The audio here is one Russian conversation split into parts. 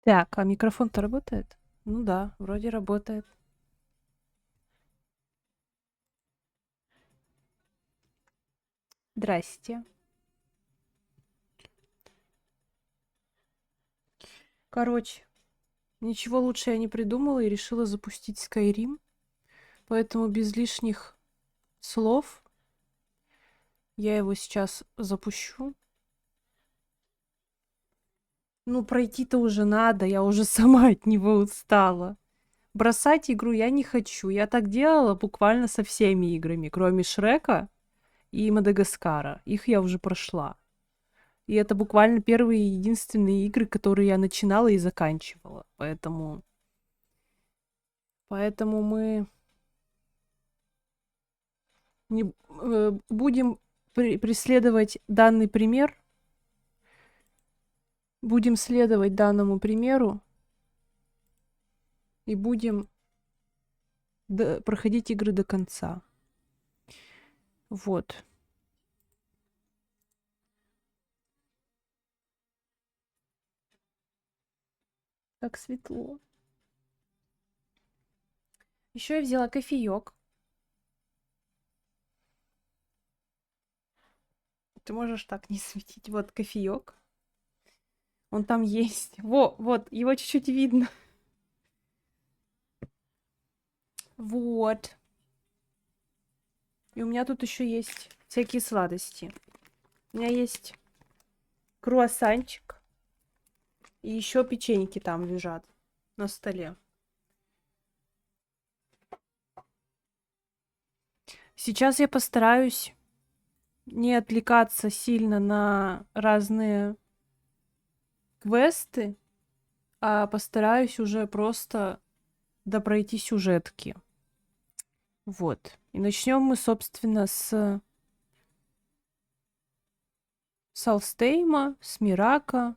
Так, а микрофон-то работает? Ну да, вроде работает. Здрасте. Короче, ничего лучше я не придумала и решила запустить Skyrim, поэтому без лишних слов я его сейчас запущу. Ну, пройти-то уже надо, я уже сама от него устала. Бросать игру я не хочу. Я так делала буквально со всеми играми, кроме Шрека и Мадагаскара. Их я уже прошла. И это буквально первые и единственные игры, которые я начинала и заканчивала. Поэтому мы не, будем преследовать данный пример, будем следовать данному примеру и будем проходить игры до конца. Вот. Как светло. Еще я взяла кофеек. Ты можешь так не светить. Вот кофеек. Он там есть. Вот, его чуть-чуть видно. Вот. И у меня тут еще есть всякие сладости. У меня есть круассанчик. И еще печеньки там лежат на столе. Сейчас я постараюсь не отвлекаться сильно на разные квесты, а постараюсь уже просто допройти сюжетки. Вот. И начнем мы, собственно, с Салстейма, с Мирака.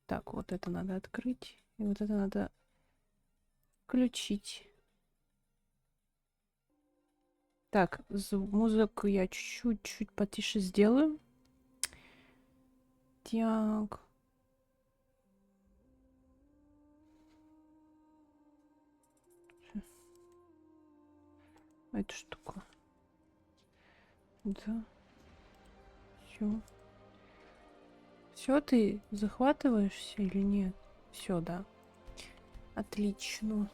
Так, вот это надо открыть. И вот это надо включить. Так, музыку я чуть-чуть потише сделаю. Так. Эта штука. Да. Все. Все, ты захватываешься или нет? Все, да. Отлично.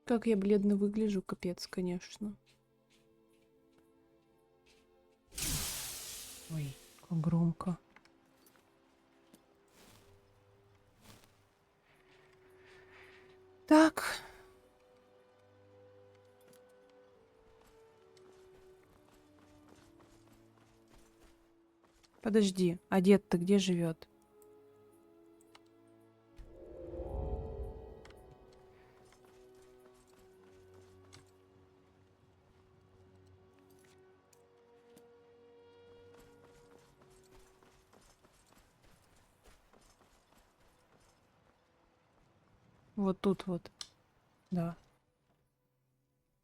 Как я бледно выгляжу, капец, конечно. Ой, как громко. Так. Подожди, а дед-то где живет? Вот тут вот. Да.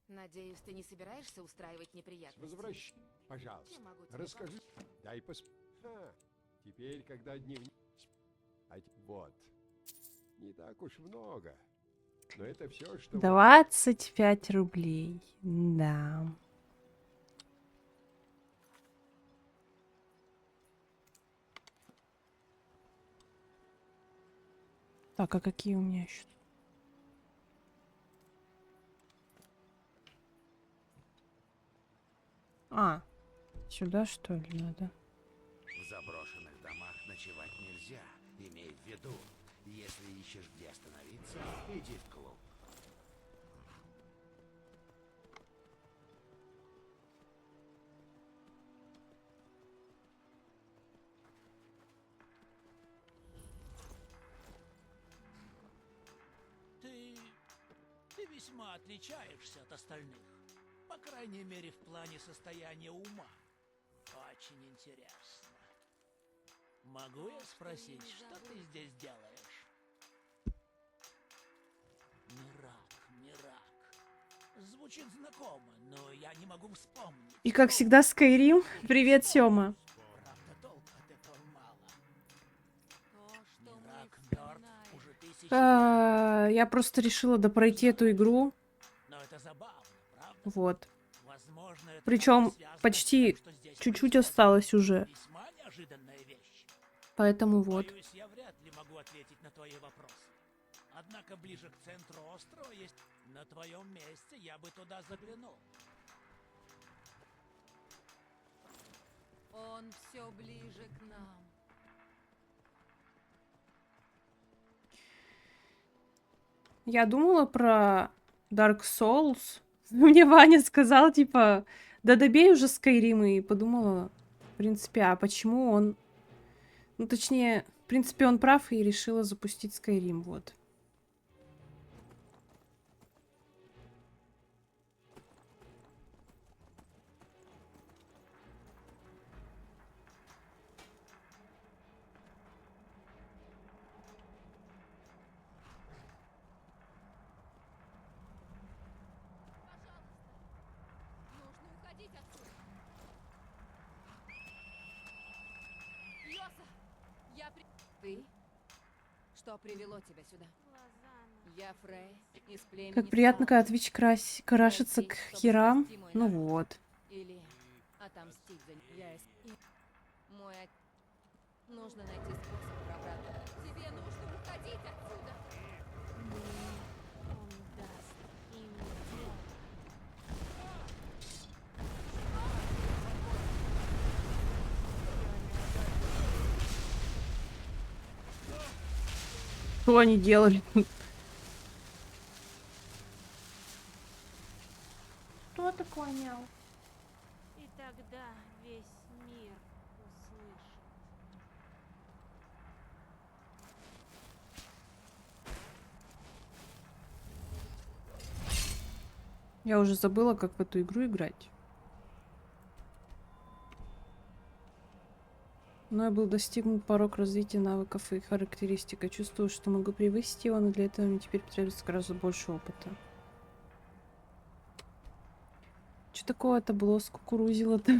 Надеюсь, ты не собираешься устраивать неприятности? Возвращай, пожалуйста. Я могу тебе Расскажи. Дай теперь, когда дневник... Вот. Не так уж много. Но это все, что... 25 рублей. Да. Так, а какие у меня еще? А, сюда что ли надо? В заброшенных домах ночевать нельзя. Имей в виду, если ищешь где остановиться, иди в клуб. Ты... ты весьма отличаешься от остальных. По крайней мере, в плане состояния ума. Очень интересно. Могу я спросить, что ты здесь делаешь? Мирак, Мирак. Звучит знакомо, но я не могу вспомнить. И как всегда, Skyrim. Привет, Сёма. Правда, толку от этого мало. То, что мы Мирак мертв вспоминаем. уже тысячи лет. Я просто решила допройти эту игру. Но это забавно, правда? Вот. Возможно, это Причем как-то связано с почти тем, что здесь чуть-чуть происходит. осталось уже. Весьма неожиданная вещь. Поэтому вот. Боюсь, я вряд ли могу ответить на твои вопросы. Однако ближе к центру острова есть... На твоем месте я бы туда заглянул. Он все ближе к нам. Я думала про Dark Souls. Мне Ваня сказал, типа, да добей уже Skyrim, и подумала, в принципе, а почему он... Ну, точнее, в принципе, он прав, и решила запустить Skyrim, вот. Нужно уходить отсюда. Йоса! Ты? Что привело тебя сюда? Я Фрей из племени Как приятно, когда Скала. Twitch карашится к херам. Ну вот. Или отомстить за я мой нужно найти способ пробраться. Тебе нужно уходить отсюда. Он даст им дело. Что они делали? Кто такой мяу? И тогда весь мир услышит. Я уже забыла, как в эту игру играть. Мной был достигнут порог развития навыков и характеристик. Я чувствую, что могу превысить его, но для этого мне теперь потребуется гораздо больше опыта. Что такое-то было с кукурузило-то?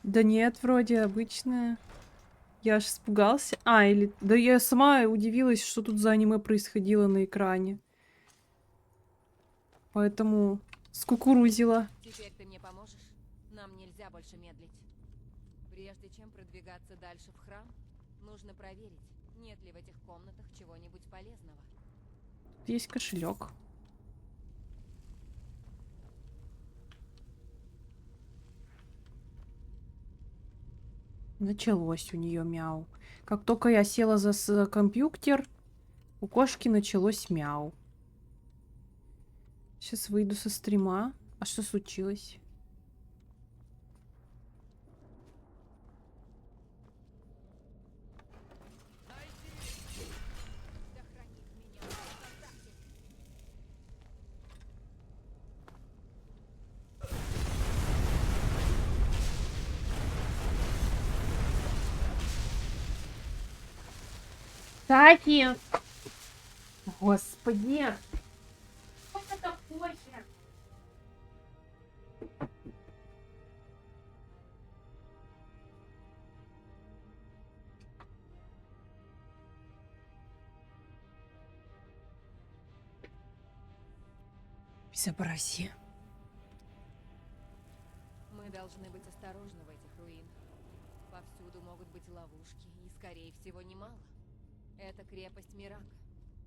Да нет, вроде обычная. Я аж испугался. Или... Да я сама удивилась, что тут за аниме происходило на экране. Поэтому скукурузила. Теперь ты мне поможешь? Нам нельзя больше медлить. Прежде чем продвигаться дальше в храм, нужно проверить, нет ли в этих комнатах чего-нибудь полезного. Есть кошелек. Началось у нее мяу. Как только я села за компьютер, у кошки началось мяу. Сейчас выйду со стрима. А что случилось? Да хранит меня Создатель. Таки! Господи! Что это такое? Безобразие. Мы должны быть осторожны в этих руинах. Повсюду могут быть ловушки, и, скорее всего, немало. Это крепость Мирака.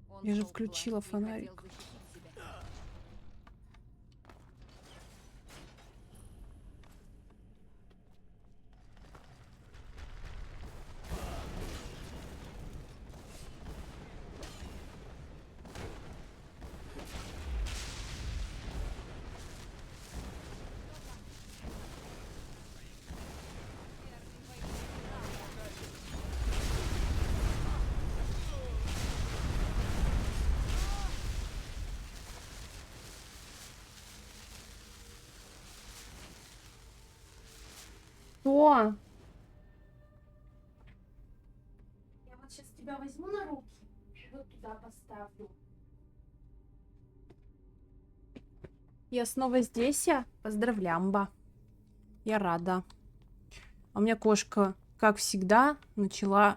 Он Я же шел к включила власти и хотел фонарик. защитить себя. Что? Я вот сейчас тебя возьму на руки и вот туда поставлю. Я снова здесь, поздравлямба. Я рада. А у меня кошка, как всегда, начала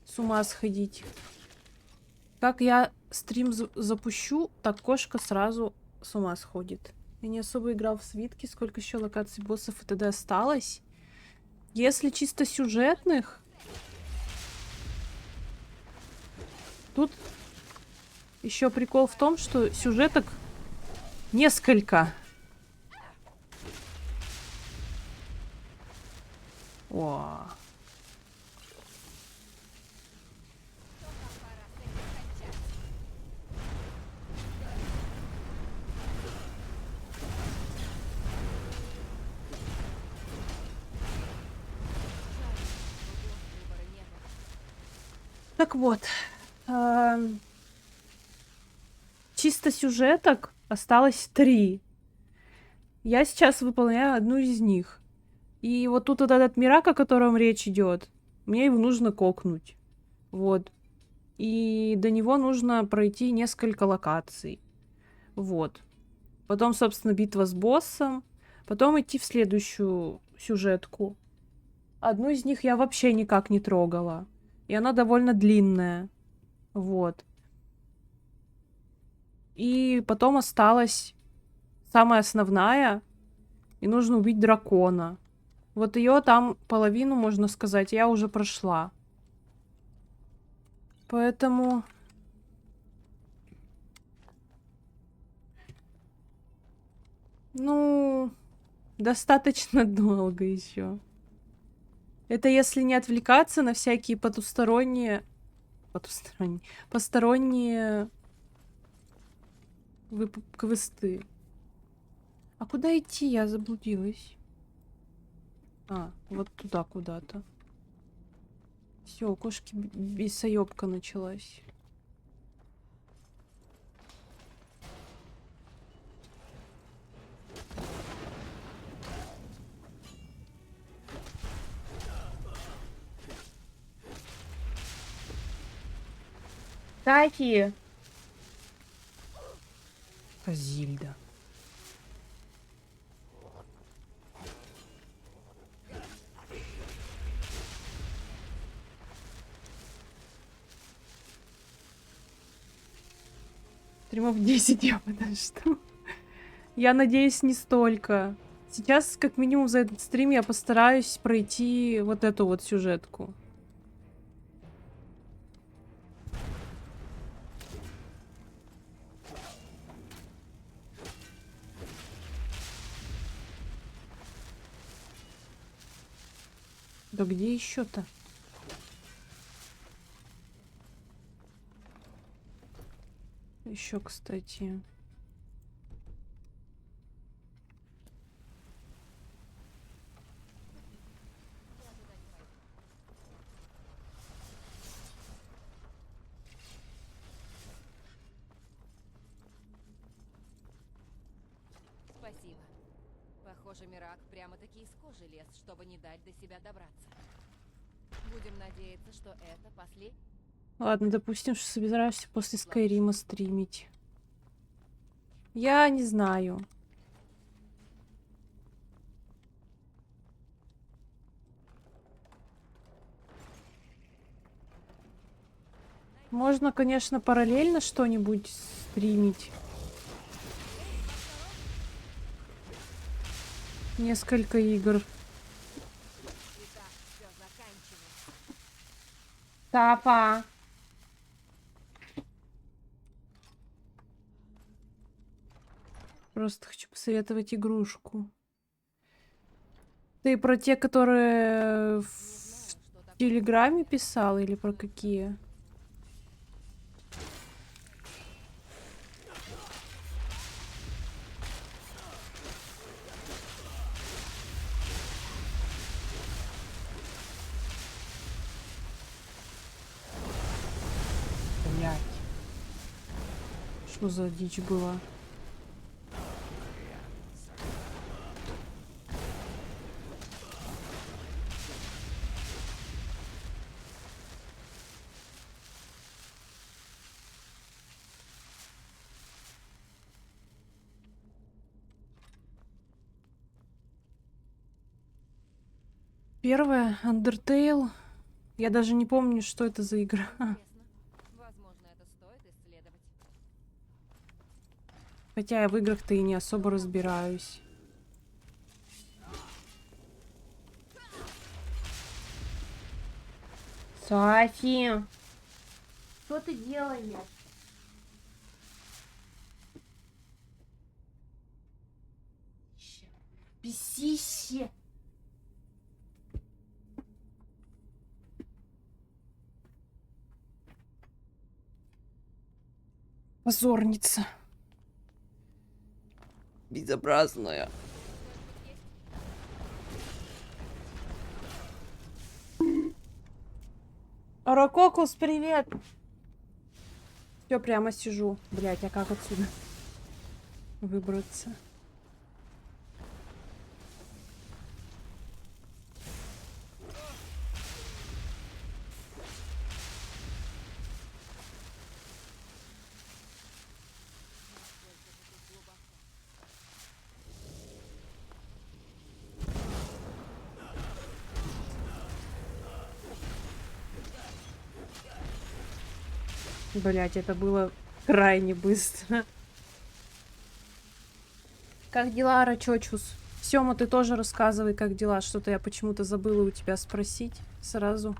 с ума сходить. Как я стрим запущу, так кошка сразу с ума сходит. Я не особо играл в свитки, сколько еще локаций боссов и т.д. осталось. Если чисто сюжетных, тут еще прикол в том, что сюжеток несколько. О. Так вот, чисто сюжеток осталось 3. Я сейчас выполняю одну из них. И вот тут вот этот мирак, о котором речь идет, мне его нужно кокнуть. Вот. И до него нужно пройти несколько локаций. Вот. Потом, собственно, битва с боссом. Потом идти в следующую сюжетку. Одну из них я вообще никак не трогала. И она довольно длинная. Вот. И потом осталась самая основная. И нужно убить дракона. Вот ее там половину, можно сказать, я уже прошла. Поэтому... Ну... Достаточно долго еще. Это если не отвлекаться на всякие посторонние квесты. А куда идти? Я заблудилась. А, вот туда куда-то. Все, у кошки бесоебка началась. Таки! Казильда. Стримов 10 я подожду. Я надеюсь, не столько. Сейчас, как минимум, за этот стрим я постараюсь пройти вот эту вот сюжетку. Да где еще-то? Еще, кстати. Спасибо. Похоже, Мирак прямо-таки из кожи лез, чтобы не дать до себя добраться. Будем надеяться, что это последний. Ладно, допустим, что собираешься после Скайрима стримить. Я не знаю. Можно, конечно, параллельно что-нибудь стримить. Несколько игр. Все заканчивается. Тапа. Просто хочу посоветовать игрушку. Ты про те, которые в Телеграме писал, или про какие? Блять. Что за дичь была? Первое, Undertale. Я даже не помню, что это за игра. Интересно. Возможно, это стоит исследовать. Хотя я в играх-то и не особо разбираюсь. Софи, что ты делаешь? Бесище. Позорница. Безобразная. Рококус, привет! Все, прямо сижу. Блять, а как отсюда выбраться? Блять, это было крайне быстро. Как дела, Рачочус? Сёма, ты тоже рассказывай, как дела. Что-то я почему-то забыла у тебя спросить сразу.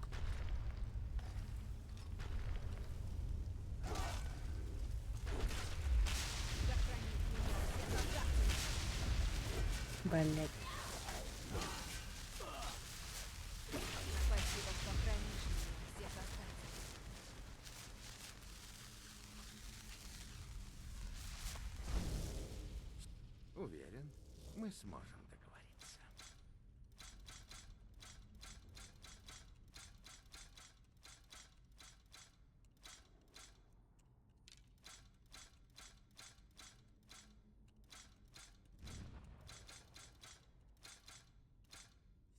Блять. Спасибо, что хранишь меня, всех остальных. Уверен, мы сможем договориться.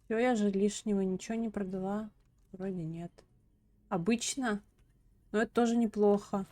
Все, я же лишнего ничего не продала. Вроде нет. Обычно. Но это тоже неплохо.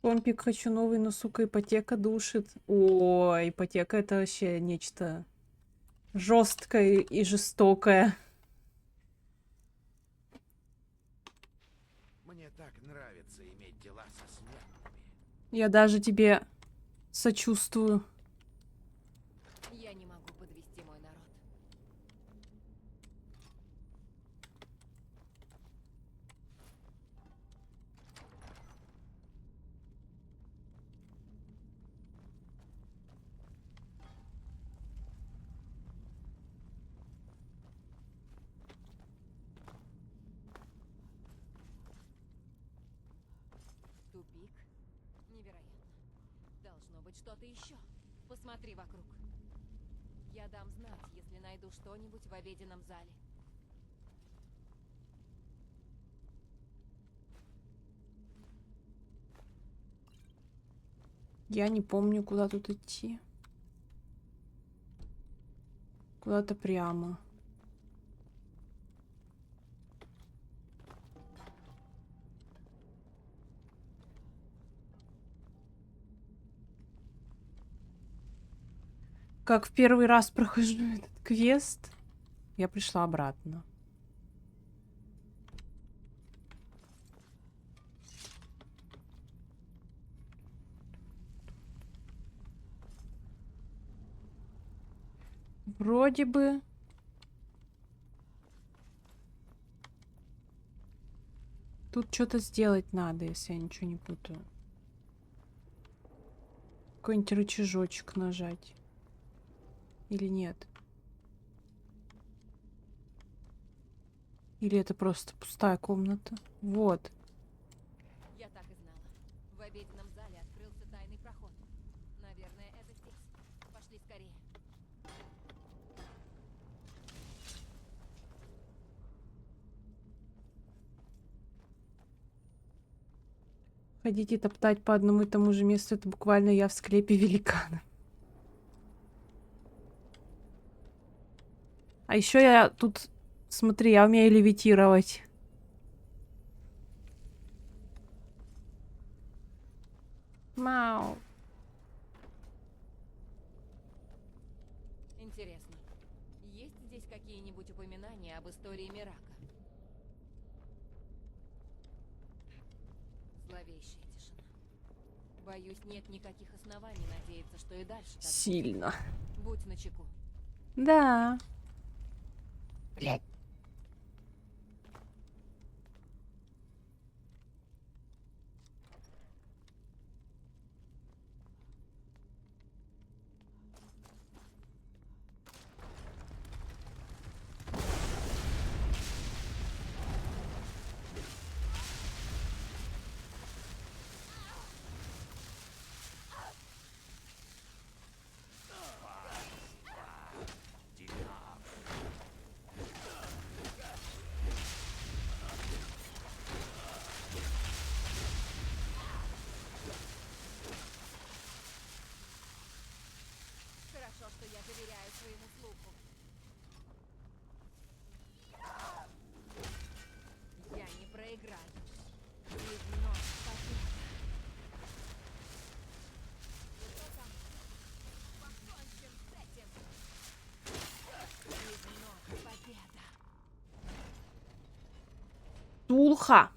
Компик хочу новый, но, сука, ипотека душит. О, ипотека это вообще нечто жесткое и жестокое. Мне так нравится иметь дела со смертными. Я даже тебе сочувствую. Я не могу подвести мой народ. Тупик? Невероятно. Должно быть что-то еще. Посмотри вокруг. Я дам знать, если найду что-нибудь в обеденном зале. Я не помню, куда тут идти. Куда-то прямо. Как в первый раз прохожу этот квест, я пришла обратно. Вроде бы. Тут что-то сделать надо, если я ничего не путаю. Какой-нибудь рычажочек нажать. Или нет? Или это просто пустая комната? Вот. Я так и знала. В обеденном зале открылся тайный проход. Наверное, это здесь. Пошли скорее. Ходить и топтать по одному и тому же месту — это буквально я в склепе великана. А еще я тут... Смотри, я умею левитировать. Мау. Интересно, есть здесь какие-нибудь упоминания об истории Мирака? Зловещая тишина. Боюсь, нет никаких оснований надеяться, что и дальше так будет. Сильно. Будь начеку. Да. Блядь. Хорошо, что я доверяю своему слуху. Я не проиграю. Видно, победа. Что там? Покончим с этим. Видно, победа. Тулха.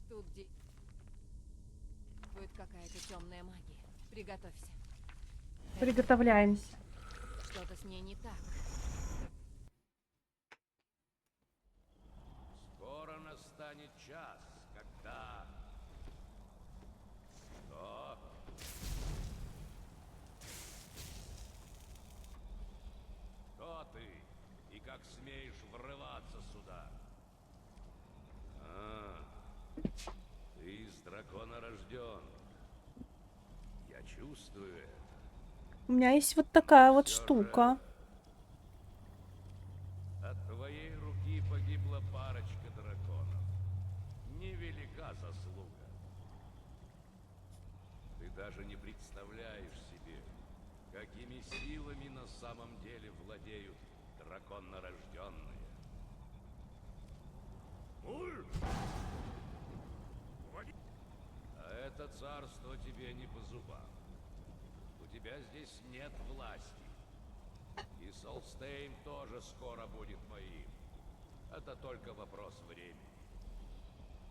Тут действует какая-то темная магия. Приготовься. Приготовляемся. Что-то с ней не так. Скоро настанет час, когда... Что? Кто ты? И как смеешь врываться сюда? Ты из дракона рожден. Я чувствую это. У меня есть вот такая вот Всё же штука. От твоей руки погибла парочка драконов. Невелика заслуга. Ты даже не представляешь себе, какими силами на самом деле владеют драконнорожденные. А это царство тебе не по зубам. У тебя здесь нет власти. И Солстейн тоже скоро будет моим. Это только вопрос времени.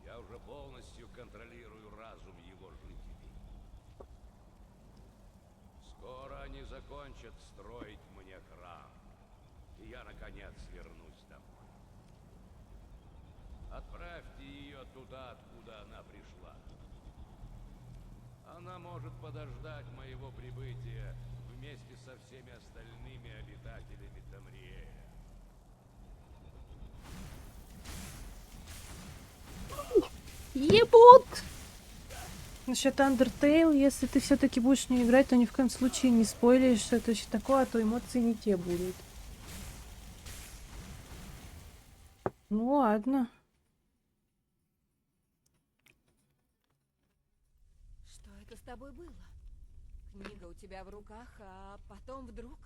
Я уже полностью контролирую разум его жителей. Скоро они закончат строить мне храм. И я, наконец, вернусь домой. Отправьте ее туда, откуда она пришла. Она может подождать моего прибытия вместе со всеми остальными обитателями Тамриэля. Ебут! Насчет Undertale, если ты все-таки будешь не играть, то ни в коем случае не спойлеришь, что это еще такое, а то эмоции не те будут. Ну ладно. Что это с тобой было? Книга у тебя в руках, а потом вдруг...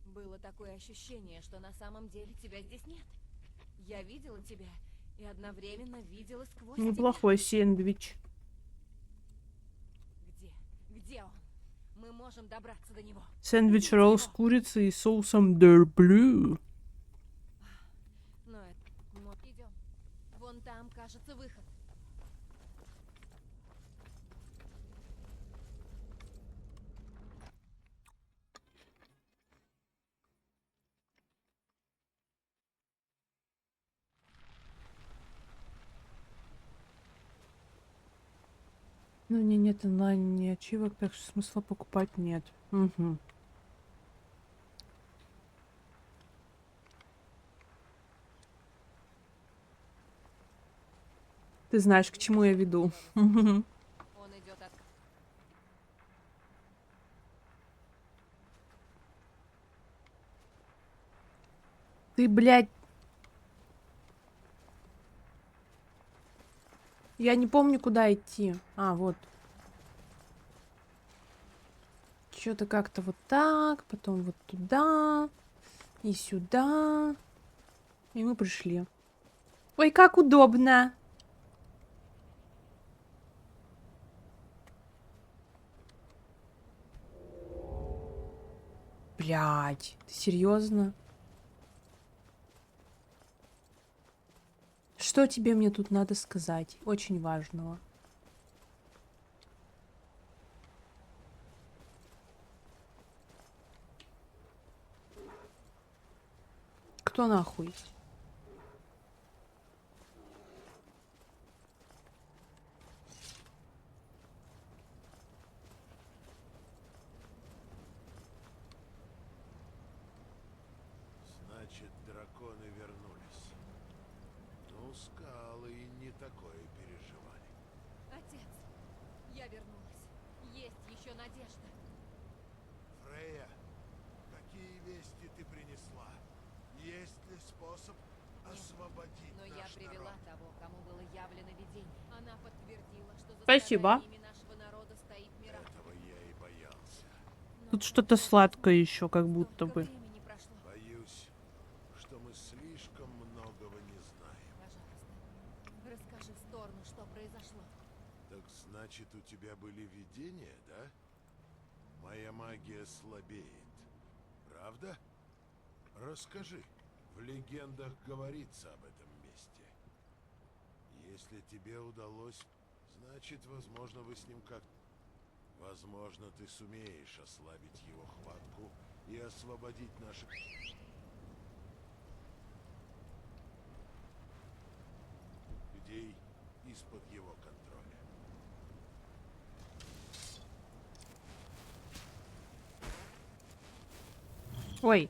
Было такое ощущение, что на самом деле тебя здесь нет. Я видела тебя и одновременно видела сквозь Неплохой сэндвич. тебя. Где он? Мы можем добраться до него. Сэндвич Увидеть ролл с его. курицей и соусом дерблю. Но это... Идем. Вон там, кажется, выход. Ну, не, нет онлайн, не ачивок, так что смысла покупать нет. Угу. Ты знаешь, к чему я веду. Он идет от... Ты, блядь... Я не помню, куда идти. А, вот. Что-то как-то вот так, потом вот туда и сюда. И мы пришли. Ой, как удобно. Блядь, ты серьезно? Что тебе мне тут надо сказать? Очень важного. Кто нахуй? Значит, драконы вернулись. Ну, скалы и не такое переживали. Отец, я вернулась. Есть еще надежда. Фрея, какие вести ты принесла? Есть ли способ освободить Но я наш привела народ? того, кому было явлено видение. Она подтвердила, что за Спасибо. страданиями нашего народа стоит Мираж. Этого я и боялся. Тут что-то сладкое еще, как будто Столько бы. времени прошло. Боюсь, что мы слишком многого не знаем. Пожалуйста, расскажи в сторону, что произошло. Так значит, у тебя были видения, да? Моя магия слабеет. Правда? Расскажи. В легендах говорится об этом месте. Если тебе удалось, значит, возможно, вы с ним как... Возможно, ты сумеешь ослабить его хватку и освободить наших... людей из-под его контроля. Ой.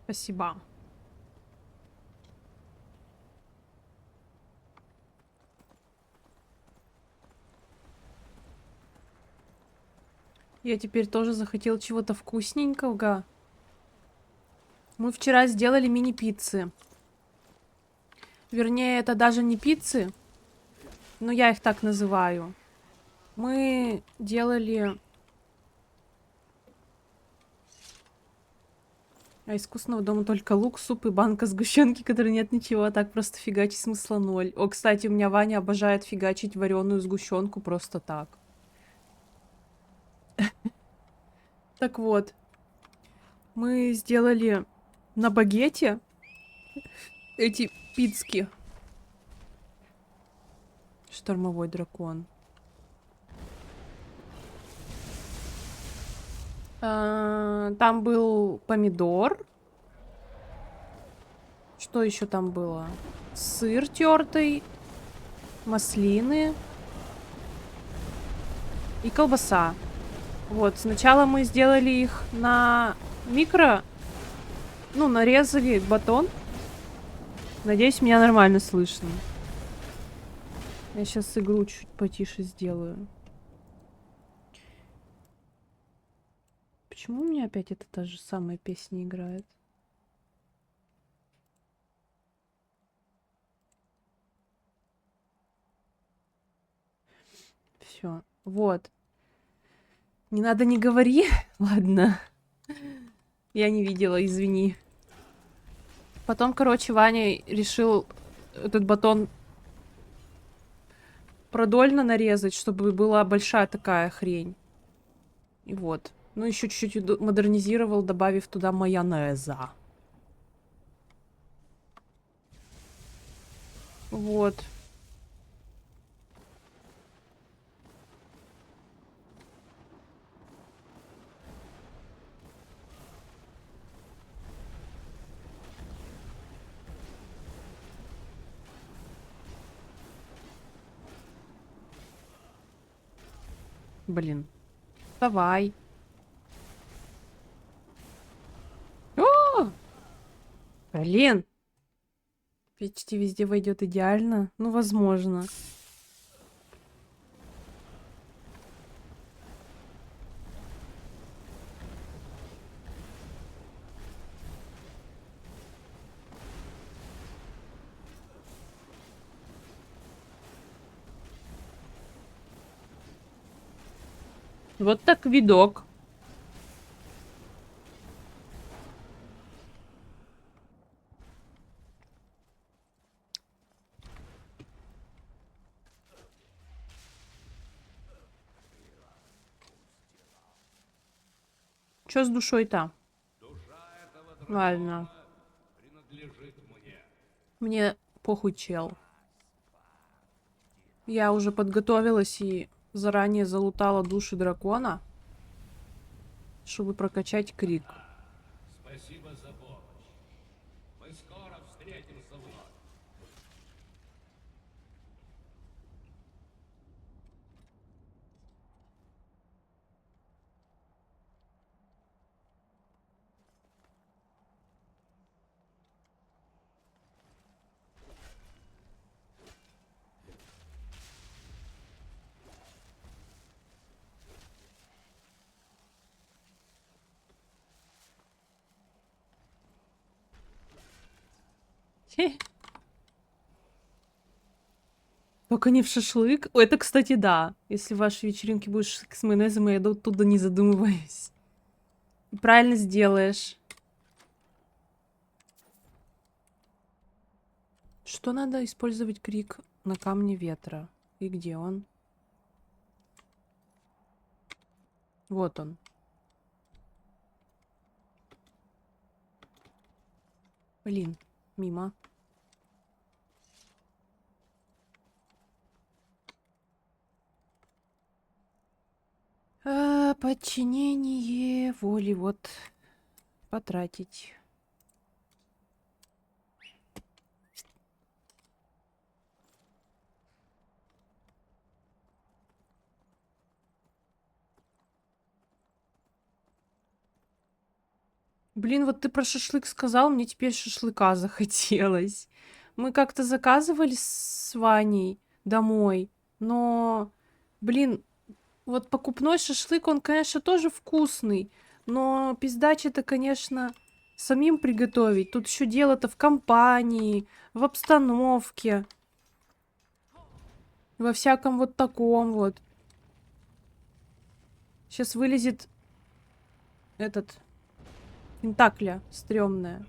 Спасибо. Я теперь тоже захотел чего-то вкусненького. Мы вчера сделали мини-пиццы. Вернее, это даже не пиццы, но я их так называю. Мы делали... А из вкусного дома только лук, суп и банка сгущенки, которой нет ничего, а так просто фигачить смысла ноль. О, кстати, у меня Ваня обожает фигачить вареную сгущенку просто так. Так вот, мы сделали на багете эти пиццы. Штормовой дракон. Там был помидор. Что еще там было? Сыр тертый, маслины и колбаса. Вот, сначала мы сделали их на микро, ну, нарезали батон. Надеюсь, меня нормально слышно. Я сейчас игру чуть потише сделаю. Почему у меня опять эта та же самая песня играет? Все, вот. Не надо, не говори. Ладно. Я не видела, извини. Потом, короче, Ваня решил этот батон продольно нарезать, чтобы была большая такая хрень. И вот. Ну, еще чуть-чуть модернизировал, добавив туда майонеза. Вот. Блин. Давай. О! Блин. Почти везде войдет идеально. Ну, возможно. Вот так видок. Чё с душой-то? Душа этого Ладно. дракона принадлежит мне. Мне похуй, чел. Я уже подготовилась и заранее залутала души дракона, чтобы прокачать крик. Спасибо за помощь. Мы скоро встретимся вновь. Хе. Только не в шашлык. О, это, кстати, да. Если в вашей вечеринке будет шашлык с майонезом, я иду оттуда, не задумываясь. И правильно сделаешь. Что надо использовать крик на камне ветра? И где он? Вот он. Блин, мимо. Подчинение воли, вот. Потратить. Блин, вот ты про шашлык сказал, мне теперь шашлыка захотелось. Мы как-то заказывали с Ваней домой, но, блин, вот покупной шашлык, он, конечно, тоже вкусный, но пиздача-то, конечно, самим приготовить. Тут еще дело-то в компании, в обстановке, во всяком вот таком вот. Сейчас вылезет этот пентакля стрёмная.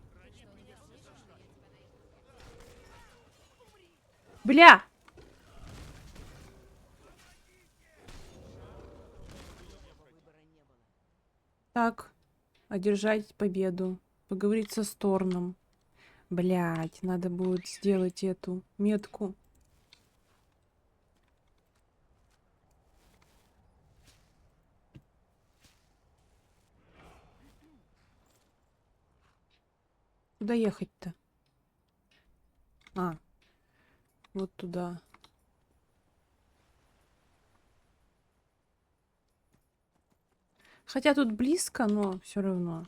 Бля! Так, одержать победу. Поговорить со Сторном. Блять, надо будет сделать эту метку. Куда ехать-то? А, вот туда. Хотя тут близко, но все равно.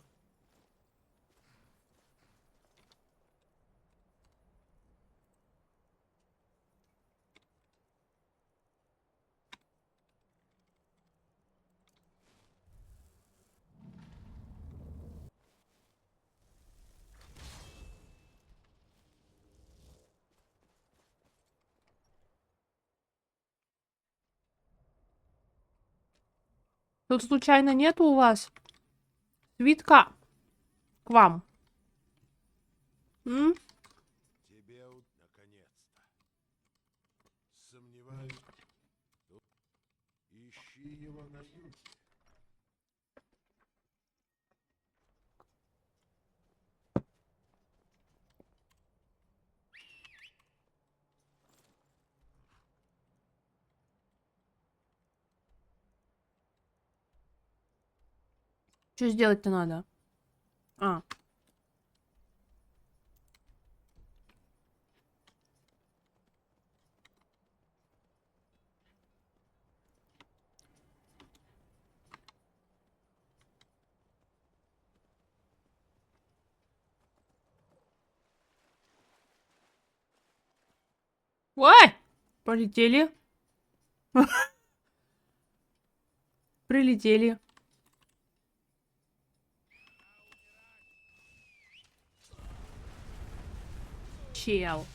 Тут случайно нету у вас свитка к вам? М? Тебе наконец-то. Сомневаюсь. Ищи его на юге. Что сделать-то надо? А. Ой! Полетели. Прилетели. Чел.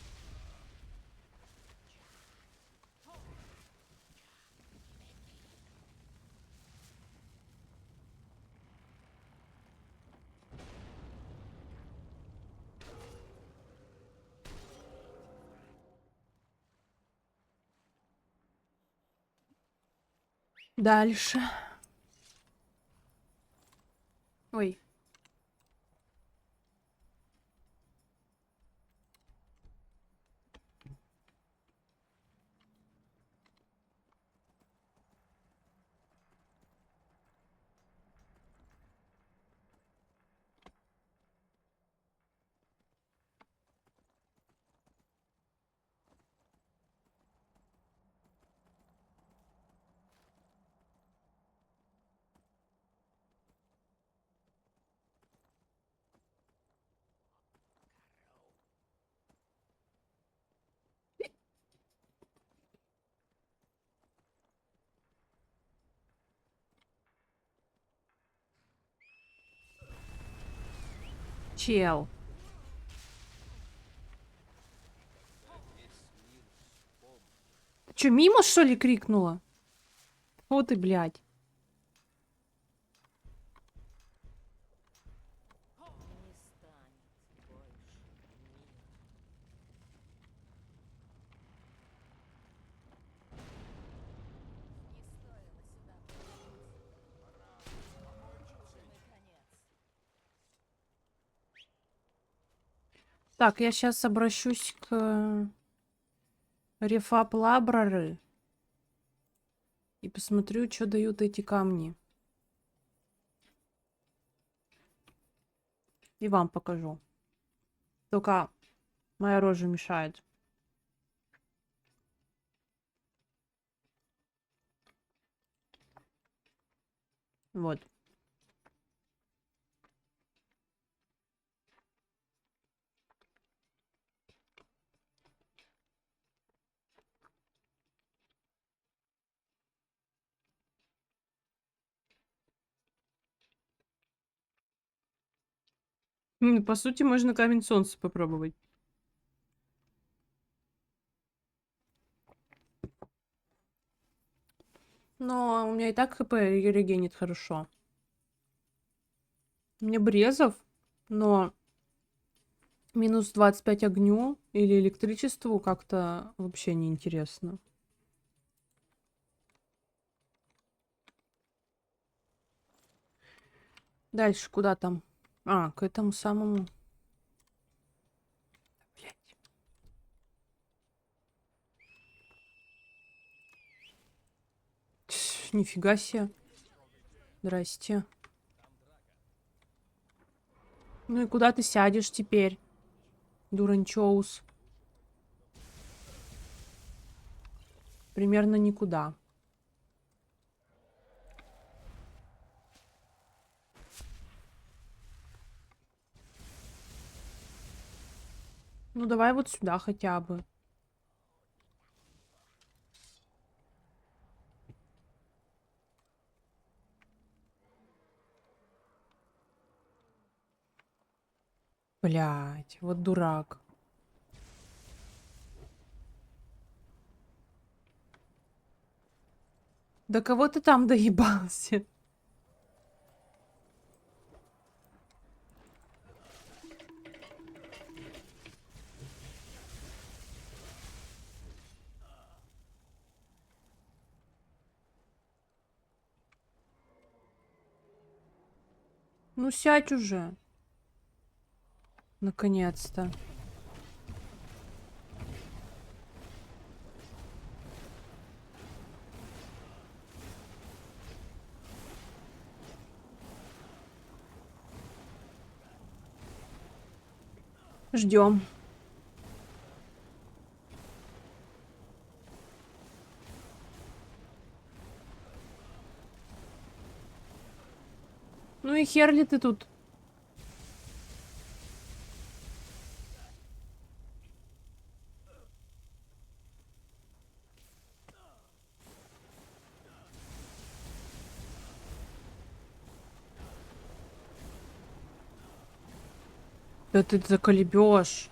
Дальше. Ой. Чел. Ты чё, мимо, что ли, крикнула? Вот и, блядь. Не станет больше мира. Не стоило сюда приходить. Уже мой конец. Так, я сейчас обращусь к Рефап Лабрары и посмотрю, что дают эти камни. И вам покажу. Только моя рожа мешает. Вот. По сути, можно камень солнца попробовать. Но у меня и так хп регенит хорошо. Мне Брезов, но минус 25 огню или электричеству как-то вообще не интересно. Дальше куда там? А, к этому самому. Блядь. Нифига себе. Здрасте. Ну и куда ты сядешь теперь, Дуранчоус? Примерно никуда. Ну давай вот сюда хотя бы. Блять, вот дурак. Да кого ты там доебался? Ну сядь уже. Наконец-то. Ждем. Ну и хер ли ты тут? Да ты заколебешь.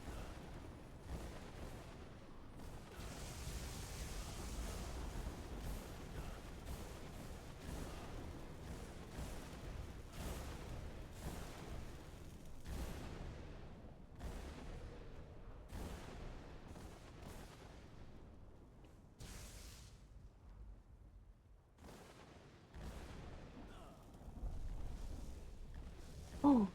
О.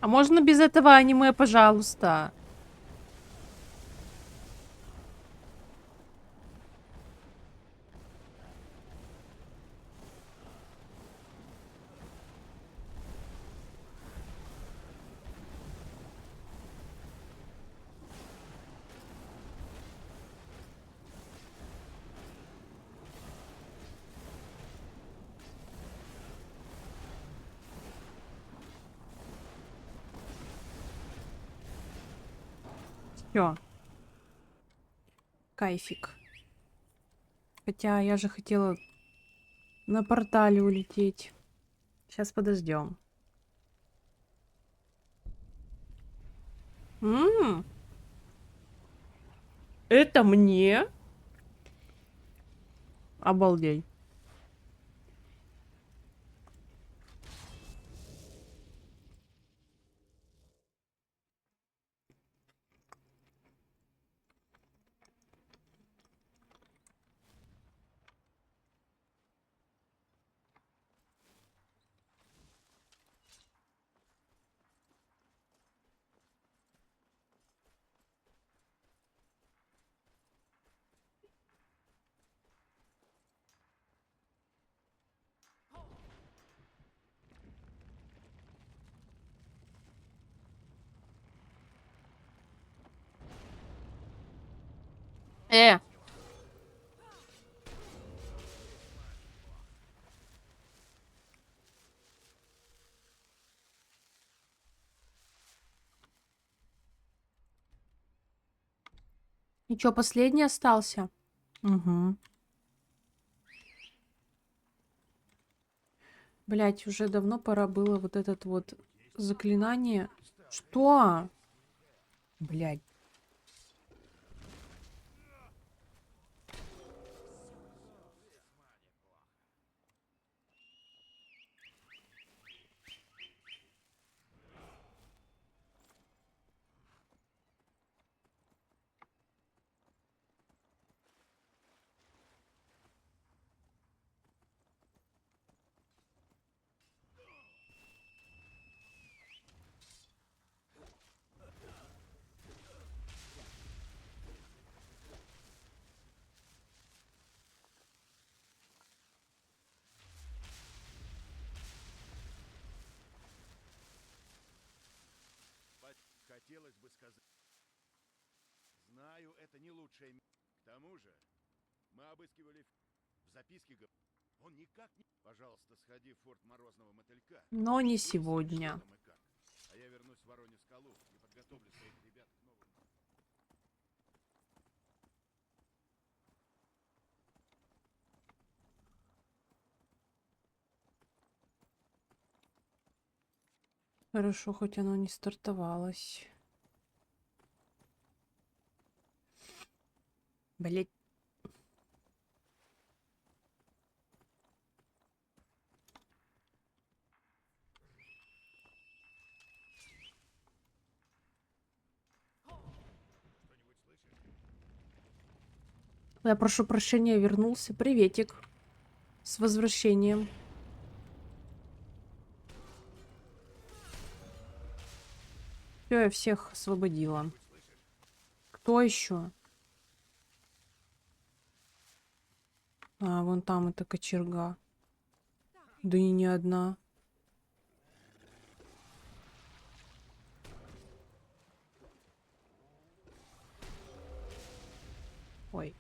А можно без этого аниме, пожалуйста? Всё. Кайфик. Хотя я же хотела на портале улететь. Сейчас подождем. Это мне? Обалдеть. Э! И чё, последний остался? Угу. Блять, уже давно пора было вот этот вот заклинание. Что? Блять. Хотелось бы сказать... Знаю, это не лучшее... К тому же, мы обыскивали в записке... Он никак не... Пожалуйста, сходи в форт Морозного Мотылька. Но не Выясни, сегодня. что там и как. А я вернусь в Воронью скалу и подготовлю своих ребят к новым... Хорошо, хоть оно не стартовалось. Блять. Я прошу прощения, вернулся. Приветик. С возвращением. Все, я всех освободила. Кто еще? А, вон там эта кочерга. Да и не одна. Ой.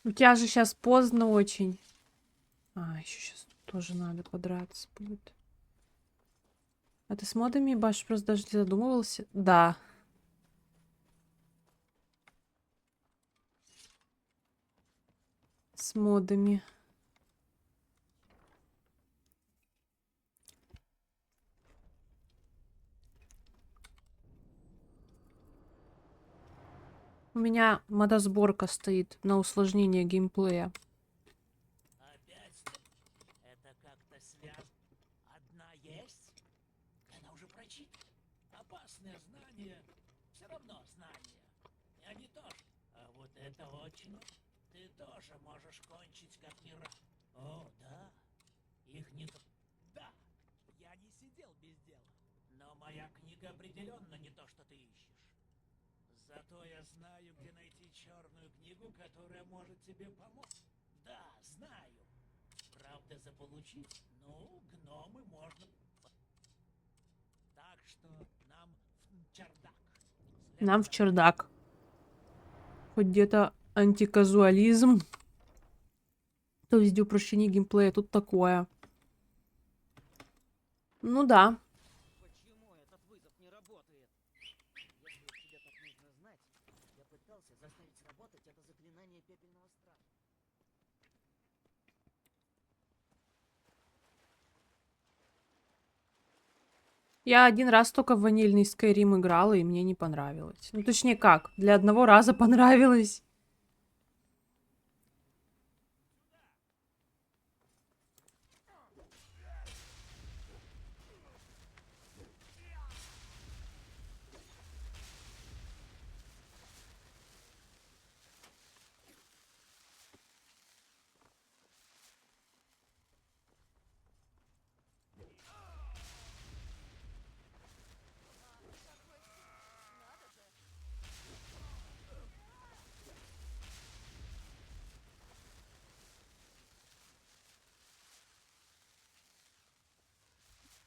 У тебя же сейчас поздно очень. А, еще сейчас тоже надо подраться будет. А ты с модами ебашь, просто даже не задумывался? Да. С модами. У меня модосборка стоит на усложнение геймплея. Опять это как-то связано. Одна есть? Она уже прочитана. Опасные знания все равно знания. И они тоже. А вот это очень... Ты тоже можешь кончить как не раз. О, да. Их не... Да. Я не сидел без дела. Но моя книга определенно не то, что ты ищешь. Зато я знаю, где найти черную книгу, которая может тебе помочь. Да, знаю. Правда, заполучить? Ну, гномы можно. Так что нам в чердак. Нам в чердак. Хоть где-то антиказуализм. То везде упрощение геймплея. Тут такое. Ну да. Почему этот вызов не работает? Если уж тебе так нужно знать, я пытался заставить сработать это заклинание пепельного страха. Я один раз только в ванильный Skyrim играла, и мне не понравилось. Ну, точнее как, для одного раза понравилось.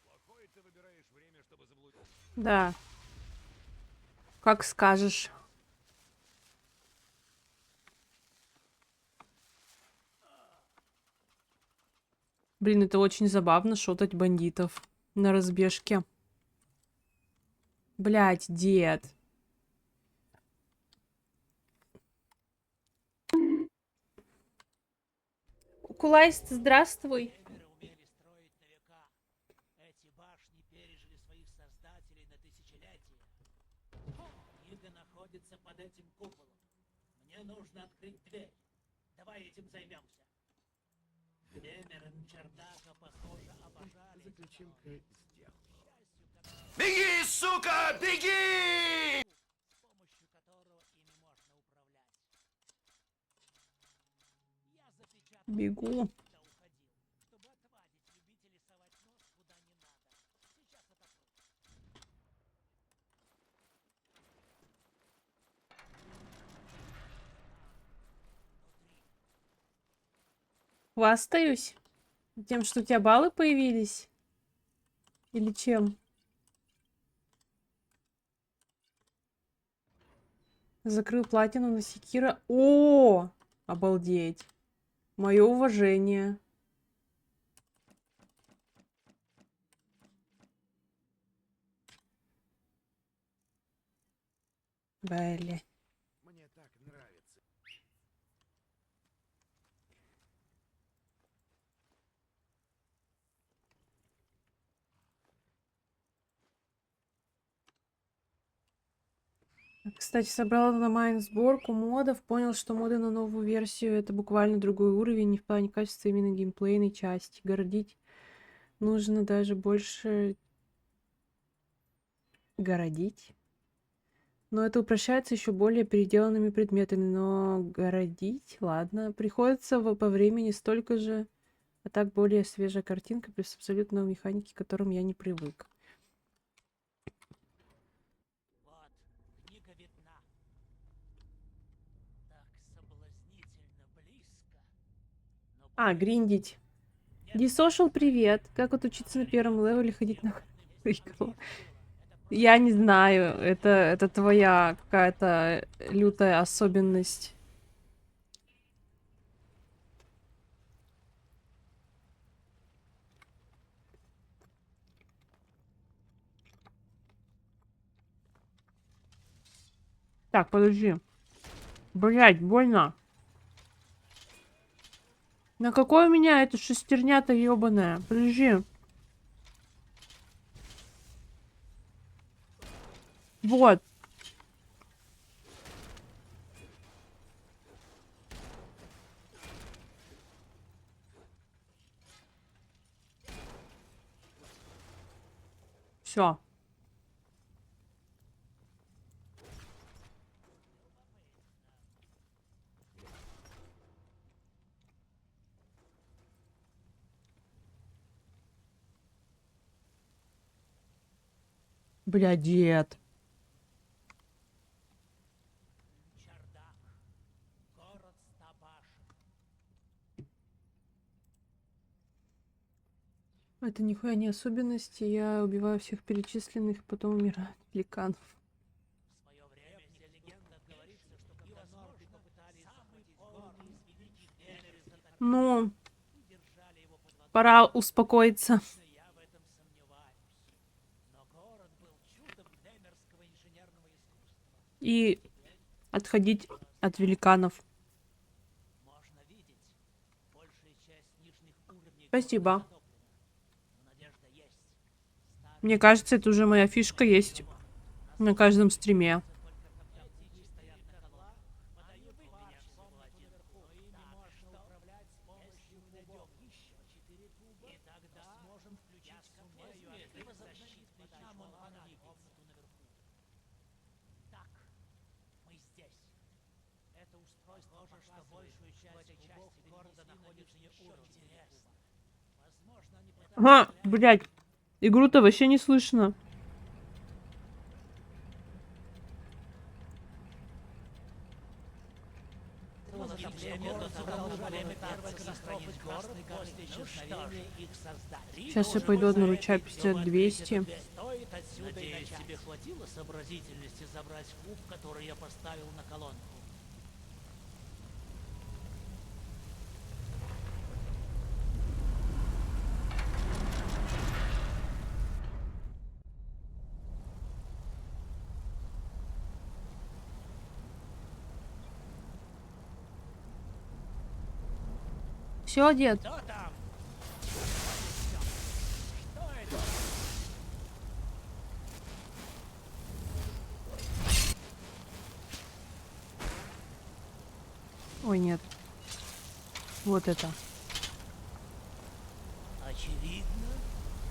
Плохое ты выбираешь время, чтобы заблудиться. Да. Как скажешь. Блин, это очень забавно шотать бандитов на разбежке. Блять, дед. Кулайст, здравствуй. Фермеры умели строить на века. Эти башни пережили своих создателей на тысячелетия. Книга находится под этим куполом. Мне нужно открыть дверь. Давай этим займемся. Фермеры чердака, похоже, обожали. Заключим-ка сделку. Беги, сука, беги! С помощью которого ими можно управлять. Я запечатал Бегу. дверь, когда уходил, чтобы отвадить любителей совать нос куда не надо. Сейчас отопру. Хвастаюсь? Тем, что у тебя баллы появились? Или чем? Закрыл платину на секира. О, обалдеть. Мое уважение. Бля. Мне так нравится. Кстати, собрала на майн сборку модов, понял, что моды на новую версию это буквально другой уровень, не в плане качества, именно геймплейной части. Городить нужно даже больше городить. Но это упрощается еще более переделанными предметами. Но городить, ладно, приходится по времени столько же, а так более свежая картинка, плюс абсолютно новой механики, к которым я не привык. Вот, книга видна. Так соблазнительно близко. Но А, гриндить. Дисошел, привет. Как отучиться на первом левеле ходить на прикол? Я не знаю, это твоя какая-то лютая особенность. Так, подожди. Блять, больно. На какой у меня эта шестерня-то ебаная? Подожди. Вот. Все. Бля, дед. Чардак. Город ста башен. Это нихуя не особенности. Я убиваю всех перечисленных, потом умирают великанов. В свое время все легенда говорится, что когда норды попытались захватить город из великих Эмерис, Ну, и держали его под водой. пора успокоиться. Лично я в этом сомневаюсь. Но город был чудом немерского инженерного искусства. И отходить от великанов. Можно видеть, большая часть нижних уровней Спасибо. города затоплена. Но надежда есть. Старые Мне кажется, это уже моя фишка есть на каждом стриме. птицы стоят на колоннах, подают плащ всего один куб. Но ими можно управлять с помощью кубов. Еще 4 куба, и тогда сможем включить сумею защитный чамон комнату наверху. Так, мы здесь. Это устройство похоже, что большую часть кубов города находится еще интересно. Возможно, они Ага, блядь. Игру-то вообще не слышно. Сейчас я пойду одну ручай 50-200. Надеюсь, тебе хватило сообразительности забрать куб, который я поставил на колонку. Все, дед. Кто там? Что это? Ой, нет. Вот это. Очевидно,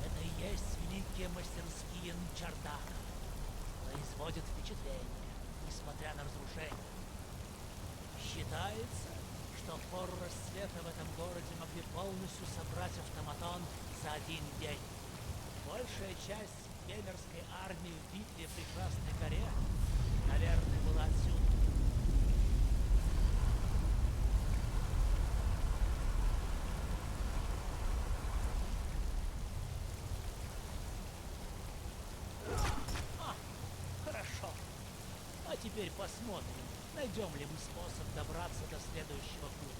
это и есть великие мастерские Чардака. Производят впечатление, несмотря на разрушение. Считается, что в пору расцвета в этом городе могли полностью собрать автоматон за один день. Большая часть Кемерской армии в битве при Красной горе, наверное, была отсюда. Хорошо. А теперь посмотрим, найдем ли мы способ добраться до следующего пункта.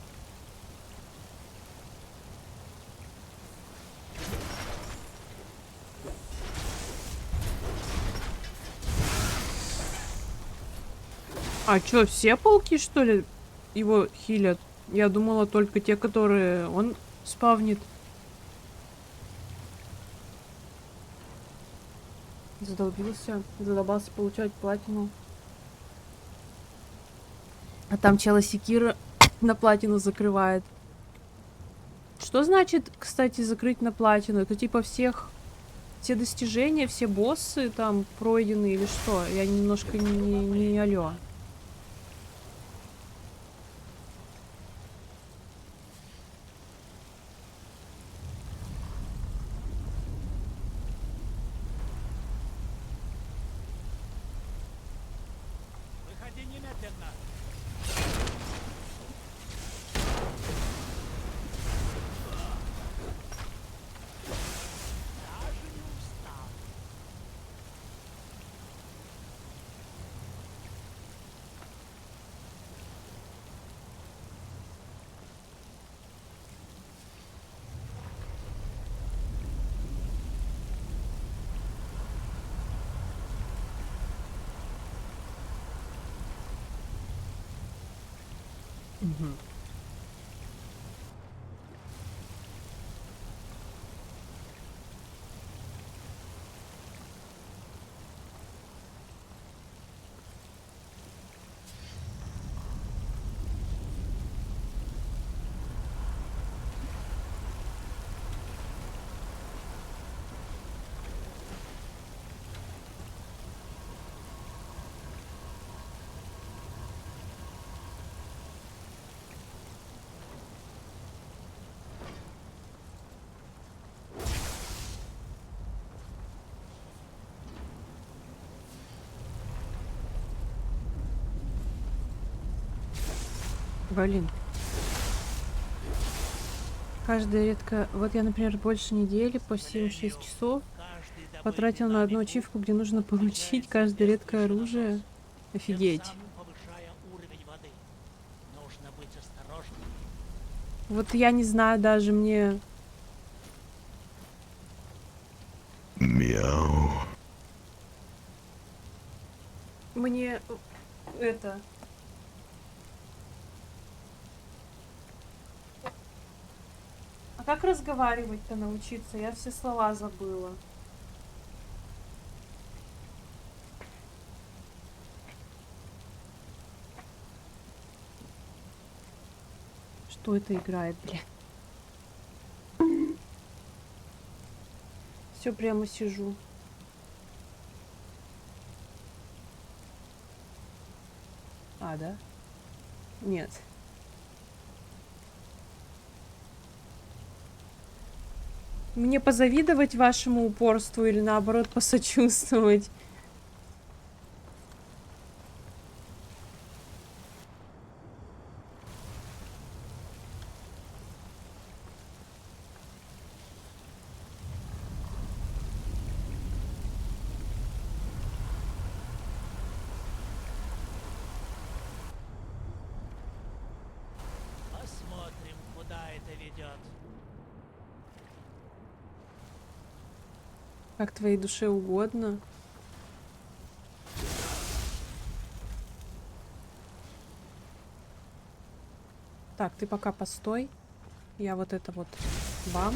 А чё, все пауки, что ли, его хилят? Я думала, только те, которые он спавнит. Задолбался получать платину. А там чела секира на платину закрывает. Что значит, кстати, закрыть на платину? Это типа все достижения, все боссы там пройдены или что? Я немножко не алё. Выходи немедленно. Даже не устал. Мгм. Блин. Каждая редко... Вот я, например, больше недели по 7-6 часов Каждый потратил добытый на нами одну куб ачивку, где нужно получить включает каждое редкое соответствующий оружие. наброс, тем Офигеть. самым повышая уровень воды. Нужно быть осторожным. Вот я не знаю даже мне... Мяу. Мне... Это... А как разговаривать-то научиться? Я все слова забыла. Что это играет, блядь? Все прямо сижу. А, да? Нет. Мне позавидовать вашему упорству или наоборот посочувствовать? Посмотрим, куда это ведет. Как твоей душе угодно. Так, ты пока постой. Я вот это вот бам.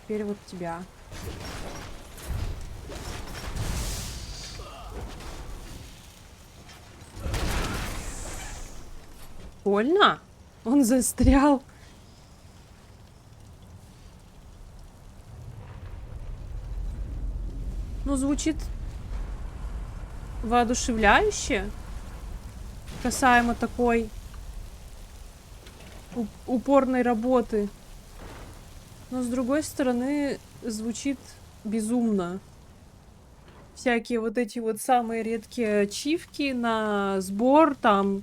Теперь вот тебя. Больно? Он застрял. Ну, звучит воодушевляюще. Касаемо такой упорной работы. Но с другой стороны, звучит безумно. Всякие вот эти вот самые редкие ачивки на сбор там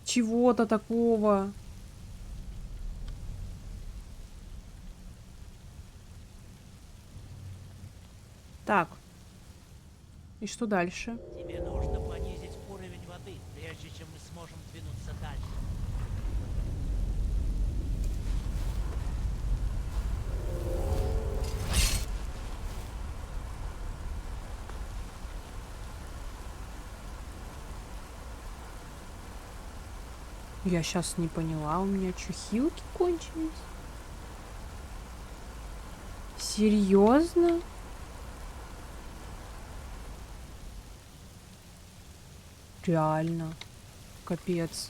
чего-то такого. Так. И что дальше? Тебе нужно понизить уровень воды, прежде чем мы сможем двинуться дальше. Я сейчас не поняла, у меня что, хилки кончились? Серьезно? Реально. Капец.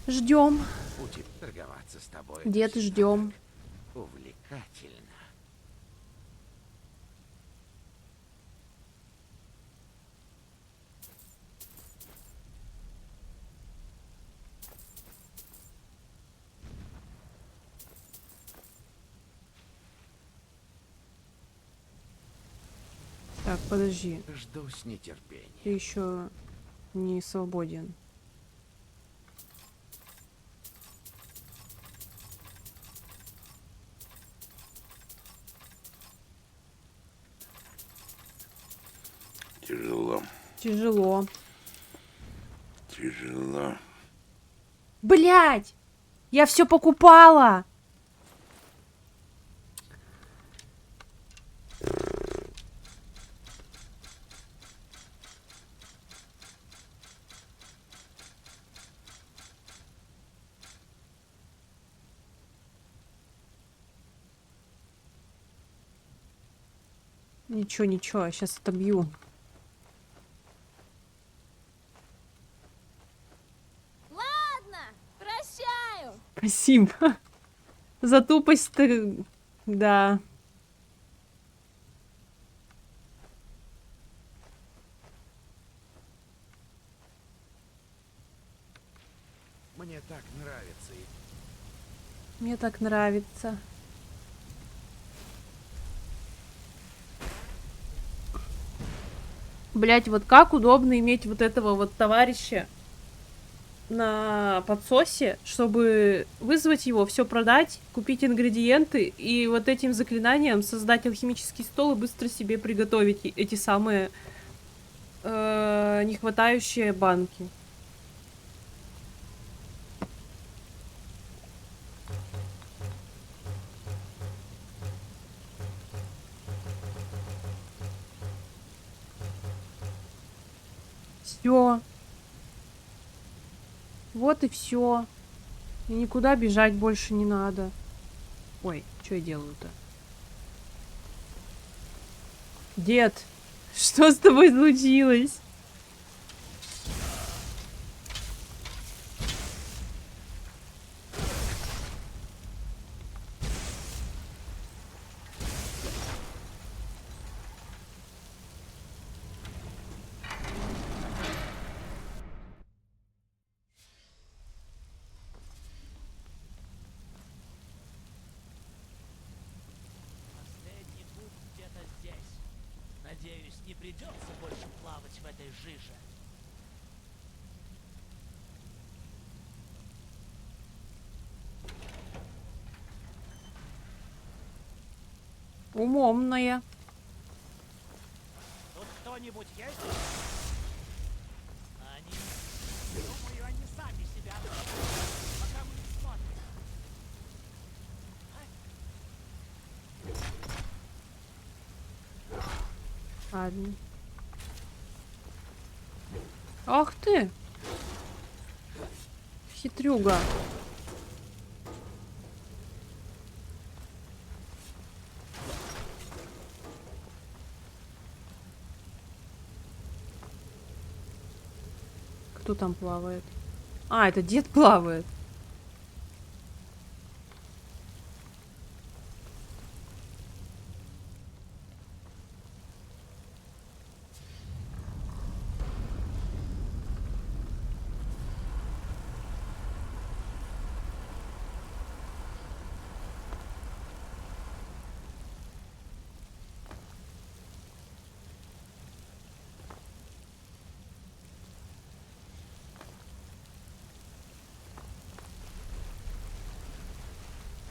Ждем. Будет торговаться с тобой. Дед, ждем. Увлекательно. Так, подожди. Жду с нетерпением. Ты еще не свободен. Тяжело. Тяжело. Тяжело. Блять! Я все покупала! Ничего, ничего, сейчас отобью. Ладно, прощаю. Спасибо. За тупость ты... Да. Мне так нравится. И Мне так нравится. Блять, вот как удобно иметь вот этого вот товарища на подсосе, чтобы вызвать его, все продать, купить ингредиенты и вот этим заклинанием создать алхимический стол и быстро себе приготовить эти самые нехватающие банки. Все. Вот и все. И никуда бежать больше не надо. Ой, что я делаю-то? Дед, что с тобой случилось? Последний путь где-то здесь. Надеюсь, не придется больше плавать в этой жиже. Умомная. Тут кто-нибудь есть? Они... Думаю, они сами себя отдадут, пока мы не смотрим. Ладно. Ах ты! Хитрюга. Кто там плавает? А, это дед плавает.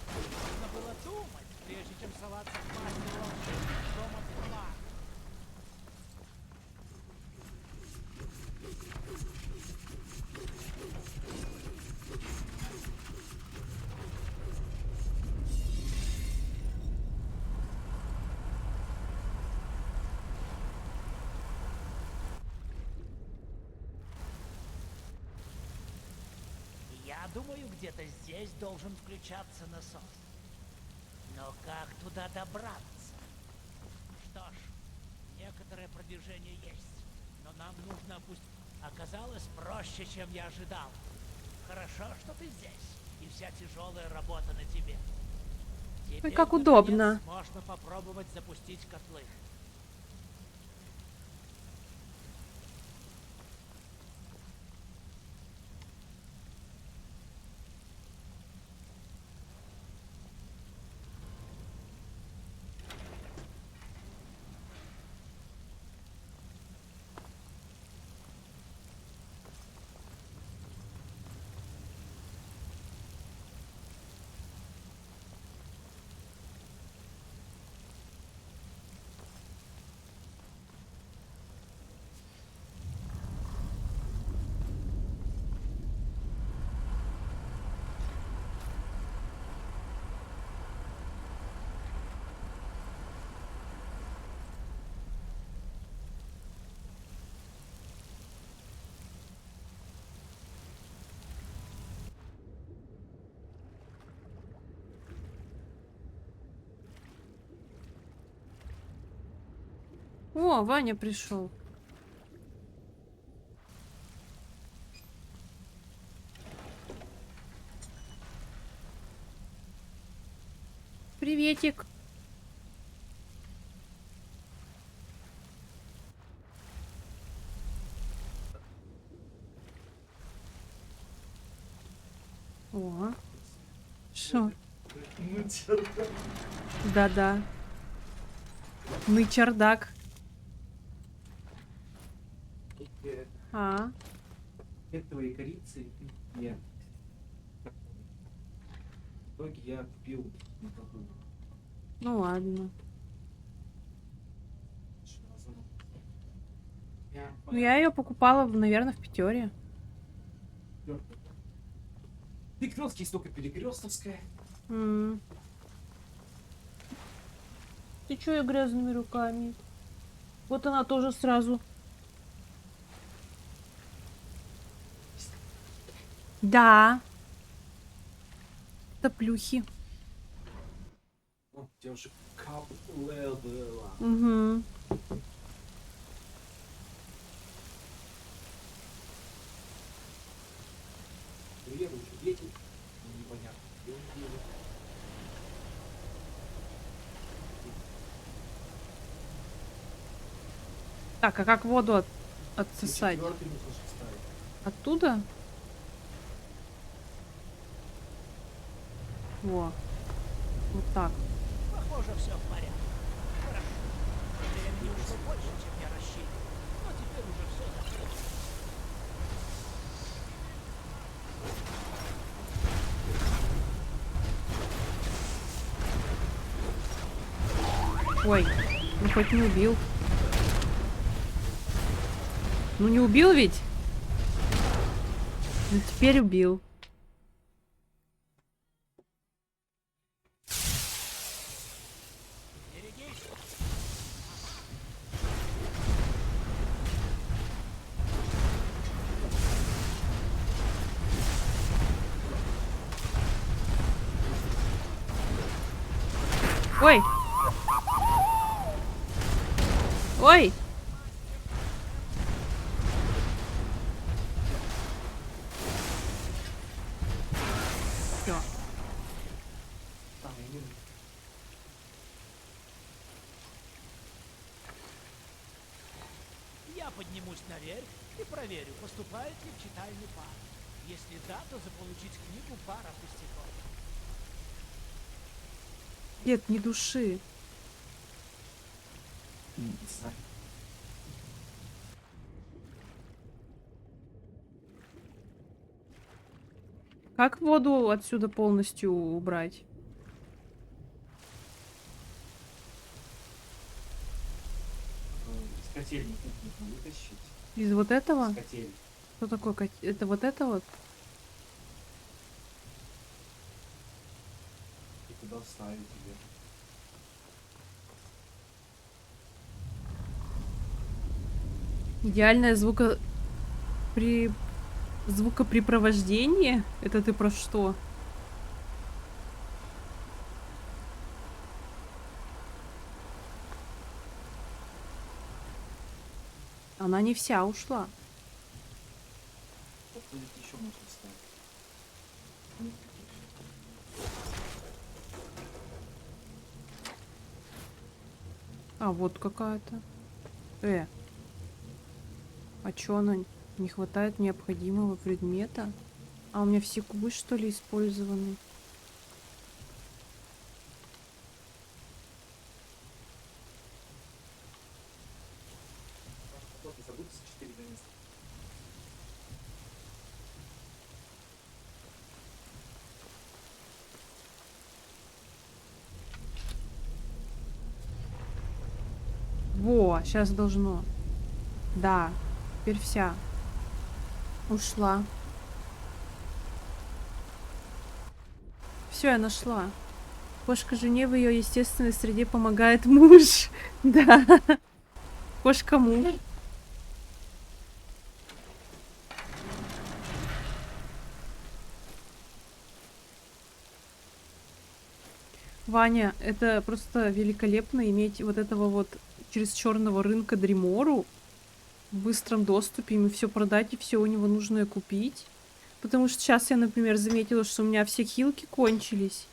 Нужно было думать, прежде чем соваться в пасть волшебных дома тла. Я думаю, где-то здесь должен включаться насос. Но как туда добраться? Что ж, некоторое продвижение есть, но нам нужно опустить. Оказалось проще, чем я ожидал. Хорошо, что ты здесь, и вся тяжелая работа на тебе. Теперь, как наконец, удобно. можно попробовать запустить котлы. О, Ваня пришел. Приветик. О. Шо? Да-да. Ну чердак. А. Этого и корицы нет. В итоге я купил такую. Ну ладно. Ну я ее покупала, наверное, в Пятере. Перекрестки есть только перекрестовская. Ты чё я грязными руками? Вот она тоже сразу. Да. Это плюхи. О, у тебя уже кап левела. Угу. Приеду уже дети. Ну, непонятно. Я не еду. Так, а как воду отсосать? Четвертый нужно ставить. Оттуда? Во. Вот так. Похоже, все в порядке. Хорошо. Времени ушло больше, чем я рассчитывал. Но теперь уже все закончено. Ой, ну хоть не убил. Ну не убил ведь? Ну теперь убил. Берегись. Ой! Ой! Всё. Там я не... Я поднимусь наверх и проверю, поступает ли в читальный пар. Если да, то заполучить книгу пара пустяков. Нет, ни души. Не знаю. Как воду отсюда полностью убрать? С котельника нужно вытащить. Из вот этого? С котельни. Что такое? Это вот это вот? И туда вставить ее. Идеальное звукопрепровождение? Это ты про что? Она не вся ушла. Что-нибудь еще можно вставить. А, вот какая-то. А чё она? Не хватает необходимого предмета? А у меня все кубы, что ли, использованы? Вот не забудь 4 места. Во, сейчас должно. Да, теперь вся. Ушла. Все, я нашла. Кошка жене в ее естественной среде помогает муж. Да. Кошка муж. Ваня, это просто великолепно иметь вот этого вот через черного рынка Дримору в быстром доступе, ему все продать и все у него нужное купить. Потому что сейчас я, например, заметила, что у меня все хилки кончились.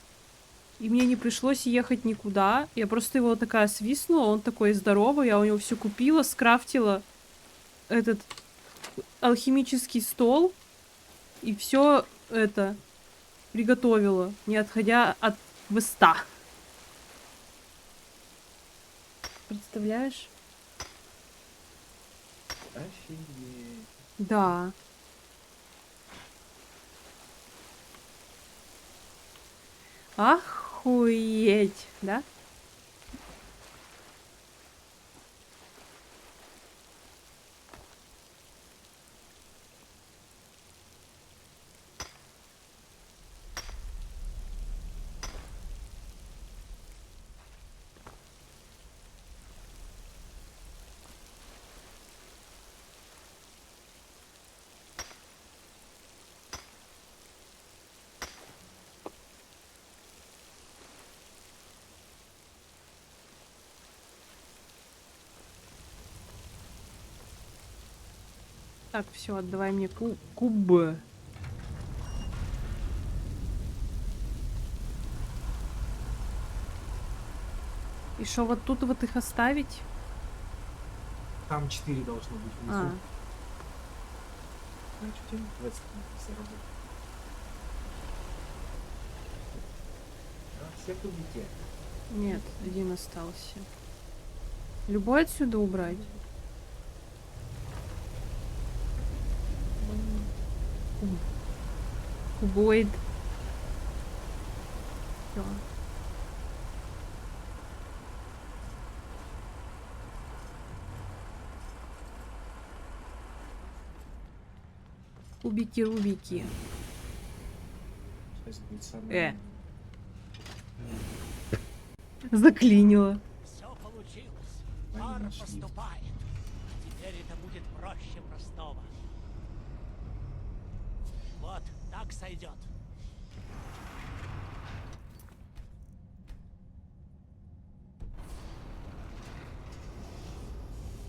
И мне не пришлось ехать никуда. Я просто его такая свистнула, он такой здоровый, я у него все купила, скрафтила этот алхимический стол и все это приготовила, не отходя от квеста. Представляешь? Офигеть. Да. Охуеть, да? Так, все, отдавай мне куб. И что, вот тут вот их оставить? Там 4 должно быть внизу. А, Значит, им квест заработать. А, все кубики. нет, один остался. Любой отсюда убрать? Кубоид. Всё. Кубики-рубики. Сейчас будет самое... Заклинило. Все получилось. Они Пар нашли. поступает. Теперь это будет проще простого. Вот, так сойдет.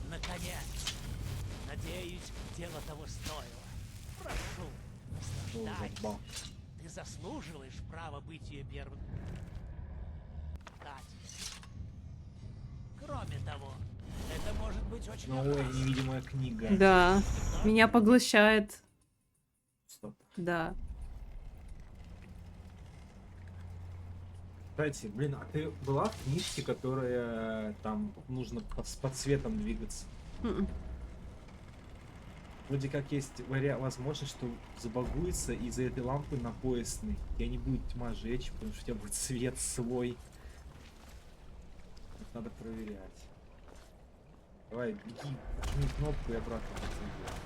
Наконец. Надеюсь, дело того стоило. Прошу, наслаждайся. Ты заслуживаешь права быть ее первым. Кстати, кроме того, это может быть очень Новая опасно. невидимая книга. Да, меня поглощает. Стоп. Да. Кстати, блин, а ты была в книжке, которая там нужно по цветам двигаться? М-м. Вроде как есть возможность, что забагуется из-за этой лампы на поясной. Я не будет тьма жечь, потому что у тебя будет свет свой. Это надо проверять. Давай, беги, жми кнопку и обратно подойди.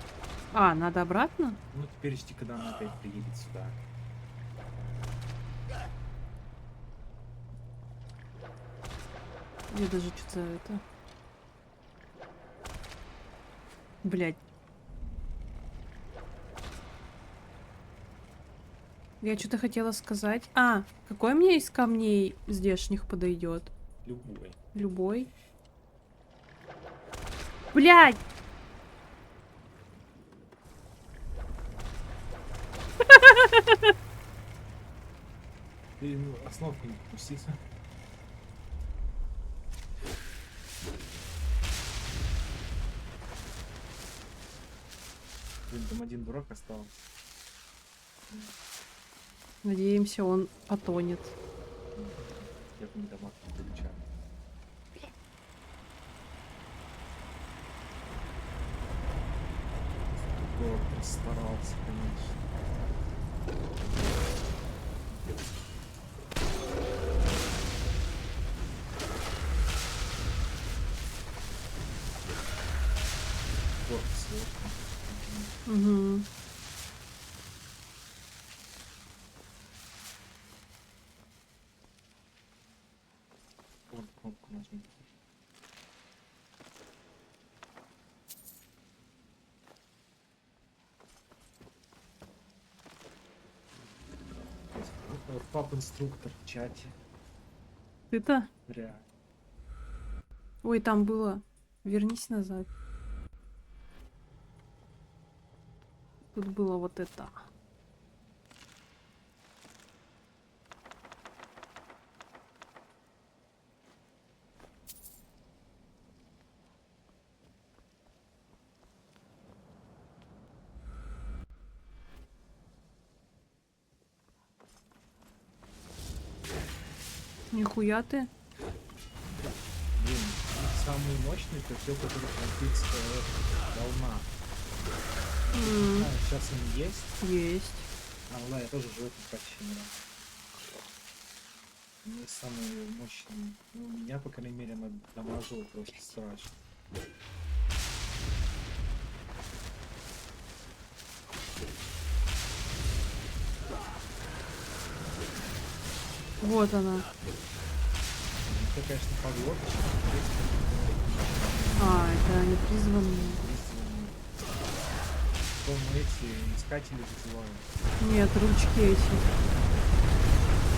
А, надо обратно? Ну теперь жди, когда она опять приедет сюда. Я даже что-то это... Блять. Я что-то хотела сказать. А, какой мне из камней здешних подойдет? Любой. Любой. Блять! Ты основку не пусти. Блин, там один дурак остался. Надеемся, он потонет. Я бы не дамаг не получаю. Город постарался, конечно. Город сверху. Угу. Вот кнопку нажми. Пап инструктор в чате. Ты-то? Реально. Ой, там было. Вернись назад. Тут было вот это. Нихуя ты. Блин, самый мощный это те, который хватит волна. Сейчас он есть. Есть. Да, я тоже живу почти не раз. Не самый мощный. Ну, у меня, по крайней мере, она дамажила просто страшно. Вот она. Это, конечно, поглоточка. А, это они призванные. По-моему, эти искатели вызывают. Нет, ручки эти.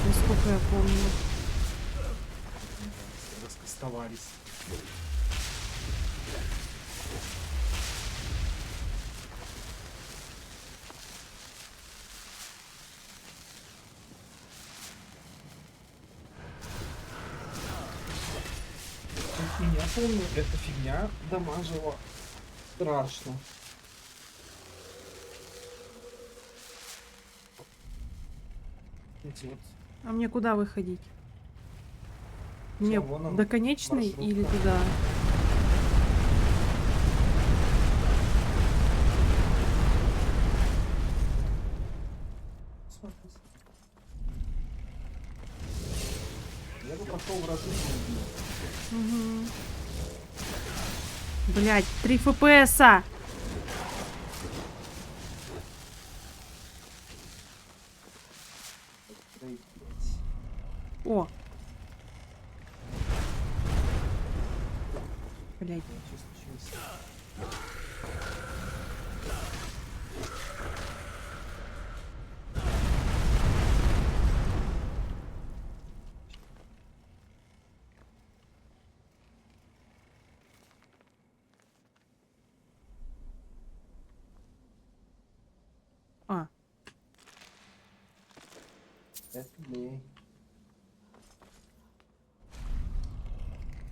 Насколько я помню. Раскастовались. Я помню, эта фигня дамажила страшно. Эти вот. А мне куда выходить? Мне вон он, до конечной маршрутка. или туда? Смотрите. Я бы прошел в разы не убил. Угу. Блять, 3 ФПСа! О! Блять. А, 5 рублей.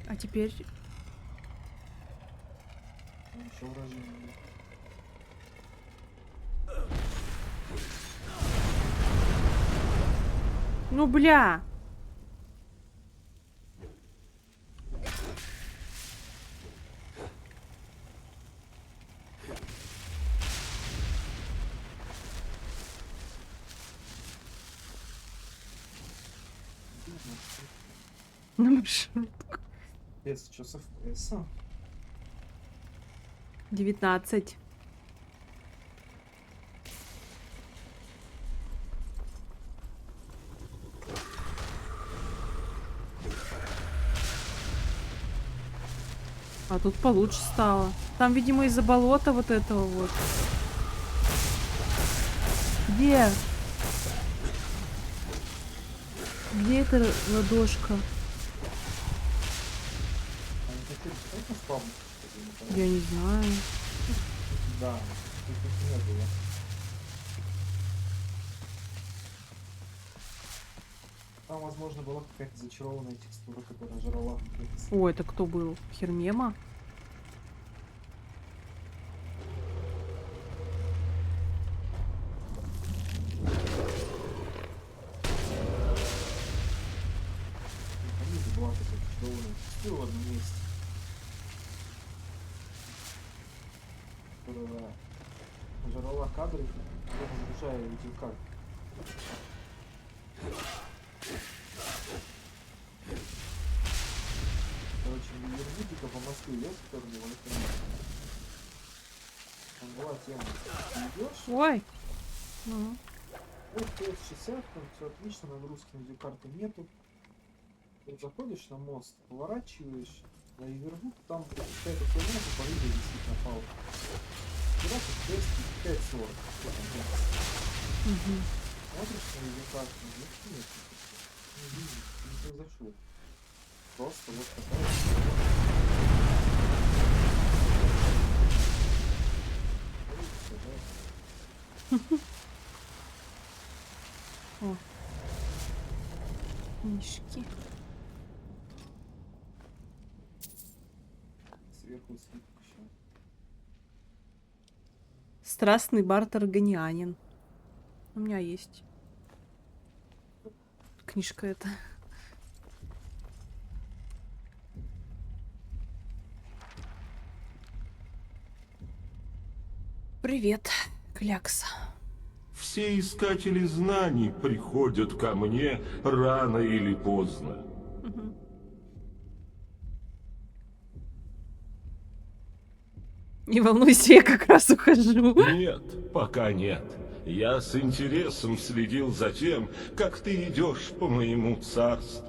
а теперь... Еще вражение. Ну, бля! На маршрутку. Без часов FPS. 19. А тут получше стало. Там, видимо, из-за болота вот этого вот. Где? Где эта ладошка? Они хотели бесплатно спавнить? Я не знаю. Да, тут их не было. Там, возможно, была какая-то зачарованная текстура, которая жрала. О, это кто был? Хермема? Была такая зачарованная текстура в одном месте. Которая жрала кадры, разгружая видеокарту. Короче, Ливервудика по Москве вез, который его там была тема. Ты идешь, Ой! Ну. FPS 60, там все отлично, нагрузки на видеокарты нету. Ты заходишь на мост, поворачиваешь на Ливервуд, там какая-то хуйня по порыве висит на палке. Раз FPS 55-40. Угу. Смотришь на видеокарту, нет, не видишь, не произошло. Просто вот такая. Книжки. Сверху свиток еще. Страстный бартер Ганианин. У меня есть. Книжка эта. Привет, Клякса. Все искатели знаний приходят ко мне рано или поздно. Не волнуйся, я как раз ухожу. Нет, пока нет. Я с интересом следил за тем, как ты идешь по моему царству.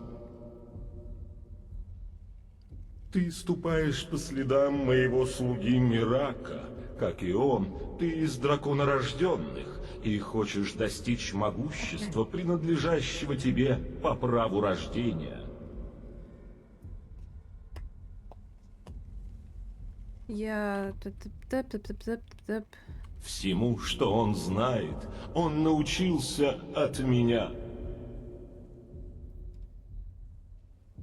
Ты ступаешь по следам моего слуги Мирака. Как и он, ты из драконорожденных и хочешь достичь могущества, принадлежащего тебе по праву рождения. Я... Всему, что он знает, он научился от меня.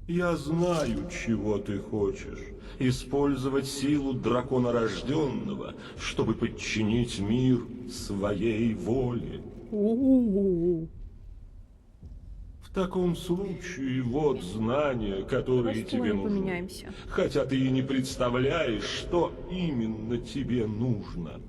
Я знаю, чего ты хочешь. Использовать силу драконорожденного, чтобы подчинить мир своей воле. В таком случае вот знания, которые тебе нужны. Поменяемся. Хотя ты и не представляешь, что именно тебе нужно.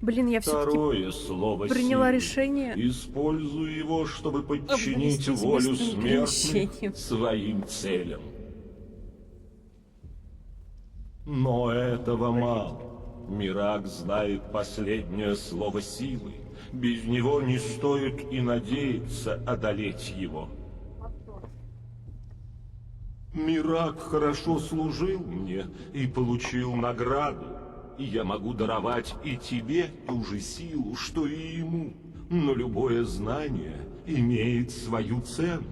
Блин, я все-таки Второе слово приняла силы. решение. Используй его, чтобы подчинить обзавестись волю быстрым смертных перемещением. своим целям. Но этого мало. Мирак знает последнее слово силы. Без него не стоит и надеяться одолеть его. Мирак хорошо служил мне и получил награду. И я могу даровать и тебе ту же силу, что и ему. Но любое знание имеет свою цену.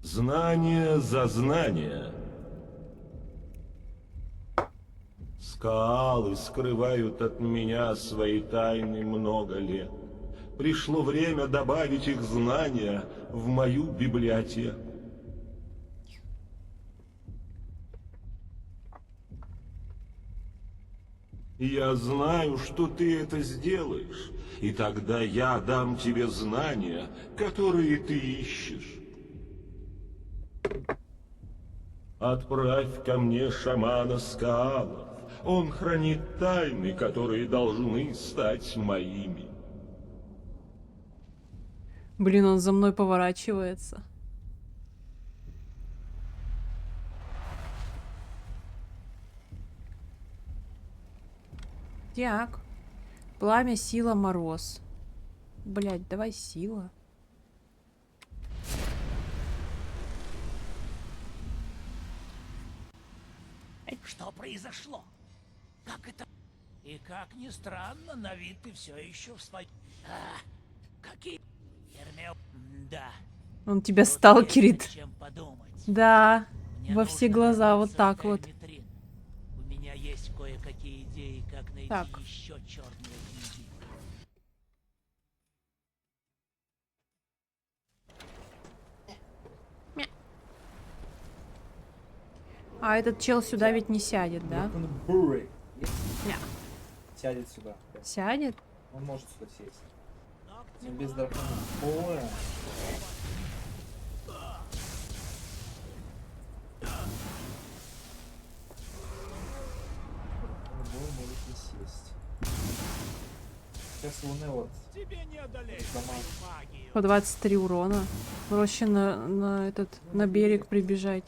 Знание за знание. Скалы скрывают от меня свои тайны много лет. Пришло время добавить их знания в мою библиотеку. Я знаю, что ты это сделаешь, и тогда я дам тебе знания, которые ты ищешь. Отправь ко мне шамана Скаалов. Он хранит тайны, которые должны стать моими. Блин, он за мной поворачивается. Так. Пламя, сила, мороз. Блять, давай сила. Что произошло? Как это? И как ни странно, на вид ты все еще в своей... какие... Гермио... Да. Он тебя Тут сталкерит. есть над чем подумать. Да. Мне Во все нужно глаза, вот вернуться так в вот. Эльмитрин. У меня есть кое-какие идеи, как найти Так. еще черные книги. А этот чел сюда ведь не сядет, да? Буры. Ня. Сядет сюда. Сядет? Он может сюда сесть. Но без дракона. Ой. Любой может не сесть. Сейчас Луны вот. Тебе не одолеть Дома. магию. По 23 урона. Проще на берег прибежать.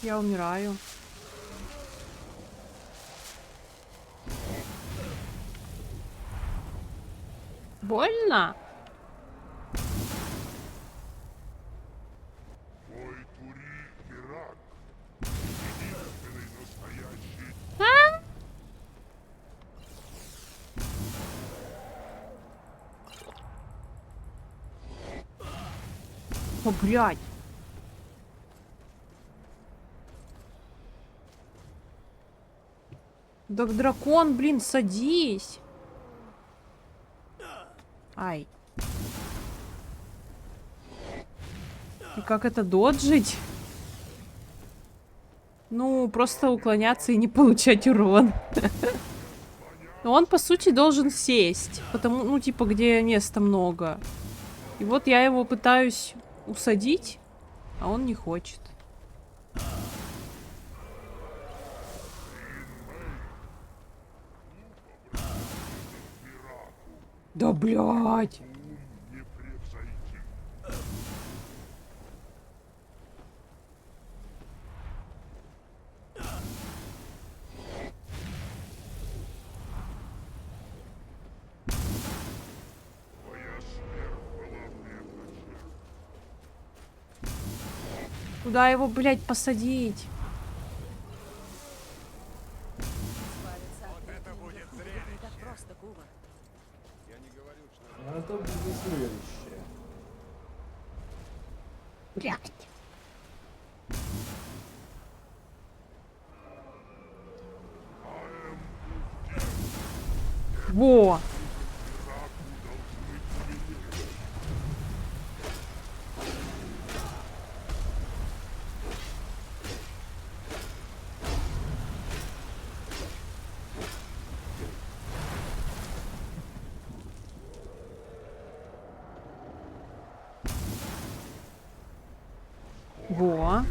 Я умираю. Больно? А? О, блядь. Так дракон, блин, садись. Ай. И как это доджить? Ну, просто уклоняться и не получать урон. Но он, по сути, должен сесть. Потому, ну, типа, где места много. И вот я его пытаюсь усадить, а он не хочет. Да, блядь. Куда его, блядь, посадить? Не так просто, Кува. А это будет следующее. Блядь. Во! Во.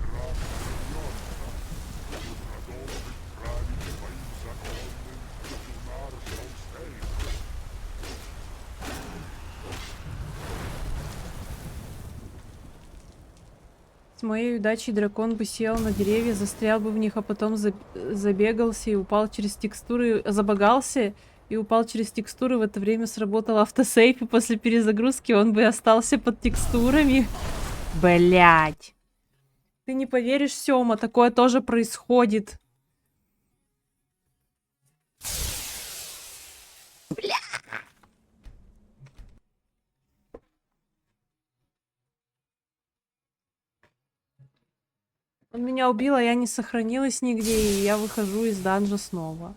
С моей удачей дракон бы сел на деревья, застрял бы в них, а потом забегался и упал через текстуры, забагался и упал через текстуры. В это время сработал автосейв, и после перезагрузки он бы остался под текстурами. Блять. Ты не поверишь, Сёма, такое тоже происходит. Бля. Он меня убил, а я не сохранилась нигде, и я выхожу из данжа снова.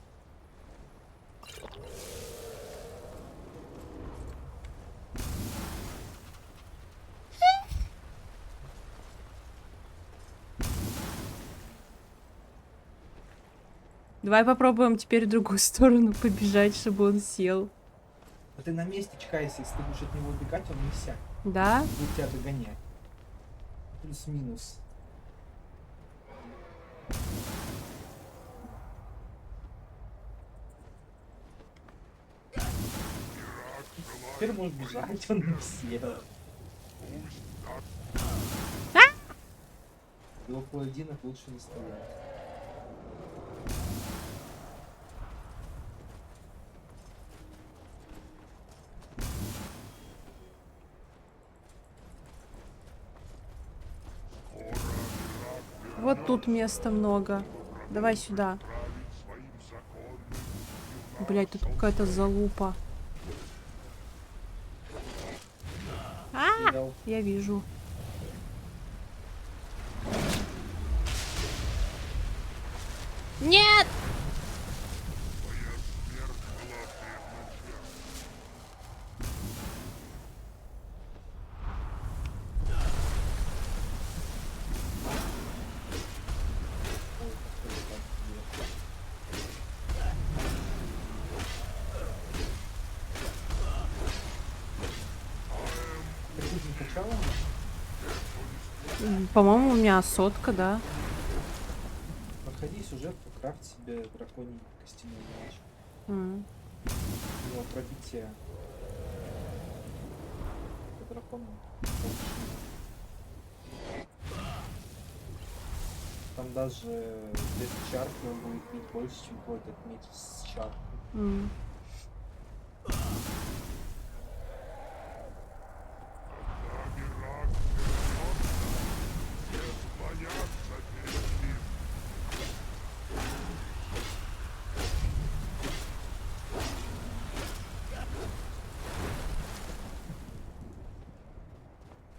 Давай попробуем теперь в другую сторону побежать, чтобы он сел. А ты на месте чекайся, если ты будешь от него убегать, он не сядет. Да? Будет тебя догонять. Плюс-минус. Теперь можешь бежать, он не сел. Его паладинов лучше не стрелять. Вот тут места много. Давай сюда. Блять, тут какая-то залупа. А, я вижу. Нет! По-моему, у меня сотка, да. Проходи сюжетку, крафт себе драконий костяной меч. У него пробитие по дракону. Там там даже без чарки он будет бить больше, чем твой этот меч с чаркой.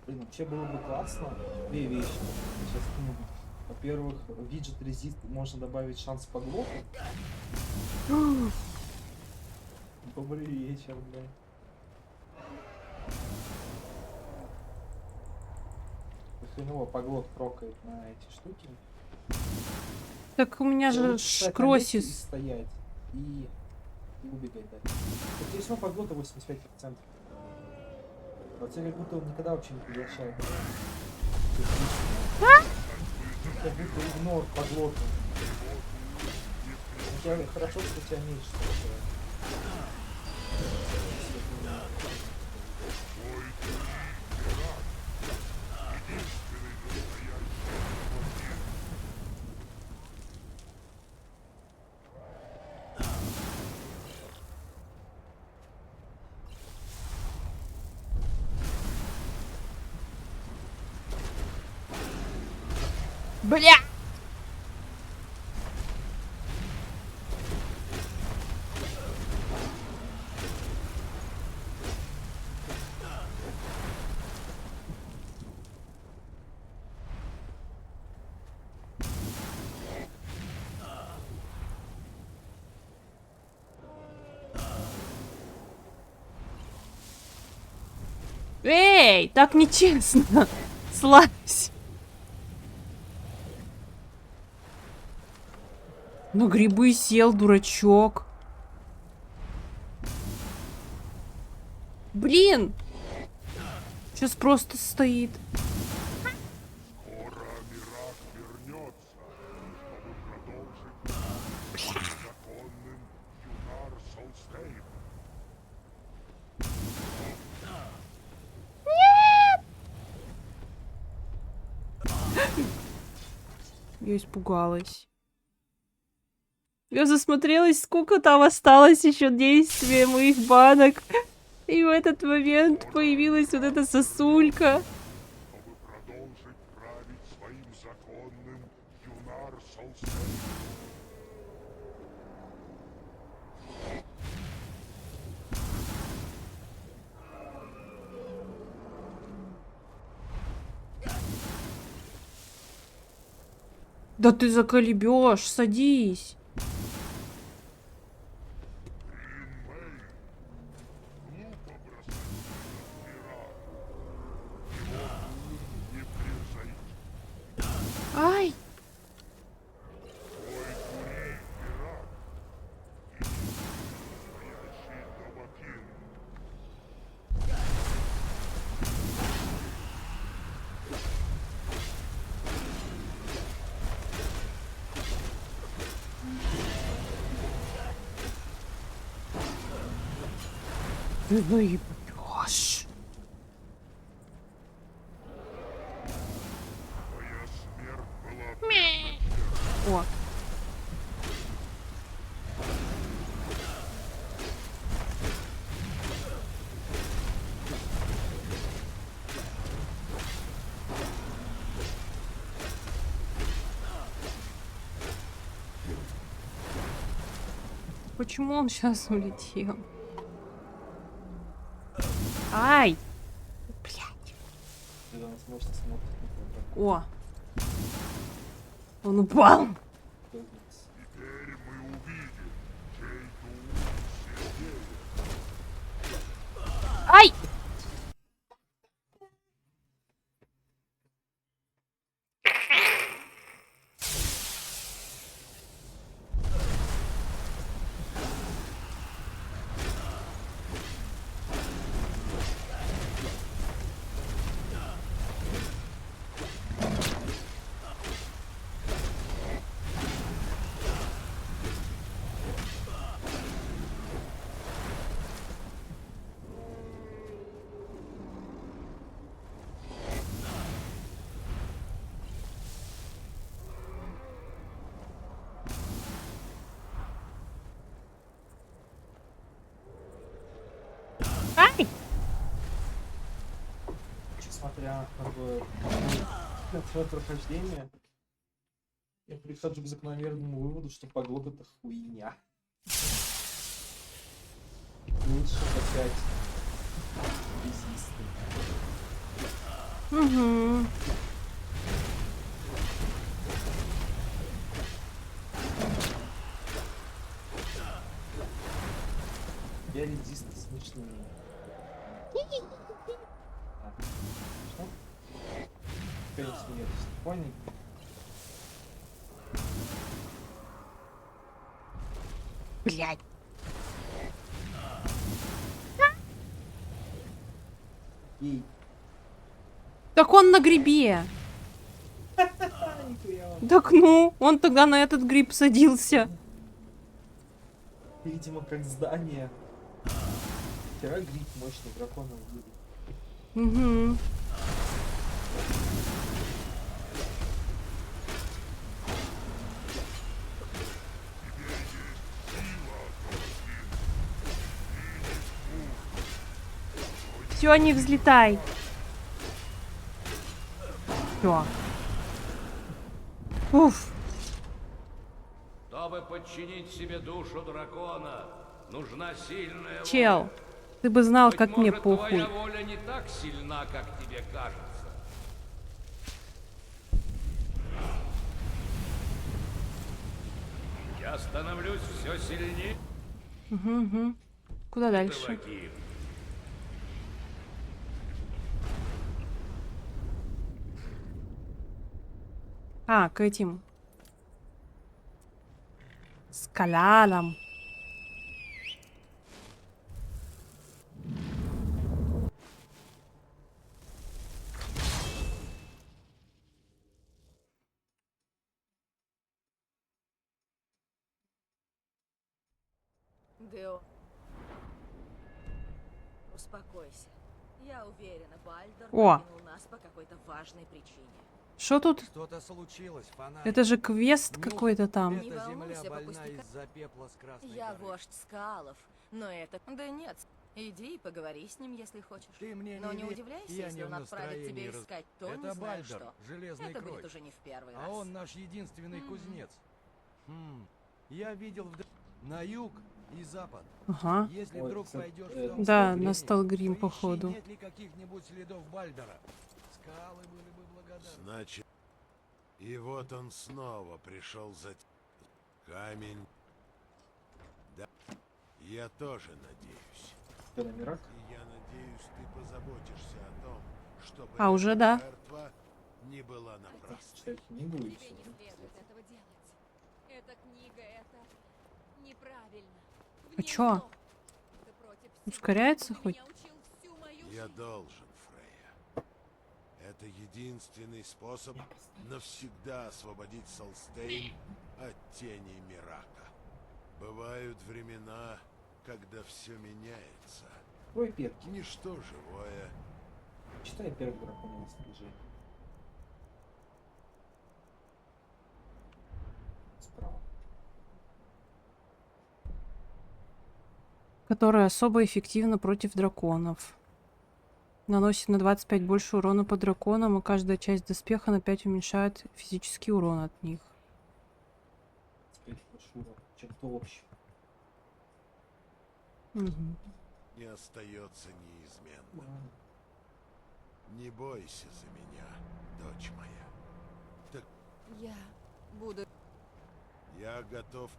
Блин, вообще было бы классно. Две вещи. Сейчас думаю. Во-первых, виджет резист можно добавить шанс поглота. Добрый вечер, блядь. Хреново поглот прокает на эти штуки. Так у меня же Лучше встать на месте и кросис. стоять и убегать, да. Здесь поглота 85%. Вот тебе как будто он никогда вообще не приглашает. Как будто игнор поглота. У тебя хорошо, что у тебя меньше. Бля! Эй, так нечестно. Слазь. На грибы сел, дурачок. Блин. Сейчас просто стоит. Скоро Мирак вернется, чтобы продолжить законным Юнар Солстейн. Я испугалась. Я засмотрелась, сколько там осталось еще действия моих банок. И в этот момент появилась вот эта сосулька. Чтобы продолжить править своим законным Юнар Солстейн. Да ты заколебешь, садись. Ай! Ты наебешь. Твоя смерть была О. Почему он сейчас улетел? Ай! Блядь. Когда он сможет смотреть на О! Он упал! Теперь мы увидим, чей дух сильнее. Ай! смотря на твое прохождение, я прихожу к закономерному выводу, что поглот это хуйня. Лучше качать резисты. Угу. Я резисты смешные. Что? Конечно, нет, понял. Блядь. Ей. Так он на грибе. Так ну, он тогда на этот гриб садился. Видимо, как здание. Вчера гриб мощный драконом будет. Угу. Все, не взлетай. Все. Уф. Чтобы подчинить себе душу дракона, нужна сильная Чел, воля. ты бы знал, Быть как мне может, похуй. твоя воля не так сильна, как тебе кажется. Я становлюсь все сильнее. Угу. Куда дальше? Вагим. А, к этим. Скалялам. Део. Успокойся. Я уверена, Бальдор О. покинул нас по какой-то важной причине. Что тут? Что-то случилось, фонарь. Это же квест Ну, какой-то там. Не Эта волнуйся земля по больна пустякам. из-за пепла с Красной Я горы. вождь Скалов, но это... Да нет, иди и поговори с ним, если хочешь. Ты мне Но не не ве- удивляйся, я если не в он отправит тебя настроении искать то, Это не знаю Бальдор, что. железный Это кровь. будет уже не в первый А раз. он наш единственный Мгм. кузнец. Я видел на юг и запад. Ага. Если Ой, вдруг кстати, пойдешь это- в том Да, направлении, настал грим, поищи, походу. нет ли каких-нибудь следов Бальдора. Скалы были бы благодарны. Значит, и вот он снова пришел за камень. Да, я тоже надеюсь. Что, на Мирак? И я надеюсь, ты позаботишься о том, чтобы А, уже эта да. жертва не была напрасной. Что их не будет? Тебе не следует этого делать. Эта книга, это неправильно. А чё? Это против всего, Ускоряется чему ты хоть? меня учил всю мою Я жизнь. должен, Фрейя. Это единственный способ навсегда освободить Солстейн от тени Мирака. Бывают времена, когда все меняется. Ой, перки. Ничто живое. Читай перк драконового снижения. Справа. Которая особо эффективна против драконов. Наносит на 25 больше урона по драконам, и каждая часть доспеха на 5 уменьшает физический урон от них. Теперь Шура. Чем-то общем. Мгм. Не остается неизменным. Не бойся за меня, дочь моя. Так Я буду... я готов.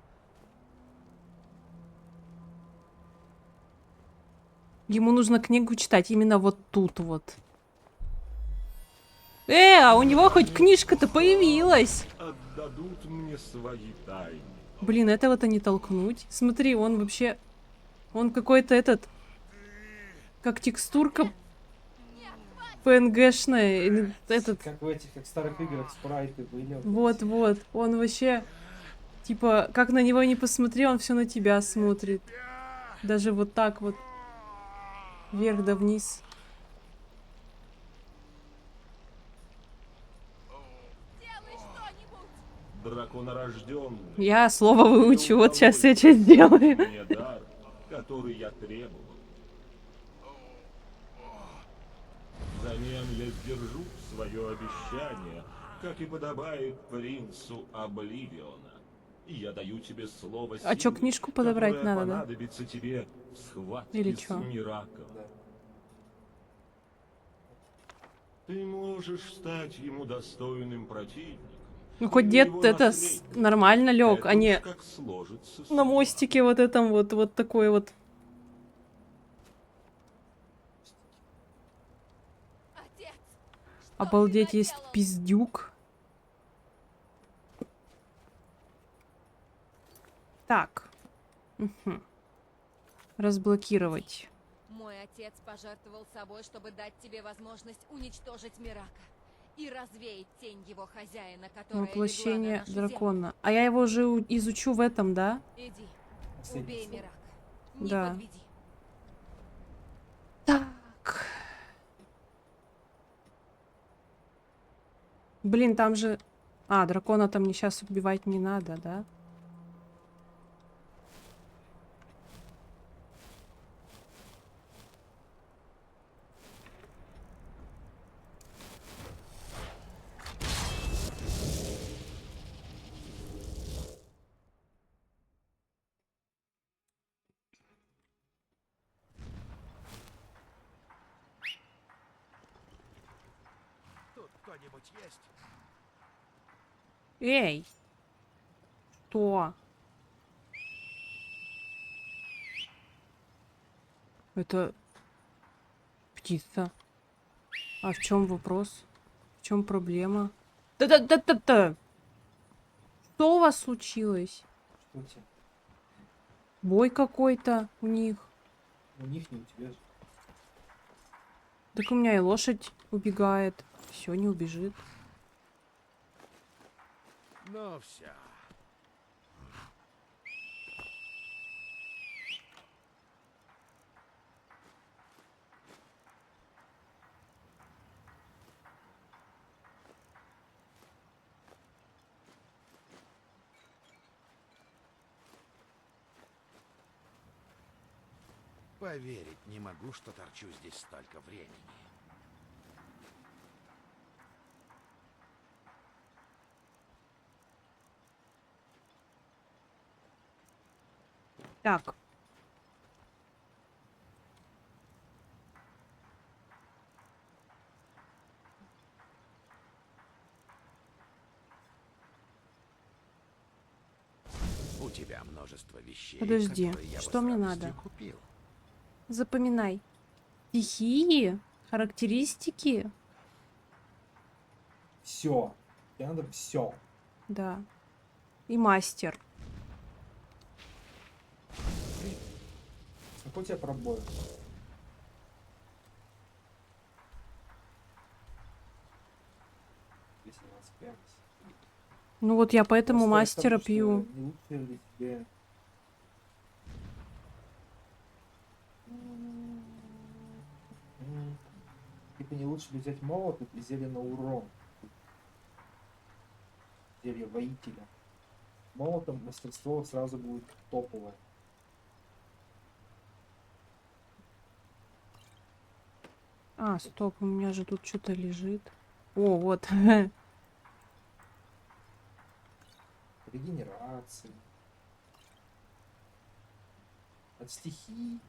Ему нужно книгу читать именно вот тут вот. А у него хоть книжка-то появилась. Отдадут мне свои тайны. Блин, этого-то не толкнуть. Смотри, он вообще... Он какой-то этот... Как текстурка PNG-шная. Или этот... Как в этих, как в старых играх спрайты были. Вот-вот. Он вообще... Типа, как на него не посмотри, он все на тебя смотрит. Даже вот так вот. Вверх да вниз. Делай что-нибудь! Драконорожденный. Я слово выучу, вот сейчас я что сделаю. Мне дар, который я требовал. взамен я сдержу свое обещание, как и подобает принцу Обливиона. И я даю тебе слово А чё, силы, книжку подобрать которое надо, да? понадобится тебе в схватке Или с чё? Мираком. Да. Ты можешь стать ему достойным противником. Ну, хоть или дед его это наследником. нормально лег, Это а уж не как сложится на судьба. мостике вот этом вот такой вот. Отец! Что Обалдеть, ты есть наделал? пиздюк. Так. Мгм. Разблокировать. Мой отец пожертвовал собой, чтобы дать тебе возможность уничтожить Мирака и развеять тень его хозяина, которая Воплощение легла на нашу дракона. А я его уже изучу в этом, да? землю. Иди, Последний убей слой. Мирака. Не Да. подведи. Так. Блин, там же... А, дракона-то мне сейчас убивать не надо, да? Тут кто-нибудь есть? Эй! Что? Это птица. А в чем вопрос? В чем проблема? Да-да-да-да-да! Что у вас случилось? Что у тебя? Бой какой-то у них. У них не у тебя же. Так у меня и лошадь убегает. Все, не убежит. Ну все. Поверить не могу, что торчу здесь столько времени. Так. У тебя множество вещей, Подожди, которые я бы что с мне радостью надо? купил. Запоминай. Стихии, характеристики. Все. Тебе надо все. Да. И мастер. Какой у тебя пробой? Ну вот я поэтому Просто мастера потому что пью. Не лучше ли тебе... Типа не лучше ли взять молот и зелье на урон? Зелье воителя. Молотом мастерство сразу будет топовое. А, стоп, у меня же тут что-то лежит. О, вот. Регенерации. От стихий.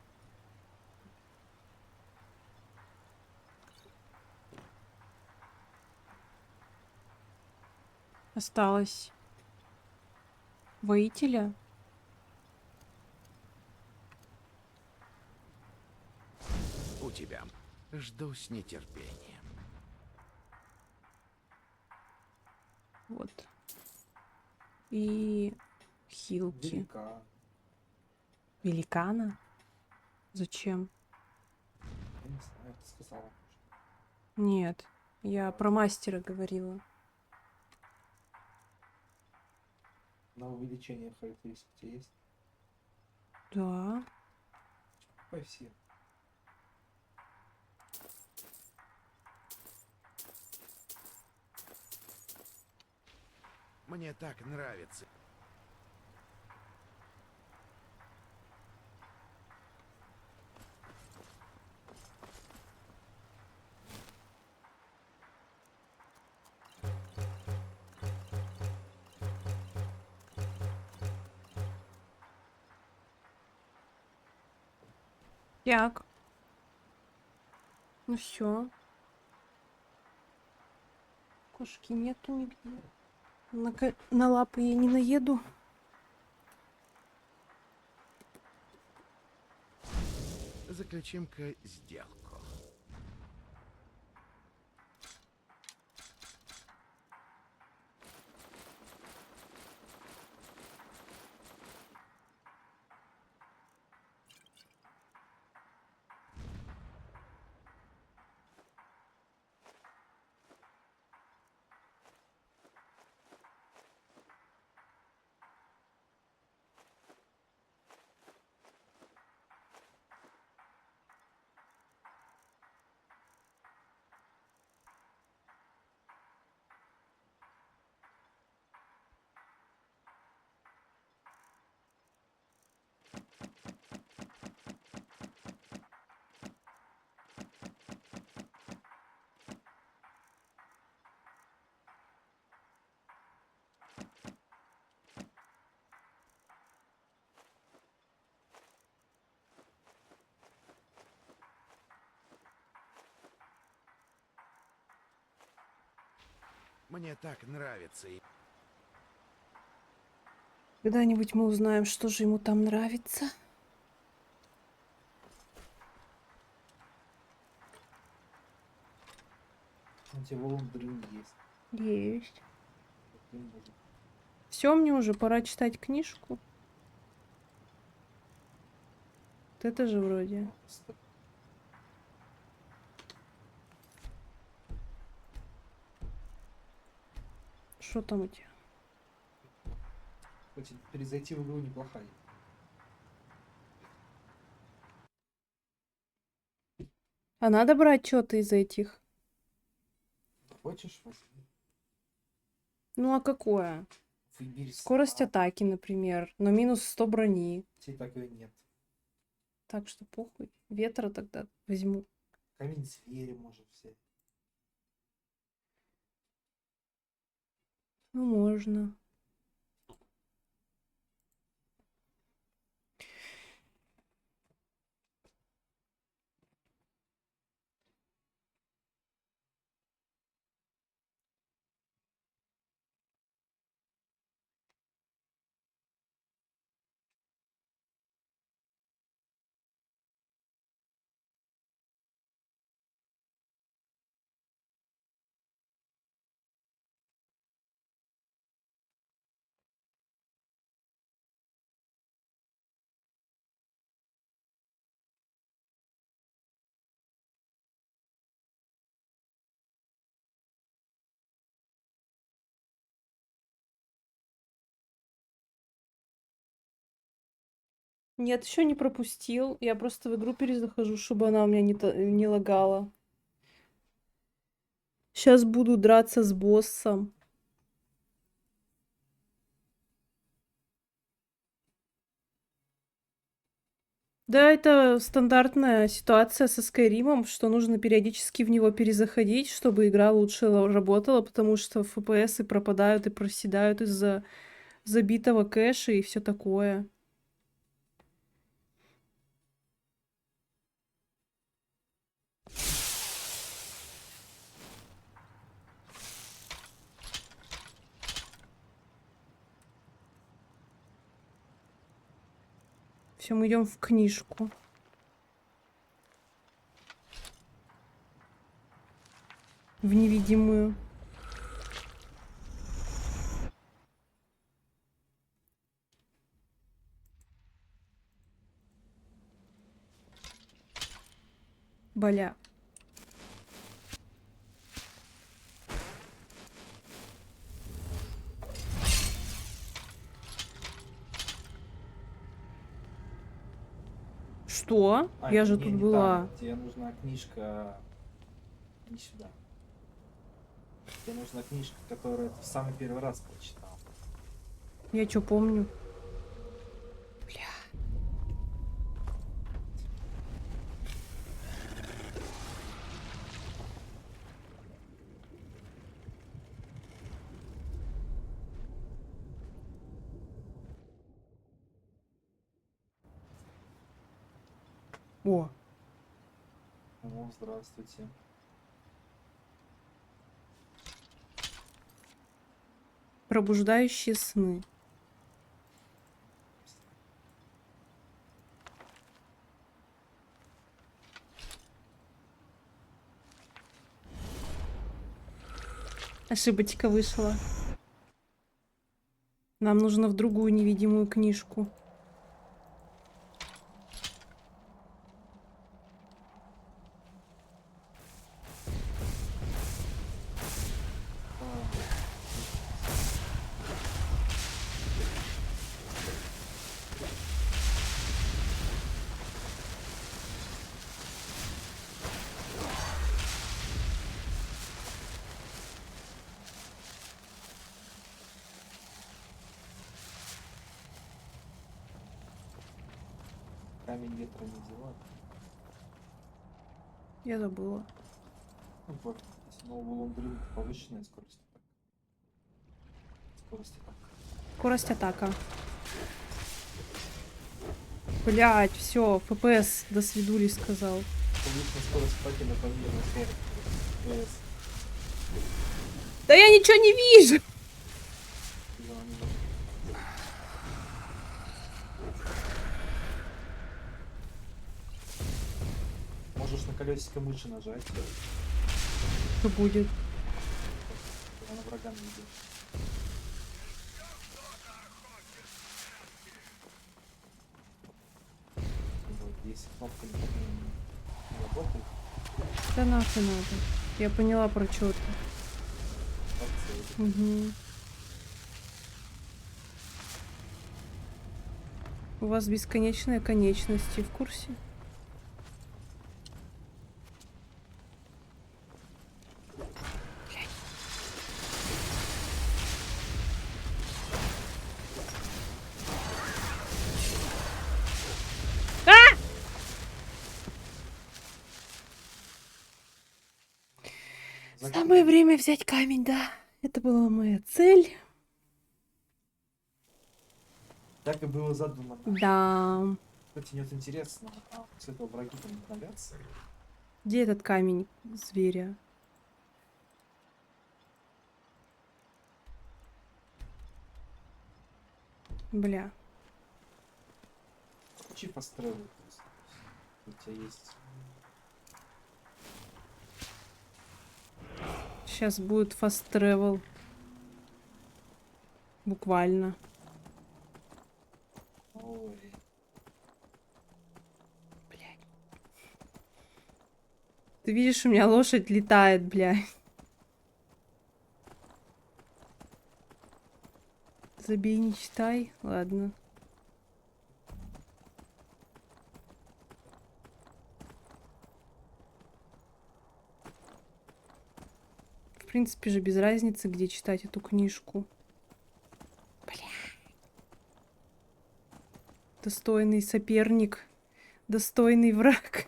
Осталось. Воителя. У тебя. Жду с нетерпением. Вот. И хилки. Велика. Великана? Зачем? Я не знаю, ты сказала. Нет, я про мастера говорила. На увеличение характеристик у тебя есть? Да. По все. Мне так нравится. Так. Ну все. Кошки нету нигде. На лапы я не наеду. Заключим-ка сделку. Мне так нравится. Когда-нибудь мы узнаем, что же ему там нравится. У тебя валун дрын есть. Есть. Блин, боже. Все, мне уже пора читать книжку. Вот это же вроде. Что там у тебя? Кстати, перезайти в игру неплохая. А надо брать что-то из этих? Хочешь, возьми. Ну а какое? Выбери Скорость сама. атаки, например. Но минус 100 брони. Тебе так ее нет. Так что похуй. Ветра тогда возьму. Камень зверя можем взять. Ну, можно. Нет, еще не пропустил. Я просто в игру перезахожу, чтобы она у меня не лагала. Сейчас буду драться с боссом. Да, это стандартная ситуация со Скайримом, что нужно периодически в него перезаходить, чтобы игра лучше работала, потому что FPS пропадают и проседают из-за забитого кэша и все такое. Все, мы идем в книжку. В невидимую. Боля. Что? Я это же не, тут не была. там. Тебе нужна книжка. Не сюда. Тебе нужна книжка, которую ты в самый первый раз прочитал. Я что помню? Бля. О, О, здравствуйте. Пробуждающие сны. Ошибочка вышла. Нам нужно в другую невидимую книжку. Камень ветра не взяла. Я забыла. Ну, вот, если новый лондрин, повышенная скорость атак. Скорость атак. Скорость атака. Блять, все, ФПС до свидули сказал. Повышенная скорость атаки на помимо 40 FPS. Да я ничего не вижу! Можешь на колесико мыши нажать. Что будет? Она врага не идет. Вот, если кнопка не работает, Да нахуй надо. Я поняла про что ты. так цель. Угу. У вас бесконечные конечности, в курсе? Самое время взять камень, да. Это была моя цель. Так и было задумано. Да. Кстати, нет, интересно, а вот с этого враги там обновятся? Где этот камень зверя? Бля. Включи пострелы просто. У тебя есть. Сейчас будет fast travel. Буквально. Ой. Ты видишь, у меня лошадь летает, блядь. Забей, не читай. Ладно. В принципе же без разницы, где читать эту книжку. Бля. Достойный соперник. Достойный враг.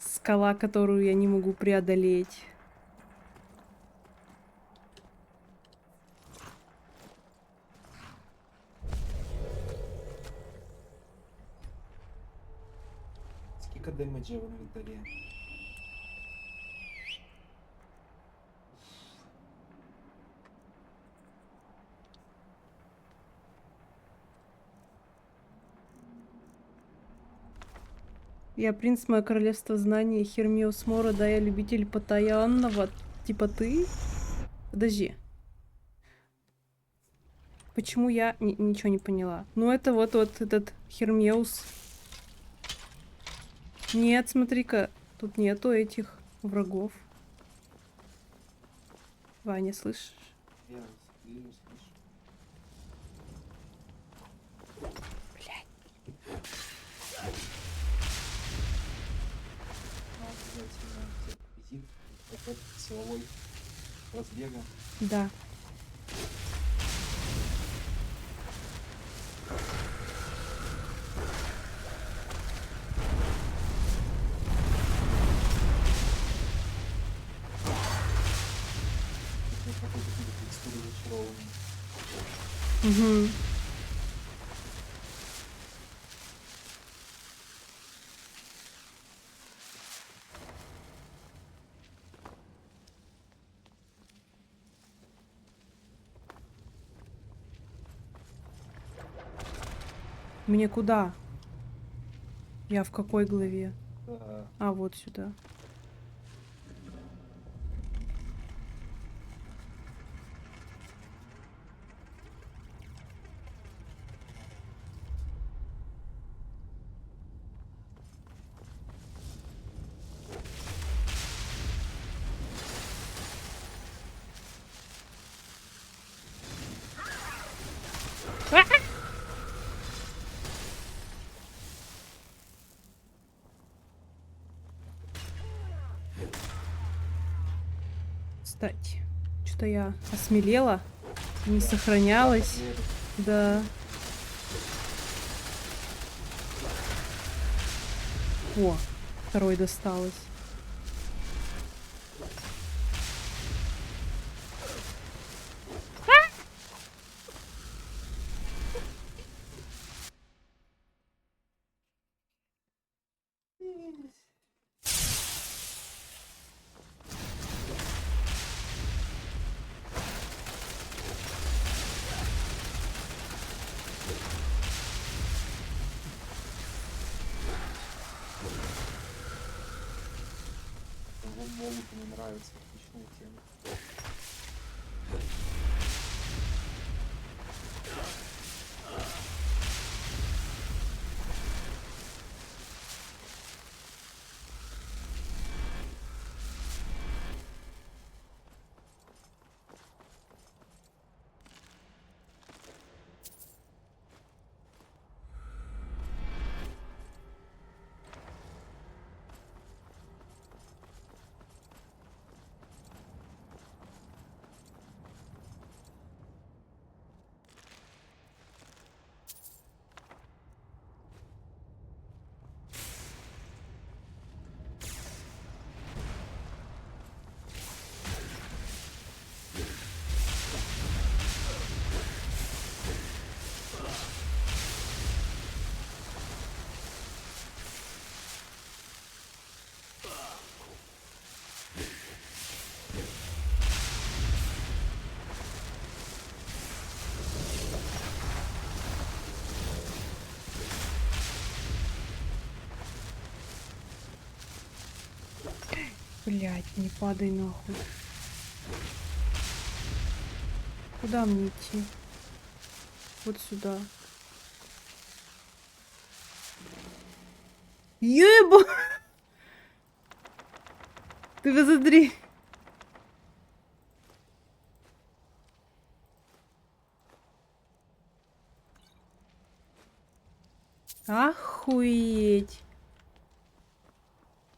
Скала, которую я не могу преодолеть. Сколько дэмэджа в инвентаре? Я принц, мое королевство знания, Хермиус Мора, да, я любитель потаянного. Типа ты? Подожди. Почему я ничего не поняла? Ну это вот этот Хермеус. Нет, смотри-ка, тут нету этих врагов. Ваня, слышишь? Я вижу, слышу. Блядь. Обязательно визит, какой-то силовой разбега. Да. Какой-то текстуры зачарованный. Угу. Мне куда? Я в какой главе? Да. А, вот сюда. Кстати, что-то я осмелела, не сохранялась. Да. О, второй досталось. Молоту мне нравится, отличная тема. Блять, не падай нахуй. Куда мне идти? Вот сюда. Еба! Ты посмотри. Охуеть.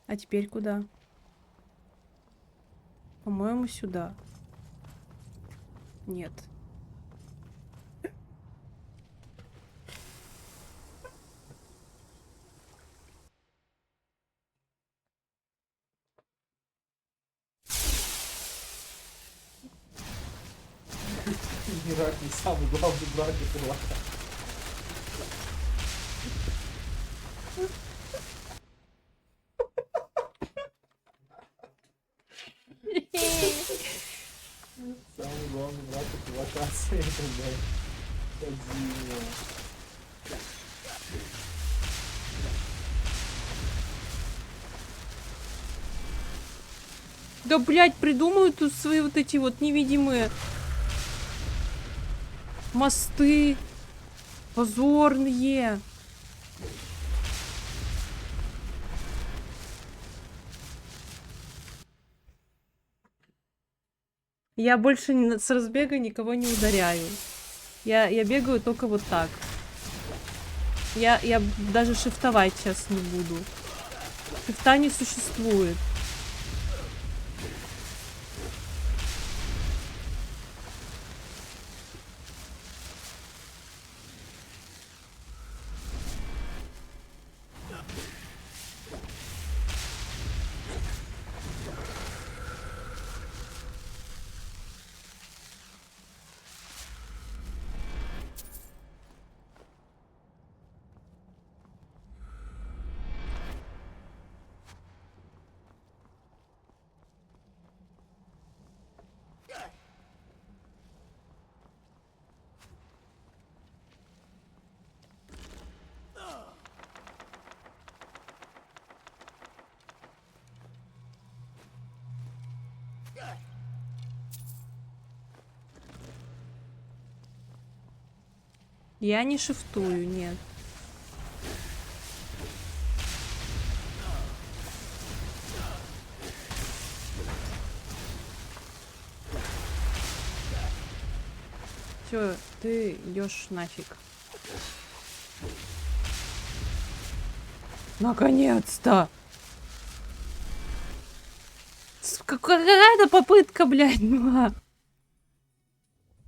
А теперь куда? По-моему, сюда. Нет. Мирак не самый главный брат этого. Самый главный брат этой локации, это, блядь, Кодзима. Да, блядь, придумают тут свои вот эти вот невидимые мосты позорные. Я больше с разбега никого не ударяю. Я бегаю только вот так. Я даже шифтовать сейчас не буду. Шифта не существует. Я не шифтую, нет. Все, ты идешь нафиг. Наконец-то! Какая-то попытка, блядь, была.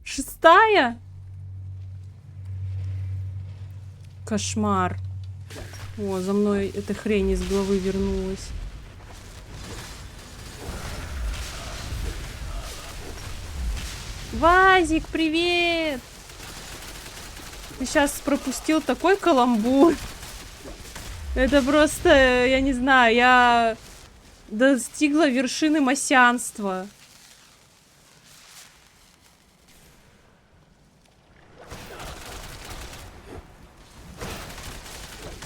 6-я? Кошмар. О, за мной эта хрень из головы вернулась. Вазик, привет! Ты сейчас пропустил такой каламбур. Это просто, я не знаю, я достигла вершины масянства.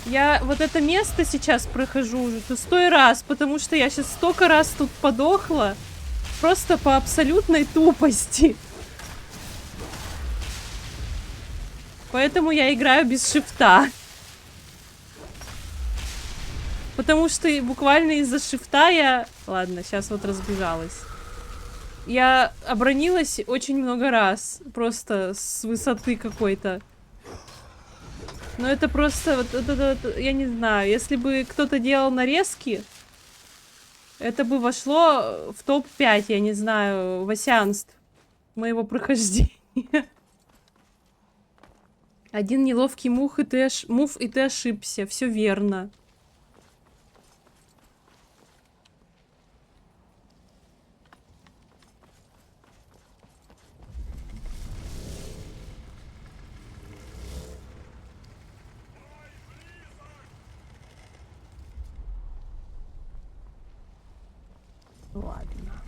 Я вот это место сейчас прохожу уже 100 раз, потому что я сейчас столько раз тут подохла. Просто по абсолютной тупости. Поэтому я играю без шифта. Потому что буквально из-за шифта я... Ладно, сейчас вот разбежалась. Я оборонилась очень много раз. Просто с высоты какой-то. Но это просто... Вот, это, я не знаю. Если бы кто-то делал нарезки, это бы вошло в топ-5, я не знаю, васянств моего прохождения. Один неловкий мув, и ты ошибся. Все верно. Ладно.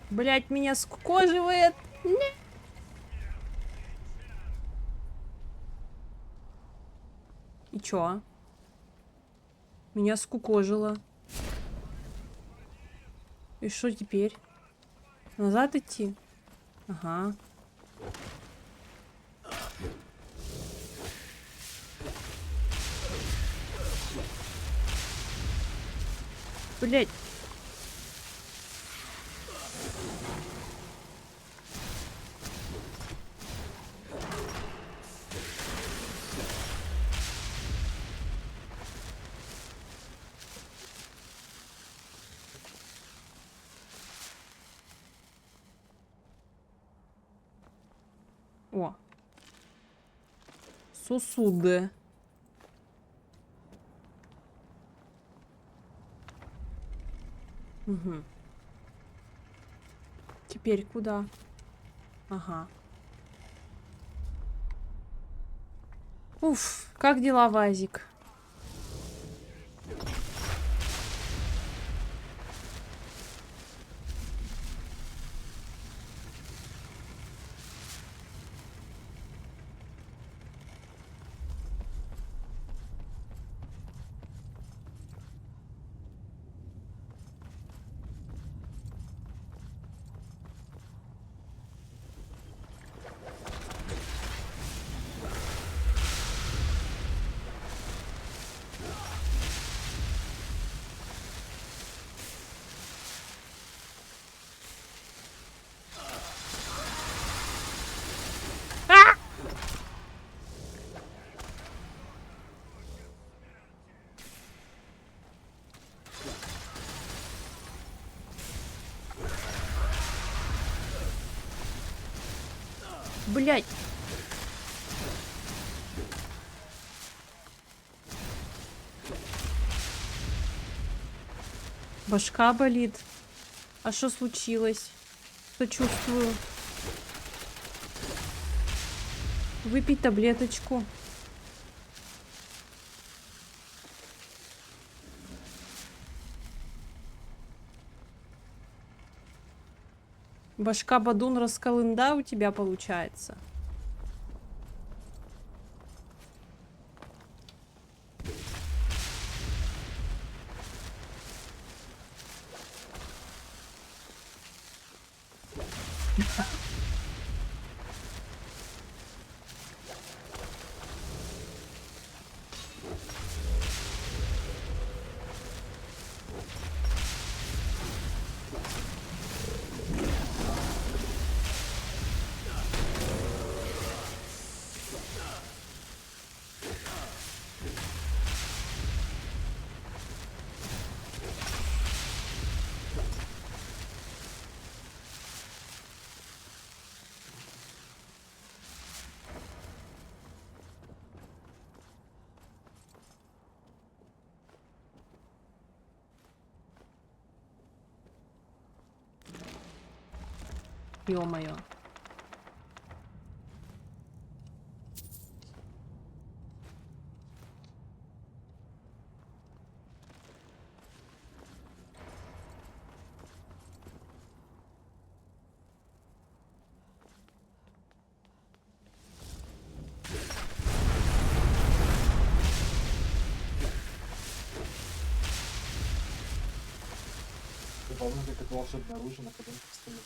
Блять, меня скукоживает. Нет. И чё? Меня скукожило. И что теперь? Назад идти? Ага. Блять. О. Сосуды. Угу. Теперь куда? Ага. Уф, как дела, Вазик? Блять. Башка болит. А что случилось? Что чувствую? Выпить таблеточку. Башка Бадун расколында у тебя получается. Ё-моё. Забавно, как это волшебное оружие на коленках стоит.